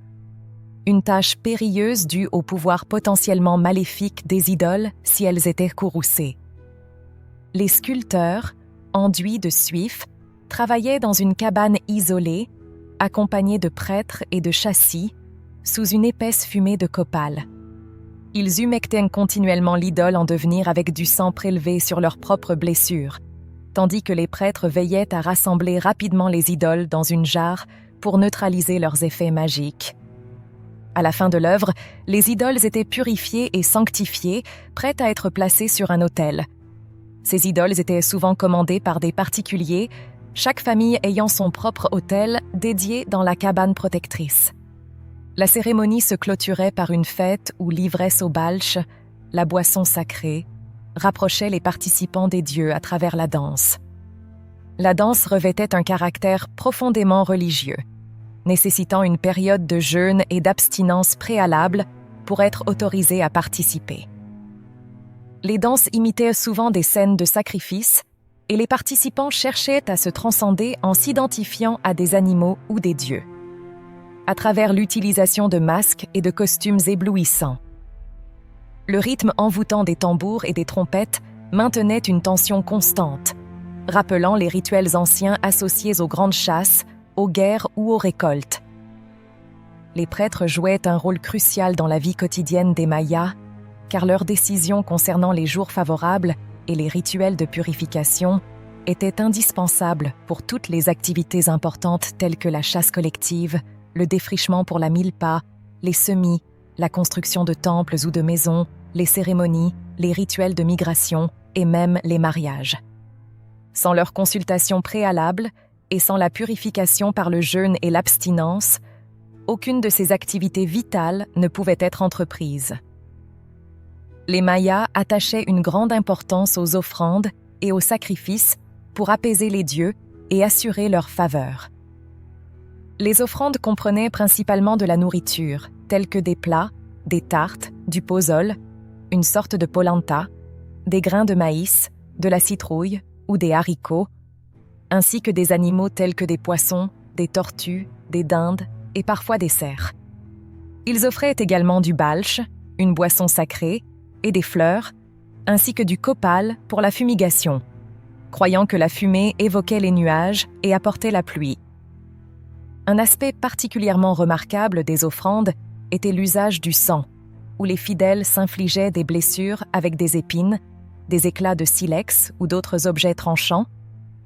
Une tâche périlleuse due au pouvoir potentiellement maléfique des idoles si elles étaient courroucées. Les sculpteurs, enduits de suif, travaillaient dans une cabane isolée, accompagnés de prêtres et de chassis, sous une épaisse fumée de copal. Ils humectaient continuellement l'idole en devenir avec du sang prélevé sur leurs propres blessures, tandis que les prêtres veillaient à rassembler rapidement les idoles dans une jarre pour neutraliser leurs effets magiques. À la fin de l'œuvre, les idoles étaient purifiées et sanctifiées, prêtes à être placées sur un autel. Ces idoles étaient souvent commandées par des particuliers, chaque famille ayant son propre autel dédié dans la cabane protectrice. La cérémonie se clôturait par une fête où l'ivresse au balch, la boisson sacrée, rapprochait les participants des dieux à travers la danse. La danse revêtait un caractère profondément religieux, nécessitant une période de jeûne et d'abstinence préalable pour être autorisé à participer. Les danses imitaient souvent des scènes de sacrifice et les participants cherchaient à se transcender en s'identifiant à des animaux ou des dieux. à travers l'utilisation de masques et de costumes éblouissants. Le rythme envoûtant des tambours et des trompettes maintenait une tension constante, rappelant les rituels anciens associés aux grandes chasses, aux guerres ou aux récoltes. Les prêtres jouaient un rôle crucial dans la vie quotidienne des Mayas, car leurs décisions concernant les jours favorables et les rituels de purification étaient indispensables pour toutes les activités importantes telles que la chasse collective, le défrichement pour la milpa, les semis, la construction de temples ou de maisons, les cérémonies, les rituels de migration et même les mariages. Sans leur consultation préalable et sans la purification par le jeûne et l'abstinence, aucune de ces activités vitales ne pouvait être entreprise. Les Mayas attachaient une grande importance aux offrandes et aux sacrifices pour apaiser les dieux et assurer leur faveur. Les offrandes comprenaient principalement de la nourriture, telle que des plats, des tartes, du pozole, une sorte de polenta, des grains de maïs, de la citrouille ou des haricots, ainsi que des animaux tels que des poissons, des tortues, des dindes et parfois des cerfs. Ils offraient également du balch, une boisson sacrée, et des fleurs, ainsi que du copal pour la fumigation, croyant que la fumée évoquait les nuages et apportait la pluie. Un aspect particulièrement remarquable des offrandes était l'usage du sang, où les fidèles s'infligeaient des blessures avec des épines, des éclats de silex ou d'autres objets tranchants,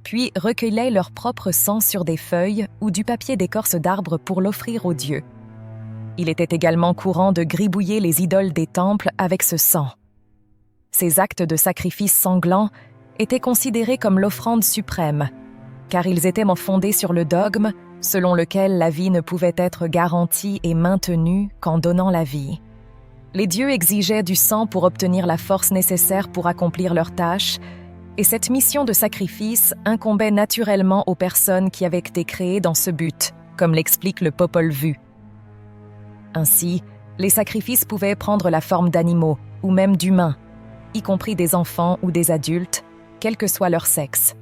puis recueillaient leur propre sang sur des feuilles ou du papier d'écorce d'arbre pour l'offrir aux dieux. Il était également courant de gribouiller les idoles des temples avec ce sang. Ces actes de sacrifice sanglants étaient considérés comme l'offrande suprême, car ils étaient fondés sur le dogme selon lequel la vie ne pouvait être garantie et maintenue qu'en donnant la vie. Les dieux exigeaient du sang pour obtenir la force nécessaire pour accomplir leurs tâches, et cette mission de sacrifice incombait naturellement aux personnes qui avaient été créées dans ce but, comme l'explique le Popol Vuh. Ainsi, les sacrifices pouvaient prendre la forme d'animaux ou même d'humains, y compris des enfants ou des adultes, quel que soit leur sexe.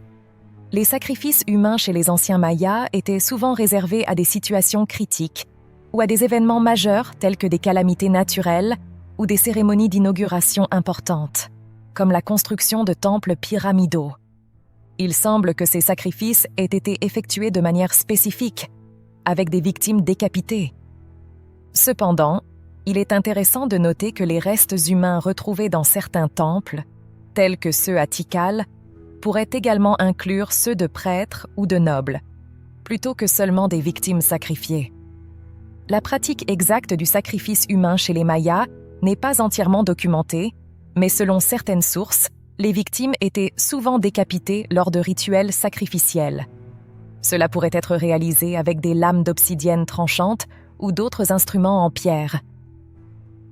Les sacrifices humains chez les anciens Mayas étaient souvent réservés à des situations critiques ou à des événements majeurs tels que des calamités naturelles ou des cérémonies d'inauguration importantes, comme la construction de temples pyramidaux. Il semble que ces sacrifices aient été effectués de manière spécifique, avec des victimes décapitées. Cependant, il est intéressant de noter que les restes humains retrouvés dans certains temples, tels que ceux à Tikal, pourraient également inclure ceux de prêtres ou de nobles, plutôt que seulement des victimes sacrifiées. La pratique exacte du sacrifice humain chez les Mayas n'est pas entièrement documentée, mais selon certaines sources, les victimes étaient souvent décapitées lors de rituels sacrificiels. Cela pourrait être réalisé avec des lames d'obsidienne tranchantes ou d'autres instruments en pierre.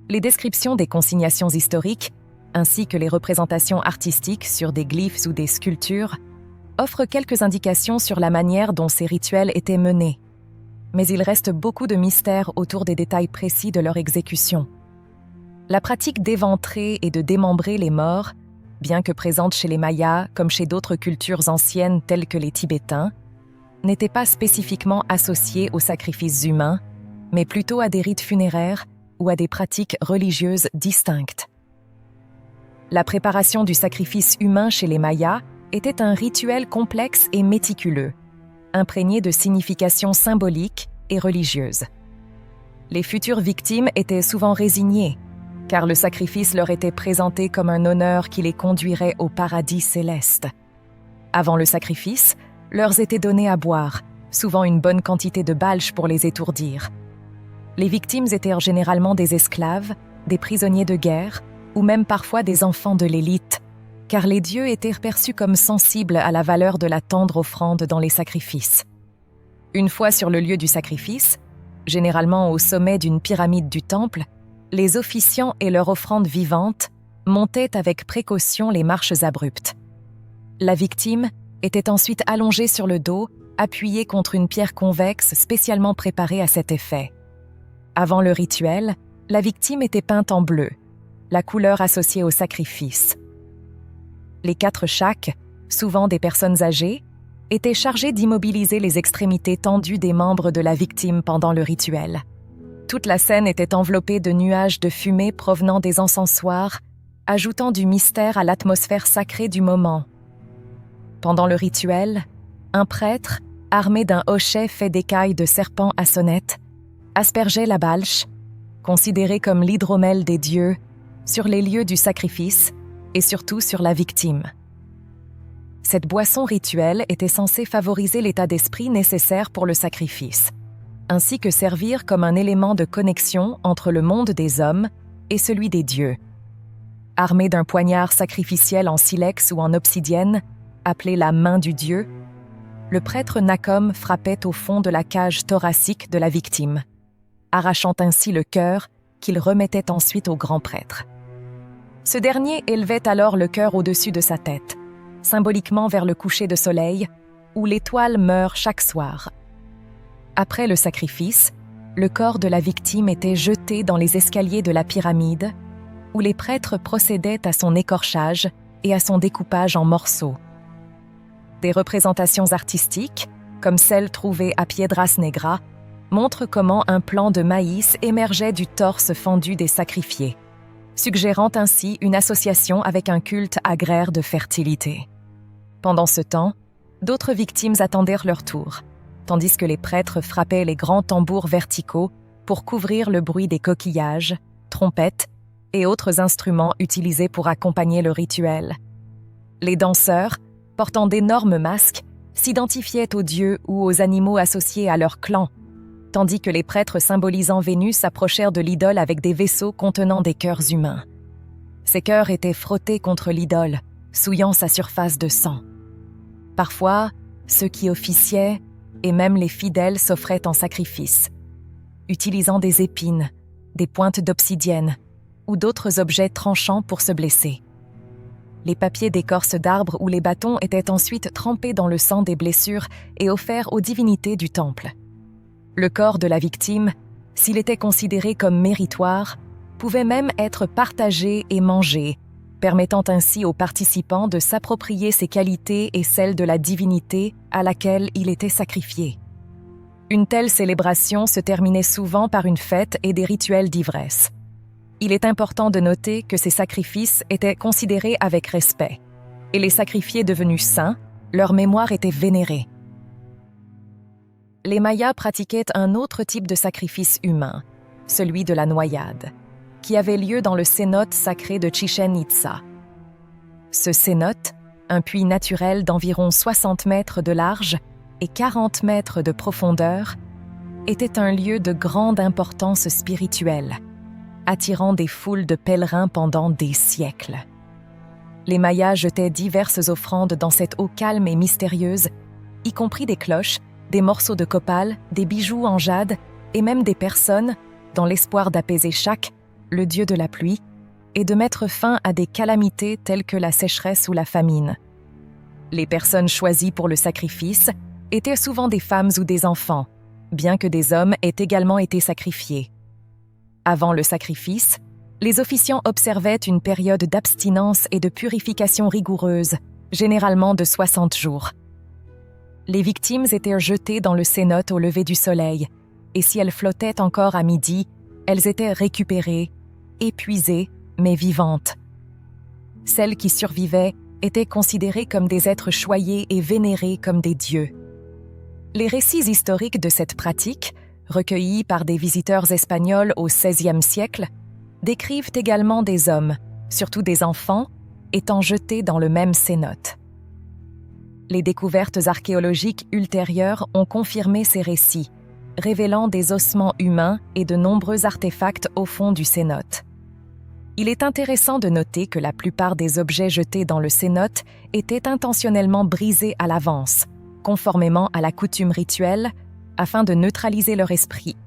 Les descriptions des consignations historiques, ainsi que les représentations artistiques sur des glyphes ou des sculptures, offrent quelques indications sur la manière dont ces rituels étaient menés. Mais il reste beaucoup de mystères autour des détails précis de leur exécution. La pratique d'éventrer et de démembrer les morts, bien que présente chez les Mayas comme chez d'autres cultures anciennes telles que les Tibétains, n'était pas spécifiquement associée aux sacrifices humains, mais plutôt à des rites funéraires ou à des pratiques religieuses distinctes. La préparation du sacrifice humain chez les Mayas était un rituel complexe et méticuleux, imprégné de significations symboliques et religieuses. Les futures victimes étaient souvent résignées, car le sacrifice leur était présenté comme un honneur qui les conduirait au paradis céleste. Avant le sacrifice, leur était donné à boire, souvent une bonne quantité de balch pour les étourdir. Les victimes étaient généralement des esclaves, des prisonniers de guerre, ou même parfois des enfants de l'élite, car les dieux étaient perçus comme sensibles à la valeur de la tendre offrande dans les sacrifices. Une fois sur le lieu du sacrifice, généralement au sommet d'une pyramide du temple, les officiants et leur offrande vivante montaient avec précaution les marches abruptes. La victime était ensuite allongée sur le dos, appuyée contre une pierre convexe spécialement préparée à cet effet. Avant le rituel, la victime était peinte en bleu, la couleur associée au sacrifice. Les 4 Shaks, souvent des personnes âgées, était chargé d'immobiliser les extrémités tendues des membres de la victime pendant le rituel. Toute la scène était enveloppée de nuages de fumée provenant des encensoirs, ajoutant du mystère à l'atmosphère sacrée du moment. Pendant le rituel, un prêtre, armé d'un hochet fait d'écailles de serpent à sonnette, aspergeait la balche, considérée comme l'hydromel des dieux, sur les lieux du sacrifice et surtout sur la victime. Cette boisson rituelle était censée favoriser l'état d'esprit nécessaire pour le sacrifice, ainsi que servir comme un élément de connexion entre le monde des hommes et celui des dieux. Armé d'un poignard sacrificiel en silex ou en obsidienne, appelé la main du dieu, le prêtre Nakom frappait au fond de la cage thoracique de la victime, arrachant ainsi le cœur qu'il remettait ensuite au grand prêtre. Ce dernier élevait alors le cœur au-dessus de sa tête, symboliquement vers le coucher de soleil, où l'étoile meurt chaque soir. Après le sacrifice, le corps de la victime était jeté dans les escaliers de la pyramide, où les prêtres procédaient à son écorchage et à son découpage en morceaux. Des représentations artistiques, comme celle trouvée à Piedras Negras, montrent comment un plant de maïs émergeait du torse fendu des sacrifiés, suggérant ainsi une association avec un culte agraire de fertilité. Pendant ce temps, d'autres victimes attendèrent leur tour, tandis que les prêtres frappaient les grands tambours verticaux pour couvrir le bruit des coquillages, trompettes et autres instruments utilisés pour accompagner le rituel. Les danseurs, portant d'énormes masques, s'identifiaient aux dieux ou aux animaux associés à leur clan, tandis que les prêtres symbolisant Vénus approchèrent de l'idole avec des vaisseaux contenant des cœurs humains. Ces cœurs étaient frottés contre l'idole, souillant sa surface de sang. Parfois, ceux qui officiaient et même les fidèles s'offraient en sacrifice, utilisant des épines, des pointes d'obsidienne ou d'autres objets tranchants pour se blesser. Les papiers d'écorce d'arbres ou les bâtons étaient ensuite trempés dans le sang des blessures et offerts aux divinités du temple. Le corps de la victime, s'il était considéré comme méritoire, pouvait même être partagé et mangé, permettant ainsi aux participants de s'approprier ses qualités et celles de la divinité à laquelle il était sacrifié. Une telle célébration se terminait souvent par une fête et des rituels d'ivresse. Il est important de noter que ces sacrifices étaient considérés avec respect, et les sacrifiés devenus saints, leur mémoire était vénérée. Les Mayas pratiquaient un autre type de sacrifice humain, celui de la noyade, qui avait lieu dans le cénote sacré de Chichén Itzá. Ce cénote, un puits naturel d'environ 60 mètres de large et 40 mètres de profondeur, était un lieu de grande importance spirituelle, attirant des foules de pèlerins pendant des siècles. Les Mayas jetaient diverses offrandes dans cette eau calme et mystérieuse, y compris des cloches, des morceaux de copal, des bijoux en jade et même des personnes, dans l'espoir d'apaiser Shak, le dieu de la pluie, et de mettre fin à des calamités telles que la sécheresse ou la famine. Les personnes choisies pour le sacrifice étaient souvent des femmes ou des enfants, bien que des hommes aient également été sacrifiés. Avant le sacrifice, les officiants observaient une période d'abstinence et de purification rigoureuse, généralement de 60 jours. Les victimes étaient jetées dans le cénote au lever du soleil, et si elles flottaient encore à midi, elles étaient récupérées, épuisées, mais vivantes. Celles qui survivaient étaient considérées comme des êtres choyés et vénérés comme des dieux. Les récits historiques de cette pratique, recueillis par des visiteurs espagnols au XVIe siècle, décrivent également des hommes, surtout des enfants, étant jetés dans le même cénote. Les découvertes archéologiques ultérieures ont confirmé ces récits, révélant des ossements humains et de nombreux artefacts au fond du cénote. Il est intéressant de noter que la plupart des objets jetés dans le cénote étaient intentionnellement brisés à l'avance, conformément à la coutume rituelle, afin de neutraliser leur esprit.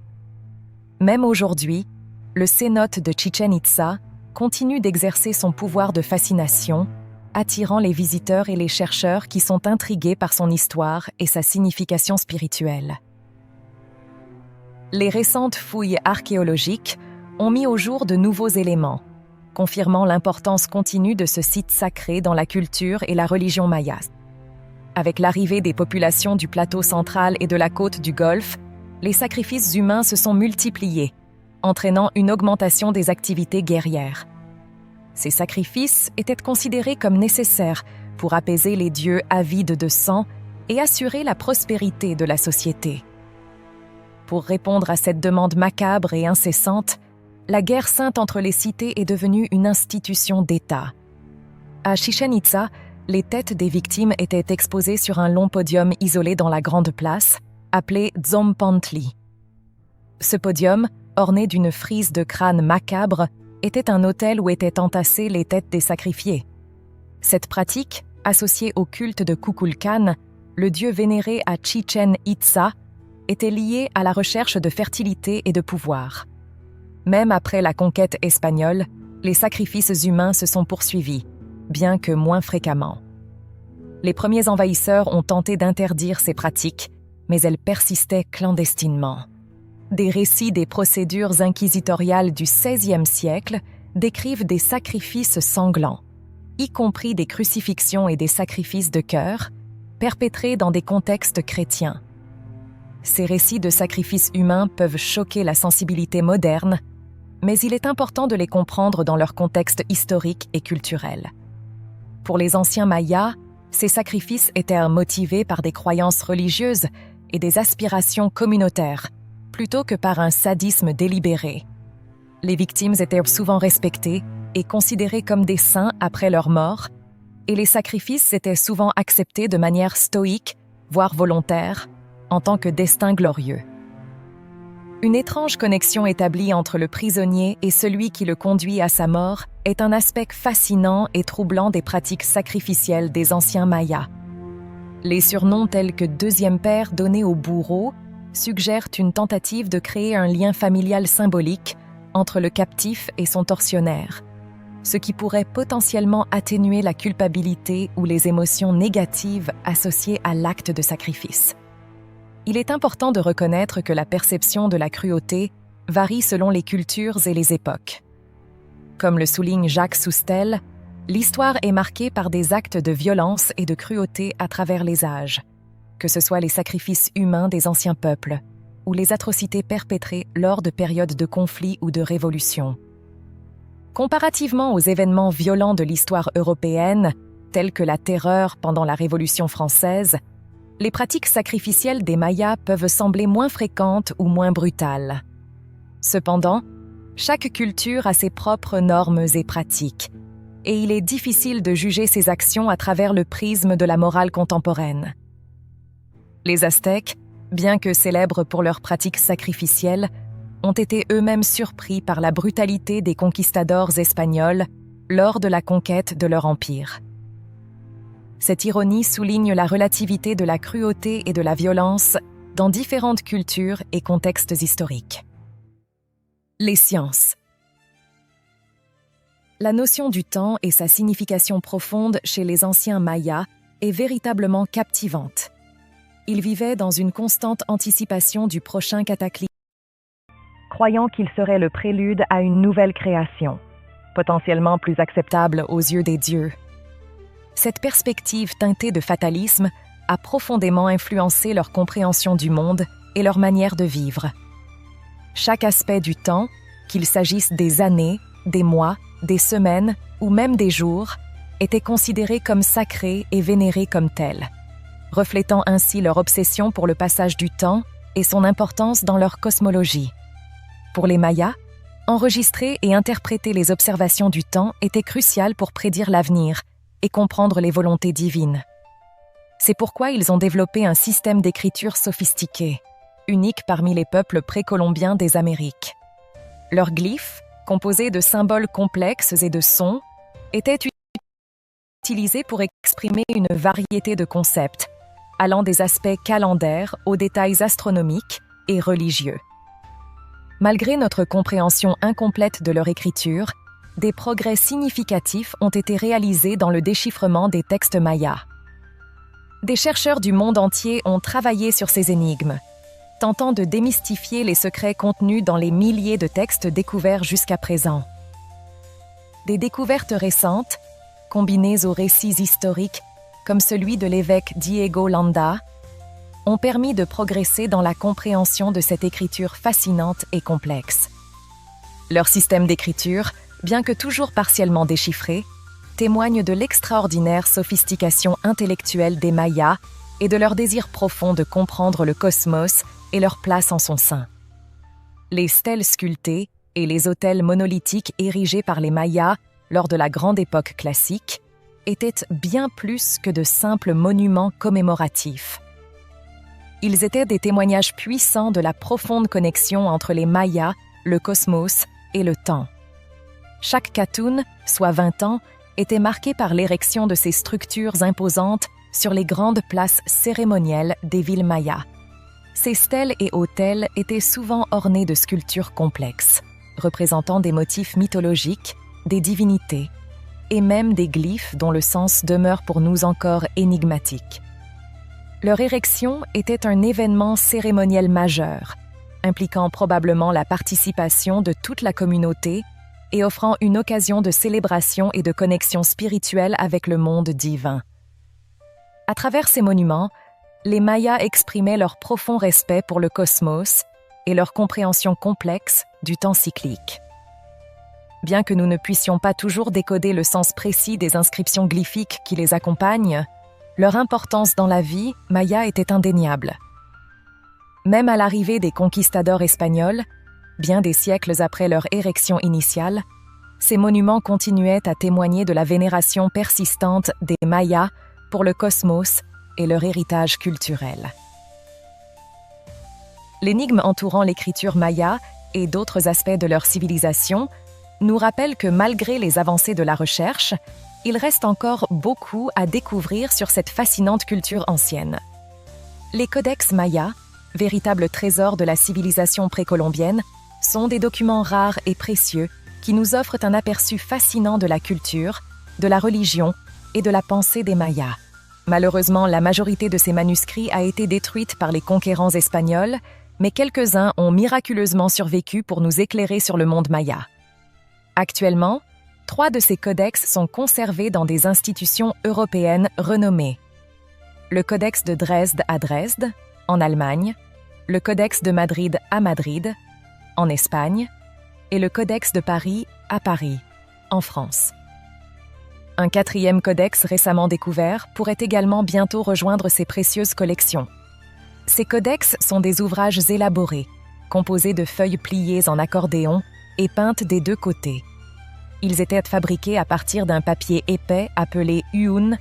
Même aujourd'hui, le cénote de Chichén Itzá continue d'exercer son pouvoir de fascination, attirant les visiteurs et les chercheurs qui sont intrigués par son histoire et sa signification spirituelle. Les récentes fouilles archéologiques ont mis au jour de nouveaux éléments, confirmant l'importance continue de ce site sacré dans la culture et la religion mayas. Avec l'arrivée des populations du plateau central et de la côte du Golfe, les sacrifices humains se sont multipliés, entraînant une augmentation des activités guerrières. Ces sacrifices étaient considérés comme nécessaires pour apaiser les dieux avides de sang et assurer la prospérité de la société. Pour répondre à cette demande macabre et incessante, la guerre sainte entre les cités est devenue une institution d'État. À Chichén Itzá, les têtes des victimes étaient exposées sur un long podium isolé dans la grande place, appelé Tzompantli. Ce podium, orné d'une frise de crânes macabres, était un autel où étaient entassées les têtes des sacrifiés. Cette pratique, associée au culte de Kukulkan, le dieu vénéré à Chichén Itzá, était liée à la recherche de fertilité et de pouvoir. Même après la conquête espagnole, les sacrifices humains se sont poursuivis, bien que moins fréquemment. Les premiers envahisseurs ont tenté d'interdire ces pratiques, mais elles persistaient clandestinement. Des récits des procédures inquisitoriales du XVIe siècle décrivent des sacrifices sanglants, y compris des crucifixions et des sacrifices de cœur, perpétrés dans des contextes chrétiens. Ces récits de sacrifices humains peuvent choquer la sensibilité moderne, mais il est important de les comprendre dans leur contexte historique et culturel. Pour les anciens Mayas, ces sacrifices étaient motivés par des croyances religieuses et des aspirations communautaires, plutôt que par un sadisme délibéré. Les victimes étaient souvent respectées et considérées comme des saints après leur mort, et les sacrifices étaient souvent acceptés de manière stoïque, voire volontaire, en tant que destin glorieux. Une étrange connexion établie entre le prisonnier et celui qui le conduit à sa mort est un aspect fascinant et troublant des pratiques sacrificielles des anciens Mayas. Les surnoms tels que « deuxième père » donnés au bourreau suggèrent une tentative de créer un lien familial symbolique entre le captif et son tortionnaire, ce qui pourrait potentiellement atténuer la culpabilité ou les émotions négatives associées à l'acte de sacrifice. Il est important de reconnaître que la perception de la cruauté varie selon les cultures et les époques. Comme le souligne Jacques Soustel, l'histoire est marquée par des actes de violence et de cruauté à travers les âges, que ce soit les sacrifices humains des anciens peuples ou les atrocités perpétrées lors de périodes de conflits ou de révolutions. Comparativement aux événements violents de l'histoire européenne, tels que la terreur pendant la Révolution française, les pratiques sacrificielles des Mayas peuvent sembler moins fréquentes ou moins brutales. Cependant, chaque culture a ses propres normes et pratiques, et il est difficile de juger ces actions à travers le prisme de la morale contemporaine. Les Aztèques, bien que célèbres pour leurs pratiques sacrificielles, ont été eux-mêmes surpris par la brutalité des conquistadors espagnols lors de la conquête de leur empire. Cette ironie souligne la relativité de la cruauté et de la violence dans différentes cultures et contextes historiques. Les sciences. La notion du temps et sa signification profonde chez les anciens Mayas est véritablement captivante. Ils vivaient dans une constante anticipation du prochain cataclysme, croyant qu'il serait le prélude à une nouvelle création, potentiellement plus acceptable aux yeux des dieux. Cette perspective teintée de fatalisme a profondément influencé leur compréhension du monde et leur manière de vivre. Chaque aspect du temps, qu'il s'agisse des années, des mois, des semaines ou même des jours, était considéré comme sacré et vénéré comme tel, reflétant ainsi leur obsession pour le passage du temps et son importance dans leur cosmologie. Pour les Mayas, enregistrer et interpréter les observations du temps était crucial pour prédire l'avenir et comprendre les volontés divines. C'est pourquoi ils ont développé un système d'écriture sophistiqué, unique parmi les peuples précolombiens des Amériques. Leurs glyphes, composés de symboles complexes et de sons, étaient utilisés pour exprimer une variété de concepts, allant des aspects calendaires aux détails astronomiques et religieux. Malgré notre compréhension incomplète de leur écriture, des progrès significatifs ont été réalisés dans le déchiffrement des textes mayas. Des chercheurs du monde entier ont travaillé sur ces énigmes, tentant de démystifier les secrets contenus dans les milliers de textes découverts jusqu'à présent. Des découvertes récentes, combinées aux récits historiques, comme celui de l'évêque Diego Landa, ont permis de progresser dans la compréhension de cette écriture fascinante et complexe. Leur système d'écriture, bien que toujours partiellement déchiffré, témoigne de l'extraordinaire sophistication intellectuelle des Mayas et de leur désir profond de comprendre le cosmos et leur place en son sein. Les stèles sculptées et les autels monolithiques érigés par les Mayas lors de la grande époque classique étaient bien plus que de simples monuments commémoratifs. Ils étaient des témoignages puissants de la profonde connexion entre les Mayas, le cosmos et le temps. Chaque Katun, soit 20 ans, était marqué par l'érection de ces structures imposantes sur les grandes places cérémonielles des villes mayas. Ces stèles et autels étaient souvent ornés de sculptures complexes, représentant des motifs mythologiques, des divinités, et même des glyphes dont le sens demeure pour nous encore énigmatique. Leur érection était un événement cérémoniel majeur, impliquant probablement la participation de toute la communauté et offrant une occasion de célébration et de connexion spirituelle avec le monde divin. À travers ces monuments, les Mayas exprimaient leur profond respect pour le cosmos et leur compréhension complexe du temps cyclique. Bien que nous ne puissions pas toujours décoder le sens précis des inscriptions glyphiques qui les accompagnent, leur importance dans la vie maya était indéniable. Même à l'arrivée des conquistadors espagnols, bien des siècles après leur érection initiale, ces monuments continuaient à témoigner de la vénération persistante des Mayas pour le cosmos et leur héritage culturel. L'énigme entourant l'écriture maya et d'autres aspects de leur civilisation nous rappelle que malgré les avancées de la recherche, il reste encore beaucoup à découvrir sur cette fascinante culture ancienne. Les codex mayas, véritables trésors de la civilisation précolombienne, sont des documents rares et précieux qui nous offrent un aperçu fascinant de la culture, de la religion et de la pensée des Mayas. Malheureusement, la majorité de ces manuscrits a été détruite par les conquérants espagnols, mais quelques-uns ont miraculeusement survécu pour nous éclairer sur le monde maya. Actuellement, 3 de ces codex sont conservés dans des institutions européennes renommées. Le Codex de Dresde à Dresde, en Allemagne, le Codex de Madrid à Madrid, en Espagne, et le Codex de Paris à Paris, en France. Un 4e codex récemment découvert pourrait également bientôt rejoindre ces précieuses collections. Ces codex sont des ouvrages élaborés, composés de feuilles pliées en accordéon et peintes des 2 côtés. Ils étaient fabriqués à partir d'un papier épais appelé huun,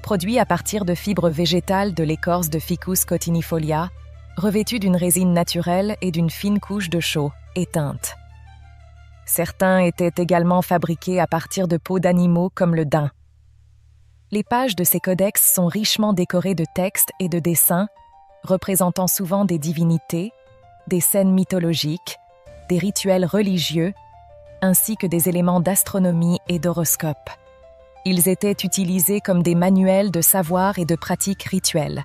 produit à partir de fibres végétales de l'écorce de Ficus cotinifolia, revêtue d'une résine naturelle et d'une fine couche de chaux éteinte. Certains étaient également fabriqués à partir de peaux d'animaux comme le daim. Les pages de ces codex sont richement décorées de textes et de dessins, représentant souvent des divinités, des scènes mythologiques, des rituels religieux, ainsi que des éléments d'astronomie et d'horoscope. Ils étaient utilisés comme des manuels de savoir et de pratiques rituelles,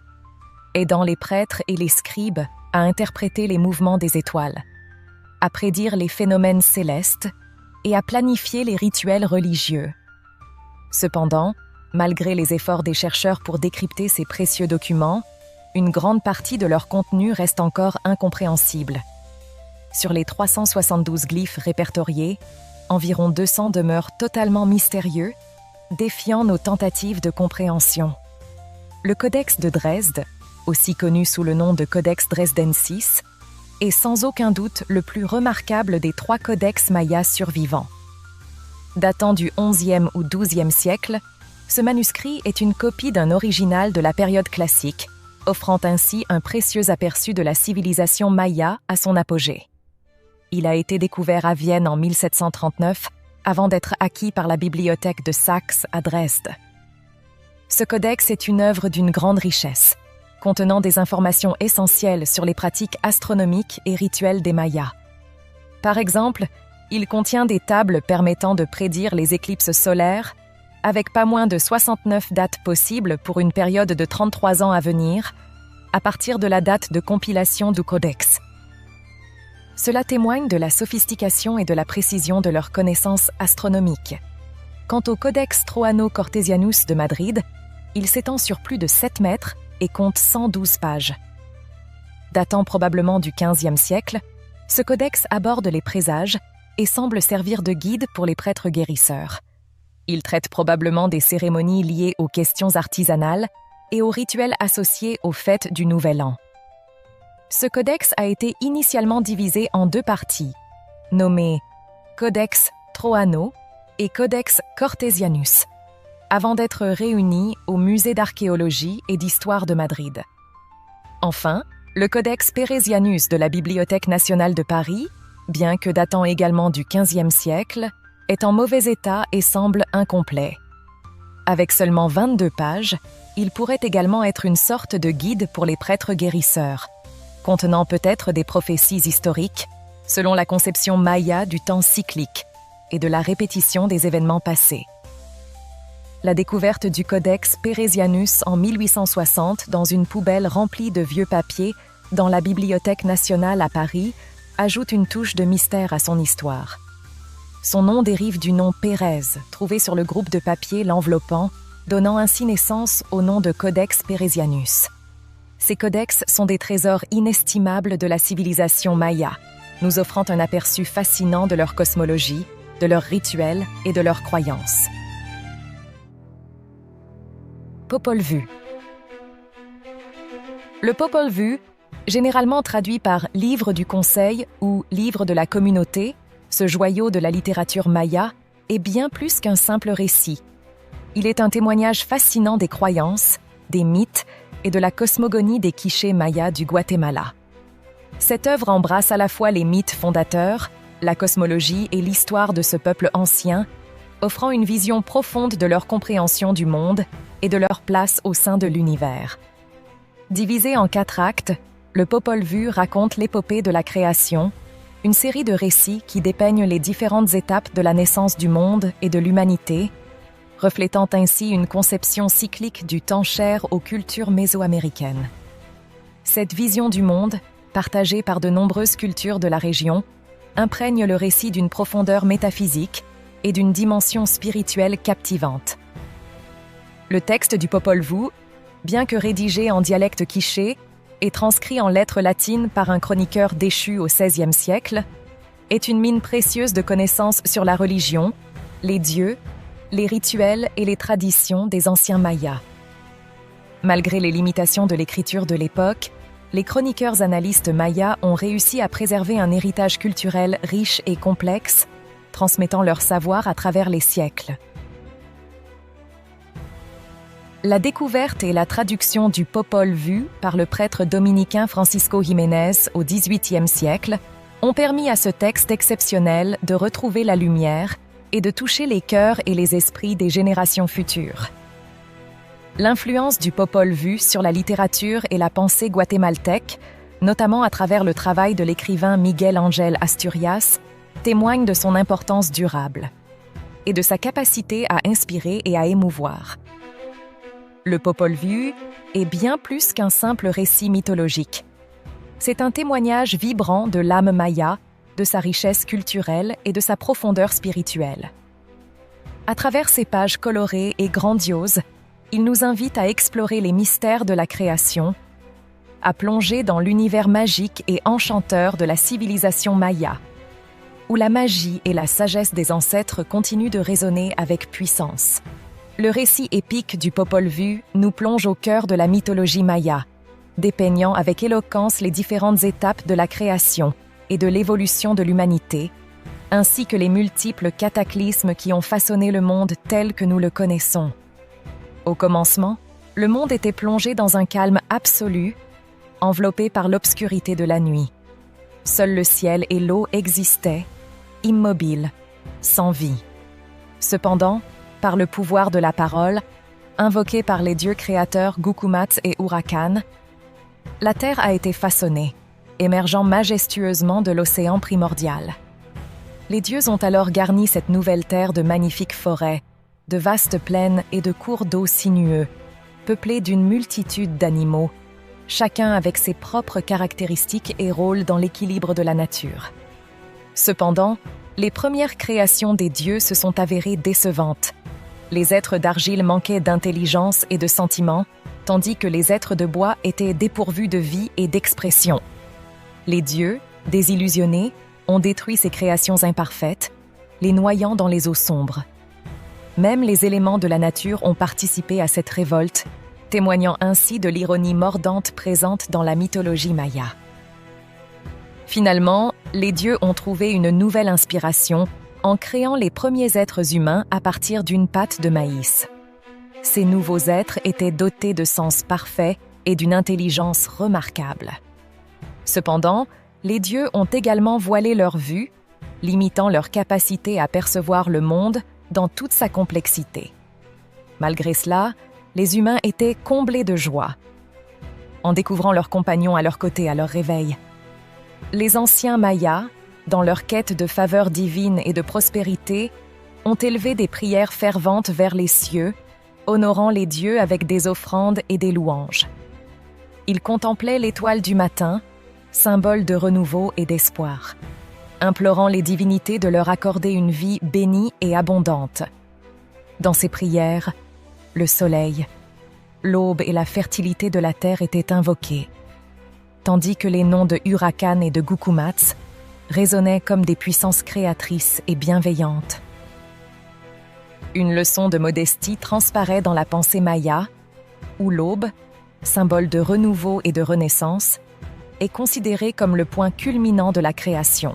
aidant les prêtres et les scribes à interpréter les mouvements des étoiles, à prédire les phénomènes célestes et à planifier les rituels religieux. Cependant, malgré les efforts des chercheurs pour décrypter ces précieux documents, une grande partie de leur contenu reste encore incompréhensible. Sur les 372 glyphes répertoriés, environ 200 demeurent totalement mystérieux, défiant nos tentatives de compréhension. Le Codex de Dresde, aussi connu sous le nom de Codex Dresdensis, est sans aucun doute le plus remarquable des 3 codex mayas survivants. Datant du XIe ou XIIe siècle, ce manuscrit est une copie d'un original de la période classique, offrant ainsi un précieux aperçu de la civilisation maya à son apogée. Il a été découvert à Vienne en 1739, avant d'être acquis par la bibliothèque de Saxe à Dresde. Ce codex est une œuvre d'une grande richesse, contenant des informations essentielles sur les pratiques astronomiques et rituelles des Mayas. Par exemple, il contient des tables permettant de prédire les éclipses solaires, avec pas moins de 69 dates possibles pour une période de 33 ans à venir, à partir de la date de compilation du codex. Cela témoigne de la sophistication et de la précision de leurs connaissances astronomiques. Quant au Codex Troano-Cortesianus de Madrid, Il s'étend sur plus de 7 mètres et compte 112 pages. Datant probablement du XVe siècle, ce codex aborde les présages et semble servir de guide pour les prêtres guérisseurs. Il traite probablement des cérémonies liées aux questions artisanales et aux rituels associés aux fêtes du Nouvel An. Ce codex a été initialement divisé en 2 parties, nommées Codex Troano et Codex Cortesianus, avant d'être réunis au Musée d'archéologie et d'histoire de Madrid. Enfin, le Codex Peresianus de la Bibliothèque nationale de Paris, bien que datant également du XVe siècle, est en mauvais état et semble incomplet. Avec seulement 22 pages, il pourrait également être une sorte de guide pour les prêtres guérisseurs, contenant peut-être des prophéties historiques, selon la conception maya du temps cyclique et de la répétition des événements passés. La découverte du Codex Peresianus en 1860 dans une poubelle remplie de vieux papiers dans la Bibliothèque nationale à Paris ajoute une touche de mystère à son histoire. Son nom dérive du nom Pérez, trouvé sur le groupe de papier l'enveloppant, donnant ainsi naissance au nom de Codex Peresianus. Ces codex sont des trésors inestimables de la civilisation maya, nous offrant un aperçu fascinant de leur cosmologie, de leurs rituels et de leurs croyances. Popol Vuh. Le Popol Vuh, généralement traduit par Livre du Conseil ou Livre de la Communauté, ce joyau de la littérature maya, est bien plus qu'un simple récit. Il est un témoignage fascinant des croyances, des mythes et de la cosmogonie des quichés mayas du Guatemala. Cette œuvre embrasse à la fois les mythes fondateurs, la cosmologie et l'histoire de ce peuple ancien, offrant une vision profonde de leur compréhension du monde et de leur place au sein de l'univers. Divisé en 4 actes, le Popol Vuh raconte l'épopée de la création, une série de récits qui dépeignent les différentes étapes de la naissance du monde et de l'humanité, reflétant ainsi une conception cyclique du temps cher aux cultures mésoaméricaines. Cette vision du monde, partagée par de nombreuses cultures de la région, imprègne le récit d'une profondeur métaphysique et d'une dimension spirituelle captivante. Le texte du Popol Vuh, bien que rédigé en dialecte quiché et transcrit en lettres latines par un chroniqueur déchu au XVIe siècle, est une mine précieuse de connaissances sur la religion, les dieux, les rituels et les traditions des anciens Mayas. Malgré les limitations de l'écriture de l'époque, les chroniqueurs annalistes mayas ont réussi à préserver un héritage culturel riche et complexe, transmettant leur savoir à travers les siècles. La découverte et la traduction du Popol Vuh par le prêtre dominicain Francisco Jiménez au XVIIIe siècle ont permis à ce texte exceptionnel de retrouver la lumière et de toucher les cœurs et les esprits des générations futures. L'influence du Popol Vuh sur la littérature et la pensée guatémaltèque, notamment à travers le travail de l'écrivain Miguel Ángel Asturias, témoigne de son importance durable et de sa capacité à inspirer et à émouvoir. Le Popol Vuh est bien plus qu'un simple récit mythologique. C'est un témoignage vibrant de l'âme maya, de sa richesse culturelle et de sa profondeur spirituelle. À travers ces pages colorées et grandioses, il nous invite à explorer les mystères de la création, à plonger dans l'univers magique et enchanteur de la civilisation maya, où la magie et la sagesse des ancêtres continuent de résonner avec puissance. Le récit épique du Popol Vuh nous plonge au cœur de la mythologie maya, dépeignant avec éloquence les différentes étapes de la création et de l'évolution de l'humanité, ainsi que les multiples cataclysmes qui ont façonné le monde tel que nous le connaissons. Au commencement, le monde était plongé dans un calme absolu, enveloppé par l'obscurité de la nuit. Seul le ciel et l'eau existaient, immobiles, sans vie. Cependant, par le pouvoir de la parole, invoqué par les dieux créateurs Gucumat et Huracan, la terre a été façonnée, émergeant majestueusement de l'océan primordial. Les dieux ont alors garni cette nouvelle terre de magnifiques forêts, de vastes plaines et de cours d'eau sinueux, peuplés d'une multitude d'animaux, chacun avec ses propres caractéristiques et rôles dans l'équilibre de la nature. Cependant, les premières créations des dieux se sont avérées décevantes. Les êtres d'argile manquaient d'intelligence et de sentiments, tandis que les êtres de bois étaient dépourvus de vie et d'expression. Les dieux, désillusionnés, ont détruit ces créations imparfaites, les noyant dans les eaux sombres. Même les éléments de la nature ont participé à cette révolte, témoignant ainsi de l'ironie mordante présente dans la mythologie maya. Finalement, les dieux ont trouvé une nouvelle inspiration en créant les premiers êtres humains à partir d'une pâte de maïs. Ces nouveaux êtres étaient dotés de sens parfaits et d'une intelligence remarquable. Cependant, les dieux ont également voilé leur vue, limitant leur capacité à percevoir le monde dans toute sa complexité. Malgré cela, les humains étaient comblés de joie en découvrant leurs compagnons à leur côté à leur réveil. Les anciens Mayas, dans leur quête de faveur divine et de prospérité, ont élevé des prières ferventes vers les cieux, honorant les dieux avec des offrandes et des louanges. Ils contemplaient l'étoile du matin, symbole de renouveau et d'espoir, implorant les divinités de leur accorder une vie bénie et abondante. Dans ces prières, le soleil, l'aube et la fertilité de la terre étaient invoqués, tandis que les noms de Huracan et de Gukumats résonnaient comme des puissances créatrices et bienveillantes. Une leçon de modestie transparaît dans la pensée maya, où l'aube, symbole de renouveau et de renaissance, est considérée comme le point culminant de la création.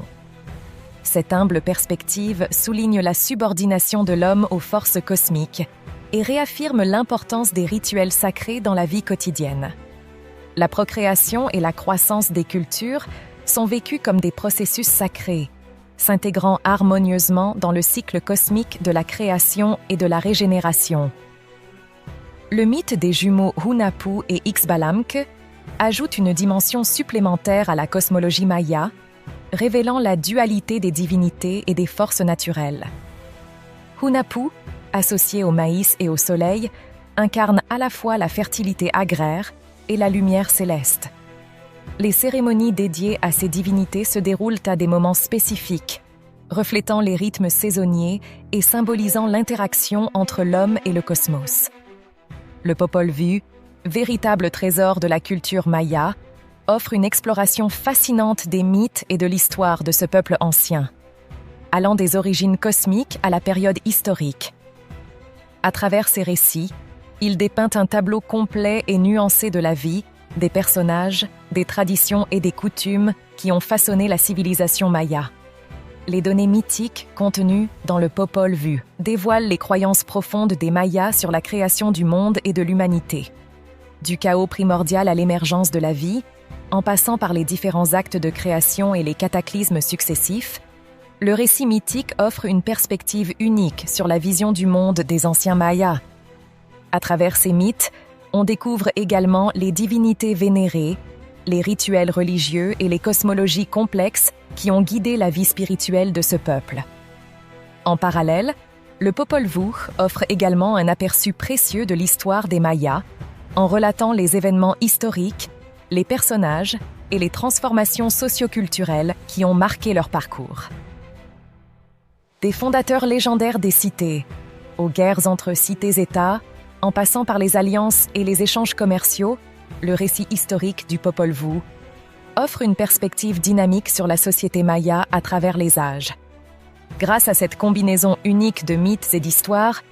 Cette humble perspective souligne la subordination de l'homme aux forces cosmiques et réaffirme l'importance des rituels sacrés dans la vie quotidienne. La procréation et la croissance des cultures sont vécues comme des processus sacrés, s'intégrant harmonieusement dans le cycle cosmique de la création et de la régénération. Le mythe des jumeaux Hunahpu et Xbalamque ajoute une dimension supplémentaire à la cosmologie maya, révélant la dualité des divinités et des forces naturelles. Hunahpu, associé au maïs et au soleil, incarne à la fois la fertilité agraire et la lumière céleste. Les cérémonies dédiées à ces divinités se déroulent à des moments spécifiques, reflétant les rythmes saisonniers et symbolisant l'interaction entre l'homme et le cosmos. Le Popol Vuh, véritable trésor de la culture maya, offre une exploration fascinante des mythes et de l'histoire de ce peuple ancien, allant des origines cosmiques à la période historique. À travers ces récits, il dépeint un tableau complet et nuancé de la vie, des personnages, des traditions et des coutumes qui ont façonné la civilisation maya. Les données mythiques contenues dans le Popol Vuh dévoilent les croyances profondes des Mayas sur la création du monde et de l'humanité. Du chaos primordial à l'émergence de la vie, en passant par les différents actes de création et les cataclysmes successifs, le récit mythique offre une perspective unique sur la vision du monde des anciens Mayas. À travers ces mythes, on découvre également les divinités vénérées, les rituels religieux et les cosmologies complexes qui ont guidé la vie spirituelle de ce peuple. En parallèle, le Popol Vuh offre également un aperçu précieux de l'histoire des Mayas, en relatant les événements historiques, les personnages et les transformations socioculturelles qui ont marqué leur parcours. Des fondateurs légendaires des cités, aux guerres entre cités-États, en passant par les alliances et les échanges commerciaux, le récit historique du Popol Vuh offre une perspective dynamique sur la société maya à travers les âges. Grâce à cette combinaison unique de mythes et d'histoires,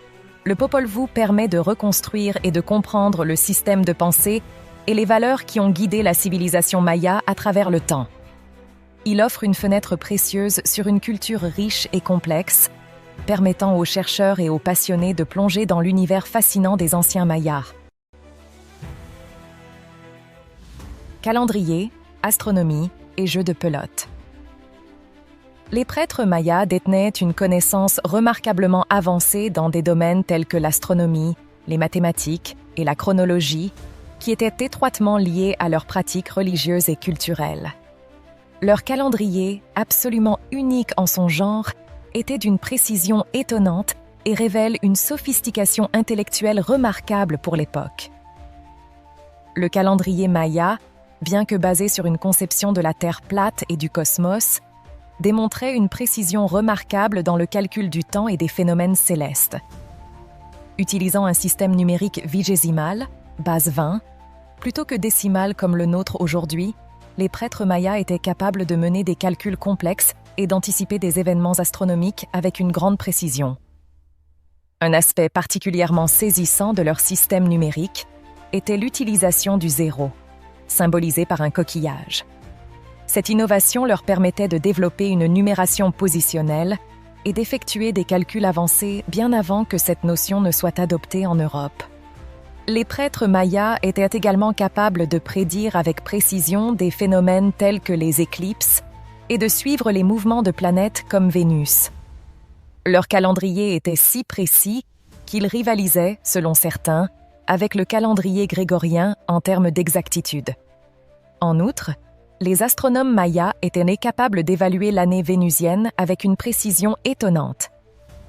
le Popol Vuh permet de reconstruire et de comprendre le système de pensée et les valeurs qui ont guidé la civilisation maya à travers le temps. Il offre une fenêtre précieuse sur une culture riche et complexe, permettant aux chercheurs et aux passionnés de plonger dans l'univers fascinant des anciens Mayas. Calendrier, astronomie et jeux de pelote. Les prêtres mayas détenaient une connaissance remarquablement avancée dans des domaines tels que l'astronomie, les mathématiques et la chronologie, qui étaient étroitement liés à leurs pratiques religieuses et culturelles. Leur calendrier, absolument unique en son genre, était d'une précision étonnante et révèle une sophistication intellectuelle remarquable pour l'époque. Le calendrier maya, bien que basé sur une conception de la Terre plate et du cosmos, démontrait une précision remarquable dans le calcul du temps et des phénomènes célestes. utilisant un système numérique vigésimal, base 20, plutôt que décimal comme le nôtre aujourd'hui. Les prêtres mayas étaient capables de mener des calculs complexes et d'anticiper des événements astronomiques avec une grande précision. Un aspect particulièrement saisissant de leur système numérique était l'utilisation du zéro, symbolisé par un coquillage. Cette innovation leur permettait de développer une numération positionnelle et d'effectuer des calculs avancés bien avant que cette notion ne soit adoptée en Europe. Les prêtres mayas étaient également capables de prédire avec précision des phénomènes tels que les éclipses et de suivre les mouvements de planètes comme Vénus. Leur calendrier était si précis qu'il rivalisait, selon certains, avec le calendrier grégorien en termes d'exactitude. En outre, les astronomes mayas étaient nés capables d'évaluer l'année vénusienne avec une précision étonnante,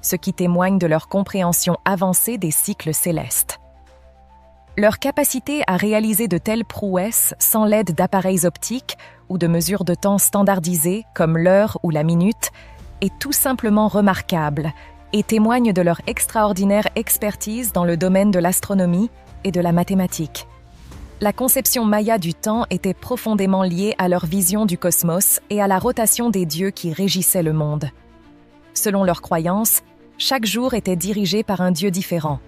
ce qui témoigne de leur compréhension avancée des cycles célestes. Leur capacité à réaliser de telles prouesses sans l'aide d'appareils optiques ou de mesures de temps standardisées comme l'heure ou la minute est tout simplement remarquable et témoigne de leur extraordinaire expertise dans le domaine de l'astronomie et de la mathématique. La conception maya du temps était profondément liée à leur vision du cosmos et à la rotation des dieux qui régissaient le monde. Selon leurs croyances, chaque jour était dirigé par un dieu différent,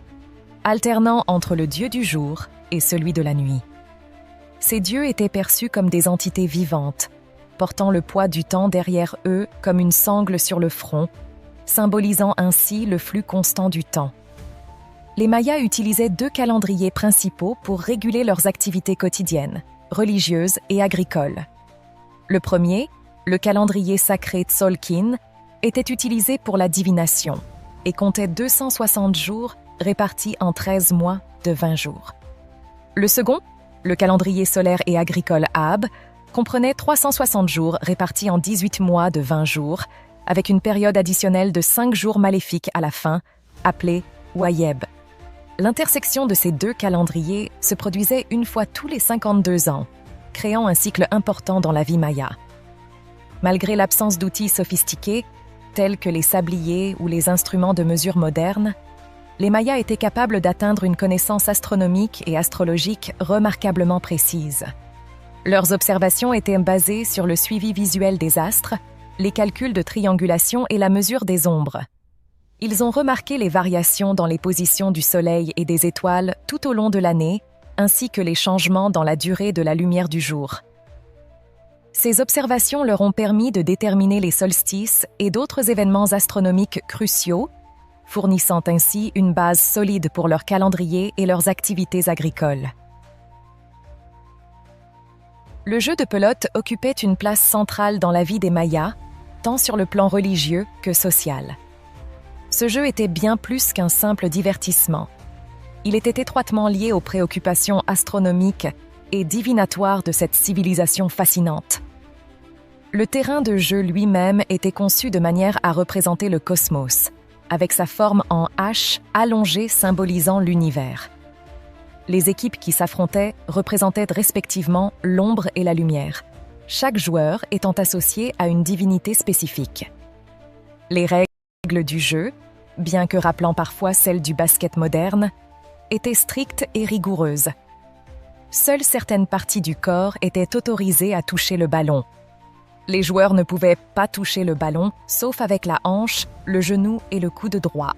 alternant entre le dieu du jour et celui de la nuit. Ces dieux étaient perçus comme des entités vivantes, portant le poids du temps derrière eux comme une sangle sur le front, symbolisant ainsi le flux constant du temps. Les Mayas utilisaient 2 calendriers principaux pour réguler leurs activités quotidiennes, religieuses et agricoles. Le premier, le calendrier sacré Tzolk'in, était utilisé pour la divination et comptait 260 jours répartis en 13 mois de 20 jours. Le second, le calendrier solaire et agricole Ab, comprenait 360 jours répartis en 18 mois de 20 jours, avec une période additionnelle de 5 jours maléfiques à la fin, appelée Wayeb. L'intersection de ces 2 calendriers se produisait une fois tous les 52 ans, créant un cycle important dans la vie maya. Malgré l'absence d'outils sophistiqués, tels que les sabliers ou les instruments de mesure modernes, les Mayas étaient capables d'atteindre une connaissance astronomique et astrologique remarquablement précise. Leurs observations étaient basées sur le suivi visuel des astres, les calculs de triangulation et la mesure des ombres. Ils ont remarqué les variations dans les positions du Soleil et des étoiles tout au long de l'année, ainsi que les changements dans la durée de la lumière du jour. Ces observations leur ont permis de déterminer les solstices et d'autres événements astronomiques cruciaux, fournissant ainsi une base solide pour leur calendrier et leurs activités agricoles. Le jeu de pelote occupait une place centrale dans la vie des Mayas, tant sur le plan religieux que social. Ce jeu était bien plus qu'un simple divertissement. Il était étroitement lié aux préoccupations astronomiques et divinatoires de cette civilisation fascinante. Le terrain de jeu lui-même était conçu de manière à représenter le cosmos, avec sa forme en H allongée symbolisant l'univers. Les équipes qui s'affrontaient représentaient respectivement l'ombre et la lumière, chaque joueur étant associé à une divinité spécifique. Les règles du jeu, bien que rappelant parfois celles du basket moderne, étaient strictes et rigoureuses. Seules certaines parties du corps étaient autorisées à toucher le ballon. Les joueurs ne pouvaient pas toucher le ballon, sauf avec la hanche, le genou et le coude droit.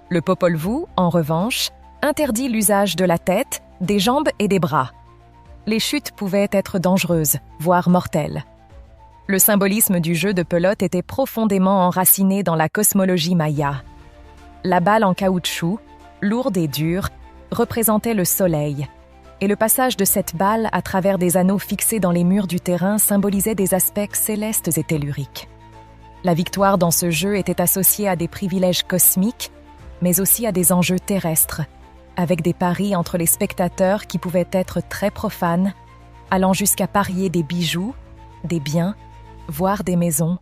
Le Popol Vuh, en revanche, interdit l'usage de la tête, des jambes et des bras. Les chutes pouvaient être dangereuses, voire mortelles. Le symbolisme du jeu de pelote était profondément enraciné dans la cosmologie maya. La balle en caoutchouc, lourde et dure, représentait le soleil, et le passage de cette balle à travers des anneaux fixés dans les murs du terrain symbolisait des aspects célestes et telluriques. La victoire dans ce jeu était associée à des privilèges cosmiques, mais aussi à des enjeux terrestres, avec des paris entre les spectateurs qui pouvaient être très profanes, allant jusqu'à parier des bijoux, des biens, voire des maisons.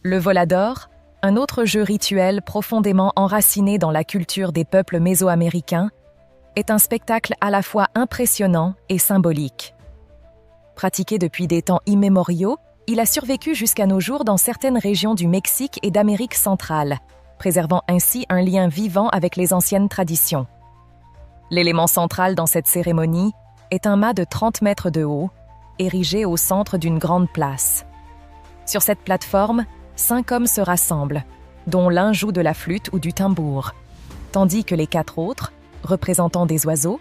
Le volador, un autre jeu rituel profondément enraciné dans la culture des peuples mésoaméricains, est un spectacle à la fois impressionnant et symbolique. Pratiqué depuis des temps immémoriaux, il a survécu jusqu'à nos jours dans certaines régions du Mexique et d'Amérique centrale, préservant ainsi un lien vivant avec les anciennes traditions. L'élément central dans cette cérémonie est un mât de 30 mètres de haut, érigé au centre d'une grande place. Sur cette plateforme, 5 hommes se rassemblent, dont l'un joue de la flûte ou du tambour, tandis que les 4 autres, représentant des oiseaux,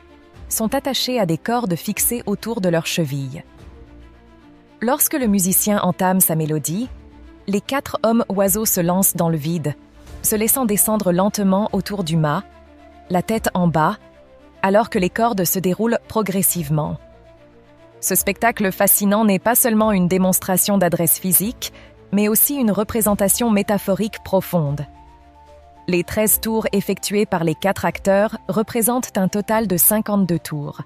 sont attachés à des cordes fixées autour de leurs chevilles. Lorsque le musicien entame sa mélodie, les 4 hommes oiseaux se lancent dans le vide, se laissant descendre lentement autour du mât, la tête en bas, alors que les cordes se déroulent progressivement. Ce spectacle fascinant n'est pas seulement une démonstration d'adresse physique, mais aussi une représentation métaphorique profonde. Les 13 tours effectués par les 4 acteurs représentent un total de 52 tours,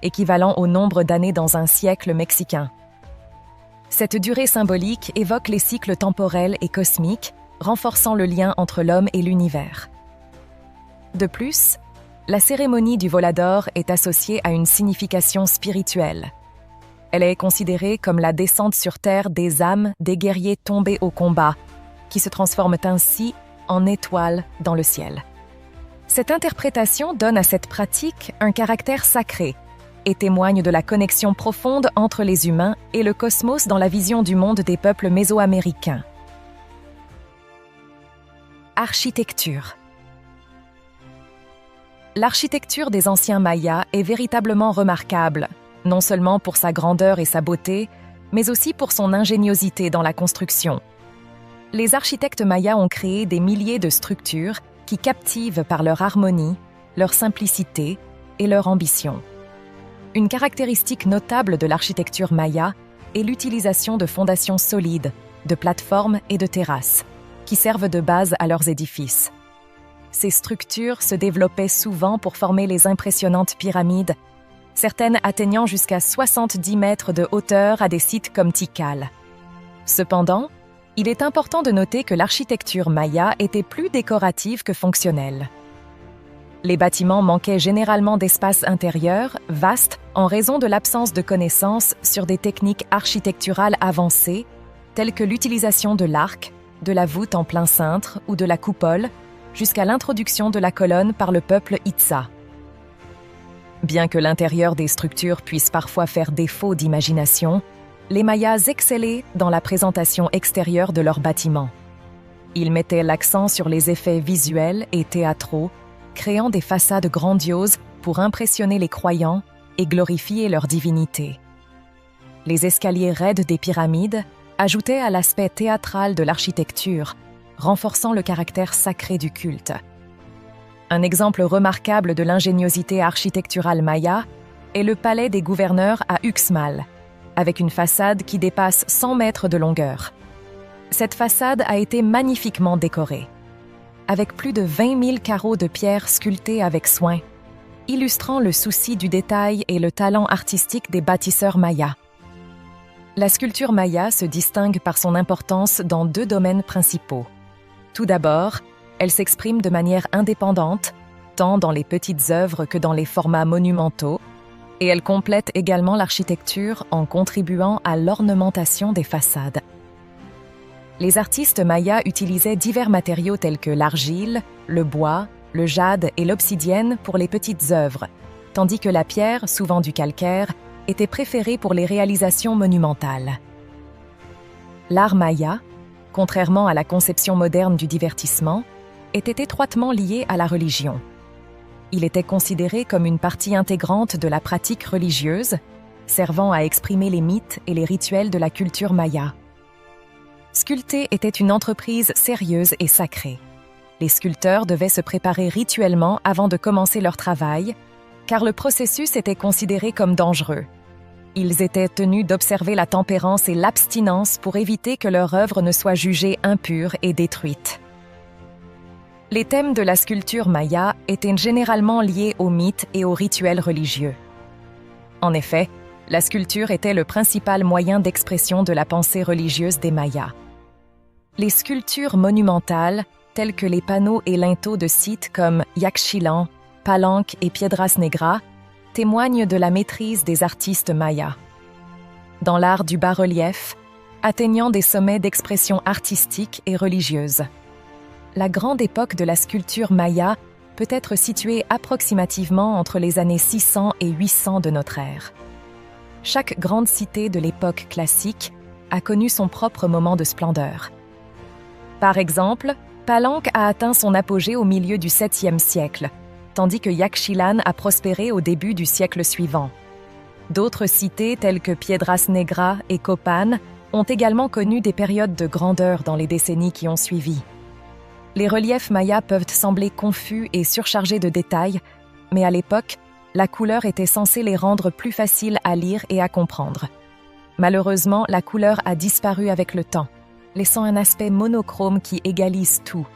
équivalent au nombre d'années dans un siècle mexicain. Cette durée symbolique évoque les cycles temporels et cosmiques, renforçant le lien entre l'homme et l'univers. De plus, la cérémonie du Volador est associée à une signification spirituelle. Elle est considérée comme la descente sur terre des âmes des guerriers tombés au combat, qui se transforment ainsi en étoiles dans le ciel. Cette interprétation donne à cette pratique un caractère sacré et témoigne de la connexion profonde entre les humains et le cosmos dans la vision du monde des peuples mésoaméricains. Architecture. L'architecture des anciens Mayas est véritablement remarquable, non seulement pour sa grandeur et sa beauté, mais aussi pour son ingéniosité dans la construction. Les architectes mayas ont créé des milliers de structures qui captivent par leur harmonie, leur simplicité et leur ambition. Une caractéristique notable de l'architecture maya est l'utilisation de fondations solides, de plateformes et de terrasses, qui servent de base à leurs édifices. Ces structures se développaient souvent pour former les impressionnantes pyramides, certaines atteignant jusqu'à 70 mètres de hauteur à des sites comme Tikal. Cependant, il est important de noter que l'architecture maya était plus décorative que fonctionnelle. Les bâtiments manquaient généralement d'espace intérieur, vaste, en raison de l'absence de connaissances sur des techniques architecturales avancées, telles que l'utilisation de l'arc, de la voûte en plein cintre ou de la coupole, jusqu'à l'introduction de la colonne par le peuple Itza. Bien que l'intérieur des structures puisse parfois faire défaut d'imagination, les Mayas excellaient dans la présentation extérieure de leurs bâtiments. Ils mettaient l'accent sur les effets visuels et théâtraux, créant des façades grandioses pour impressionner les croyants et glorifier leur divinité. Les escaliers raides des pyramides ajoutaient à l'aspect théâtral de l'architecture, renforçant le caractère sacré du culte. Un exemple remarquable de l'ingéniosité architecturale maya est le palais des gouverneurs à Uxmal, avec une façade qui dépasse 100 mètres de longueur. Cette façade a été magnifiquement décorée, avec plus de 20 000 carreaux de pierre sculptés avec soin, illustrant le souci du détail et le talent artistique des bâtisseurs mayas. La sculpture maya se distingue par son importance dans 2 domaines principaux. Tout d'abord, elle s'exprime de manière indépendante, tant dans les petites œuvres que dans les formats monumentaux, et elle complète également l'architecture en contribuant à l'ornementation des façades. Les artistes mayas utilisaient divers matériaux tels que l'argile, le bois, le jade et l'obsidienne pour les petites œuvres, tandis que la pierre, souvent du calcaire, était préférée pour les réalisations monumentales. L'art maya, contrairement à la conception moderne du divertissement, était étroitement lié à la religion. Il était considéré comme une partie intégrante de la pratique religieuse, servant à exprimer les mythes et les rituels de la culture maya. Sculpter était une entreprise sérieuse et sacrée. Les sculpteurs devaient se préparer rituellement avant de commencer leur travail, car le processus était considéré comme dangereux. Ils étaient tenus d'observer la tempérance et l'abstinence pour éviter que leur œuvre ne soit jugée impure et détruite. Les thèmes de la sculpture maya étaient généralement liés aux mythes et aux rituels religieux. En effet, la sculpture était le principal moyen d'expression de la pensée religieuse des Mayas. Les sculptures monumentales, telles que les panneaux et linteaux de sites comme Yaxchilan, Palenque et Piedras Negras, témoignent de la maîtrise des artistes mayas. Dans l'art du bas-relief, atteignant des sommets d'expression artistique et religieuse. la grande époque de la sculpture maya peut être située approximativement entre les années 600 et 800 de notre ère. Chaque grande cité de l'époque classique a connu son propre moment de splendeur. Par exemple, Palenque a atteint son apogée au milieu du 7e siècle, tandis que Yaxchilan a prospéré au début du siècle suivant. D'autres cités telles que Piedras Negras et Copan ont également connu des périodes de grandeur dans les décennies qui ont suivi. Les reliefs mayas peuvent sembler confus et surchargés de détails, mais à l'époque, la couleur était censée les rendre plus faciles à lire et à comprendre. Malheureusement, la couleur a disparu avec le temps, laissant un aspect monochrome qui égalise tout.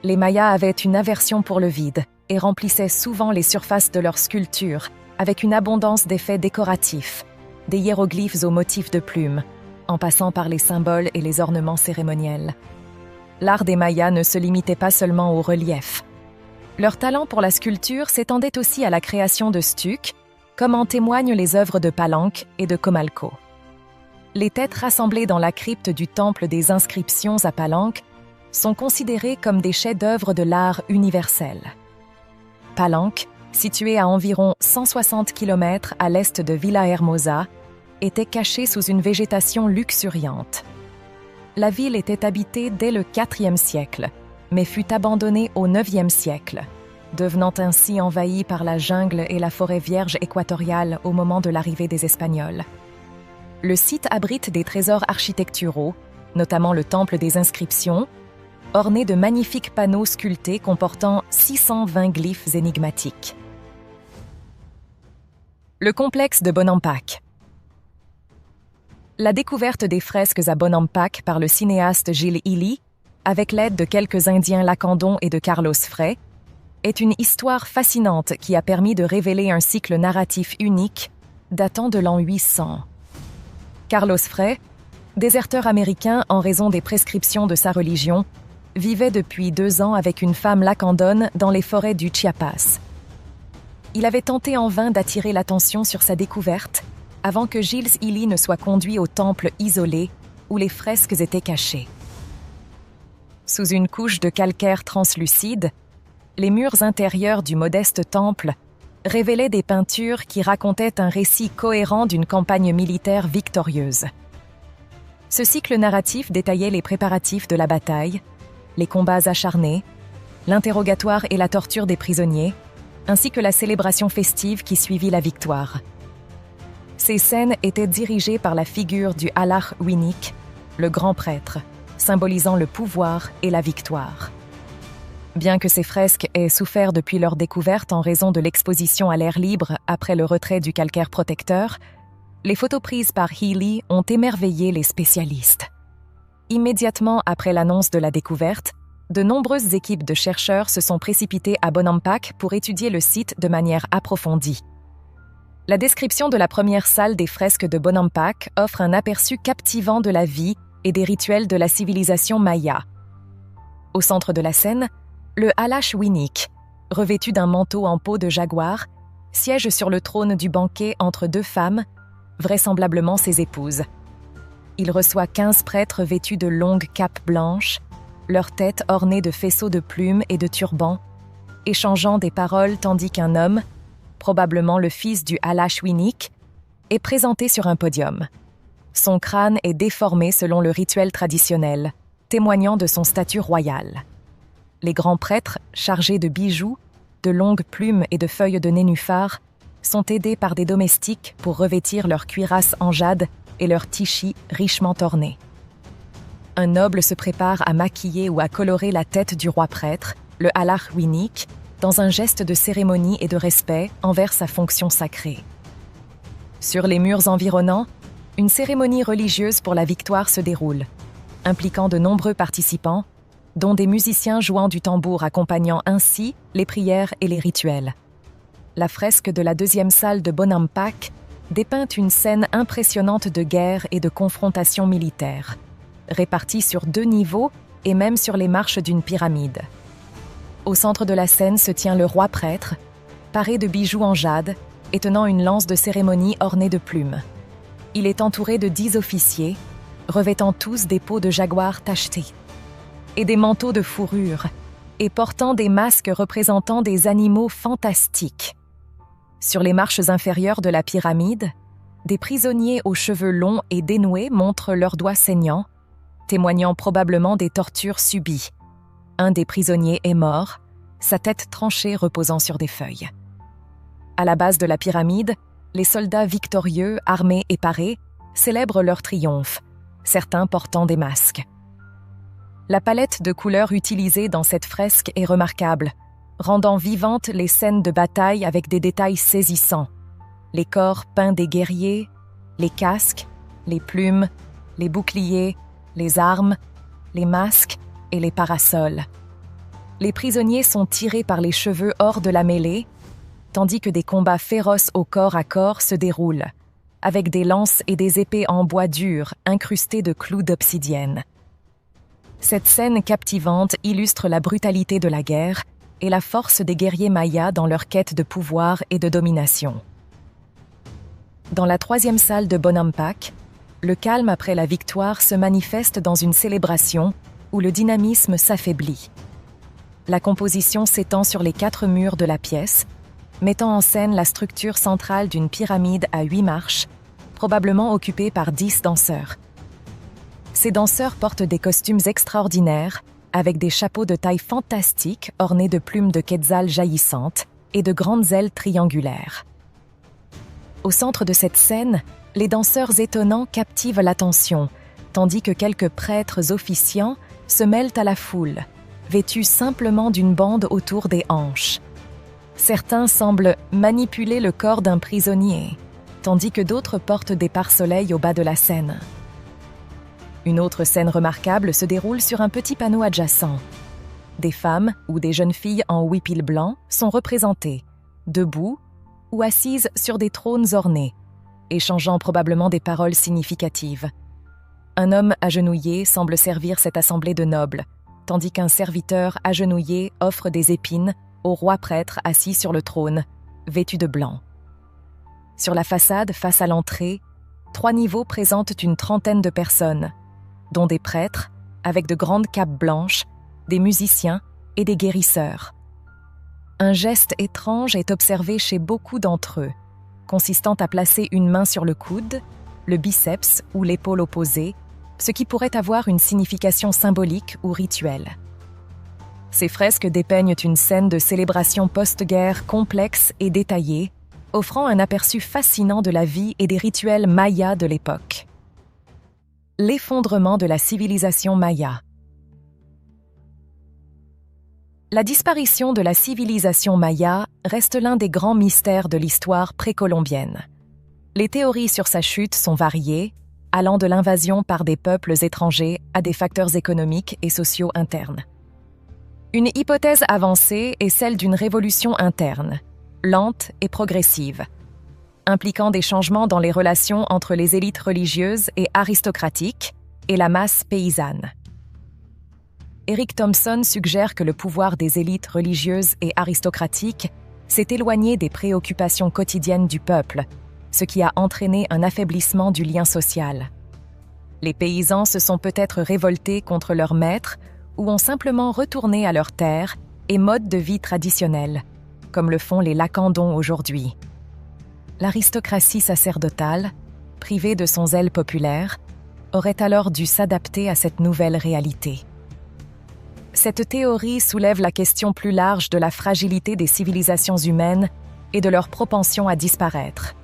Les Mayas avaient une aversion pour le vide et remplissaient souvent les surfaces de leurs sculptures avec une abondance d'effets décoratifs, des hiéroglyphes aux motifs de plumes, en passant par les symboles et les ornements cérémoniels. L'art des Mayas ne se limitait pas seulement au relief. Leur talent pour la sculpture s'étendait aussi à la création de stucs, comme en témoignent les œuvres de Palenque et de Comalco. Les têtes rassemblées dans la crypte du temple des inscriptions à Palenque sont considérées comme des chefs-d'œuvre de l'art universel. Palenque, située à environ 160 km à l'est de Villahermosa, était cachée sous une végétation luxuriante. La ville était habitée dès le IVe siècle, mais fut abandonnée au IXe siècle, devenant ainsi envahie par la jungle et la forêt vierge équatoriale au moment de l'arrivée des Espagnols. Le site abrite des trésors architecturaux, notamment le temple des inscriptions, orné de magnifiques panneaux sculptés comportant 620 glyphes énigmatiques. Le complexe de Bonampak. La découverte des fresques à Bonampak par le cinéaste Gilles Illy, avec l'aide de quelques Indiens Lacandon et de Carlos Frey, est une histoire fascinante qui a permis de révéler un cycle narratif unique datant de l'an 800. Carlos Frey, déserteur américain en raison des prescriptions de sa religion, vivait depuis 2 ans avec une femme lacandone dans les forêts du Chiapas. Il avait tenté en vain d'attirer l'attention sur sa découverte avant que Gilles Illy ne soit conduit au temple isolé où les fresques étaient cachées. Sous une couche de calcaire translucide, les murs intérieurs du modeste temple révélaient des peintures qui racontaient un récit cohérent d'une campagne militaire victorieuse. Ce cycle narratif détaillait les préparatifs de la bataille, les combats acharnés, l'interrogatoire et la torture des prisonniers, ainsi que la célébration festive qui suivit la victoire. Ces scènes étaient dirigées par la figure du Alach Winnik, le grand prêtre, symbolisant le pouvoir et la victoire. Bien que ces fresques aient souffert depuis leur découverte en raison de l'exposition à l'air libre après le retrait du calcaire protecteur, les photos prises par Healy ont émerveillé les spécialistes. Immédiatement après l'annonce de la découverte, de nombreuses équipes de chercheurs se sont précipitées à Bonampak pour étudier le site de manière approfondie. La description de la première salle des fresques de Bonampak offre un aperçu captivant de la vie et des rituels de la civilisation maya. Au centre de la scène, le Alach Winnik, revêtu d'un manteau en peau de jaguar, siège sur le trône du banquet entre 2 femmes, vraisemblablement ses épouses. Il reçoit 15 prêtres vêtus de longues capes blanches, leurs têtes ornées de faisceaux de plumes et de turbans, échangeant des paroles tandis qu'un homme, probablement le fils du Alach Winnik, est présenté sur un podium. Son crâne est déformé selon le rituel traditionnel, témoignant de son statut royal. Les grands prêtres, chargés de bijoux, de longues plumes et de feuilles de nénuphar, sont aidés par des domestiques pour revêtir leurs cuirasses en jade et leurs tichis richement ornés. Un noble se prépare à maquiller ou à colorer la tête du roi prêtre, le Alach Winnik, dans un geste de cérémonie et de respect envers sa fonction sacrée. Sur les murs environnants, une cérémonie religieuse pour la victoire se déroule, impliquant de nombreux participants, dont des musiciens jouant du tambour accompagnant ainsi les prières et les rituels. La fresque de la 2e salle de Bonampak dépeint une scène impressionnante de guerre et de confrontation militaire, répartie sur 2 niveaux et même sur les marches d'une pyramide. Au centre de la scène se tient le roi prêtre, paré de bijoux en jade et tenant une lance de cérémonie ornée de plumes. Il est entouré de 10 officiers, revêtant tous des peaux de jaguar tachetés. et des manteaux de fourrure, et portant des masques représentant des animaux fantastiques. Sur les marches inférieures de la pyramide, des prisonniers aux cheveux longs et dénoués montrent leurs doigts saignants, témoignant probablement des tortures subies. Un des prisonniers est mort, sa tête tranchée reposant sur des feuilles. À la base de la pyramide, les soldats victorieux, armés et parés, célèbrent leur triomphe, certains portant des masques. La palette de couleurs utilisée dans cette fresque est remarquable, rendant vivantes les scènes de bataille avec des détails saisissants. Les corps peints des guerriers, les casques, les plumes, les boucliers, les armes, les masques et les parasols. Les prisonniers sont tirés par les cheveux hors de la mêlée, tandis que des combats féroces au corps à corps se déroulent, avec des lances et des épées en bois dur incrustées de clous d'obsidienne. Cette scène captivante illustre la brutalité de la guerre et la force des guerriers mayas dans leur quête de pouvoir et de domination. Dans la troisième salle de Bonampak, le calme après la victoire se manifeste dans une célébration où le dynamisme s'affaiblit. La composition s'étend sur les 4 murs de la pièce, mettant en scène la structure centrale d'une pyramide à 8 marches, probablement occupée par 10 danseurs. Ces danseurs portent des costumes extraordinaires, avec des chapeaux de taille fantastique ornés de plumes de quetzal jaillissantes et de grandes ailes triangulaires. Au centre de cette scène, les danseurs étonnants captivent l'attention, tandis que quelques prêtres officiants se mêlent à la foule, vêtus simplement d'une bande autour des hanches. Certains semblent manipuler le corps d'un prisonnier, tandis que d'autres portent des pare-soleils au bas de la scène. Une autre scène remarquable se déroule sur un petit panneau adjacent. Des femmes ou des jeunes filles en huipil blanc sont représentées, debout ou assises sur des trônes ornés, échangeant probablement des paroles significatives. Un homme agenouillé semble servir cette assemblée de nobles, tandis qu'un serviteur agenouillé offre des épines au roi prêtre assis sur le trône, vêtu de blanc. Sur la façade, face à l'entrée, 3 niveaux présentent une trentaine de personnes, dont des prêtres, avec de grandes capes blanches, des musiciens et des guérisseurs. Un geste étrange est observé chez beaucoup d'entre eux, consistant à placer une main sur le coude, le biceps ou l'épaule opposée, ce qui pourrait avoir une signification symbolique ou rituelle. Ces fresques dépeignent une scène de célébration post-guerre complexe et détaillée, offrant un aperçu fascinant de la vie et des rituels mayas de l'époque. L'effondrement de la civilisation maya. La disparition de la civilisation maya reste l'un des grands mystères de l'histoire précolombienne. Les théories sur sa chute sont variées, allant de l'invasion par des peuples étrangers à des facteurs économiques et sociaux internes. Une hypothèse avancée est celle d'une révolution interne, lente et progressive, impliquant des changements dans les relations entre les élites religieuses et aristocratiques et la masse paysanne. Eric Thompson suggère que le pouvoir des élites religieuses et aristocratiques s'est éloigné des préoccupations quotidiennes du peuple, ce qui a entraîné un affaiblissement du lien social. Les paysans se sont peut-être révoltés contre leurs maîtres ou ont simplement retourné à leurs terres et modes de vie traditionnels, comme le font les Lacandons aujourd'hui. L'aristocratie sacerdotale, privée de son zèle populaire, aurait alors dû s'adapter à cette nouvelle réalité. Cette théorie soulève la question plus large de la fragilité des civilisations humaines et de leur propension à disparaître.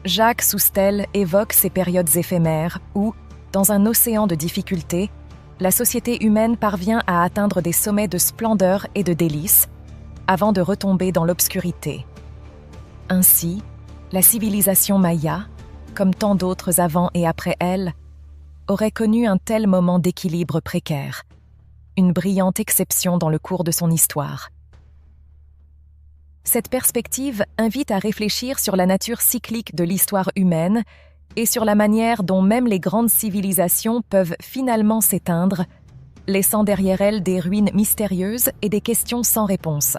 Jacques Soustelle évoque ces périodes éphémères où, dans un océan de difficultés, la société humaine parvient à atteindre des sommets de splendeur et de délices, avant de retomber dans l'obscurité. Ainsi, la civilisation maya, comme tant d'autres avant et après elle, aurait connu un tel moment d'équilibre précaire, une brillante exception dans le cours de son histoire. Cette perspective invite à réfléchir sur la nature cyclique de l'histoire humaine et sur la manière dont même les grandes civilisations peuvent finalement s'éteindre, laissant derrière elles des ruines mystérieuses et des questions sans réponse.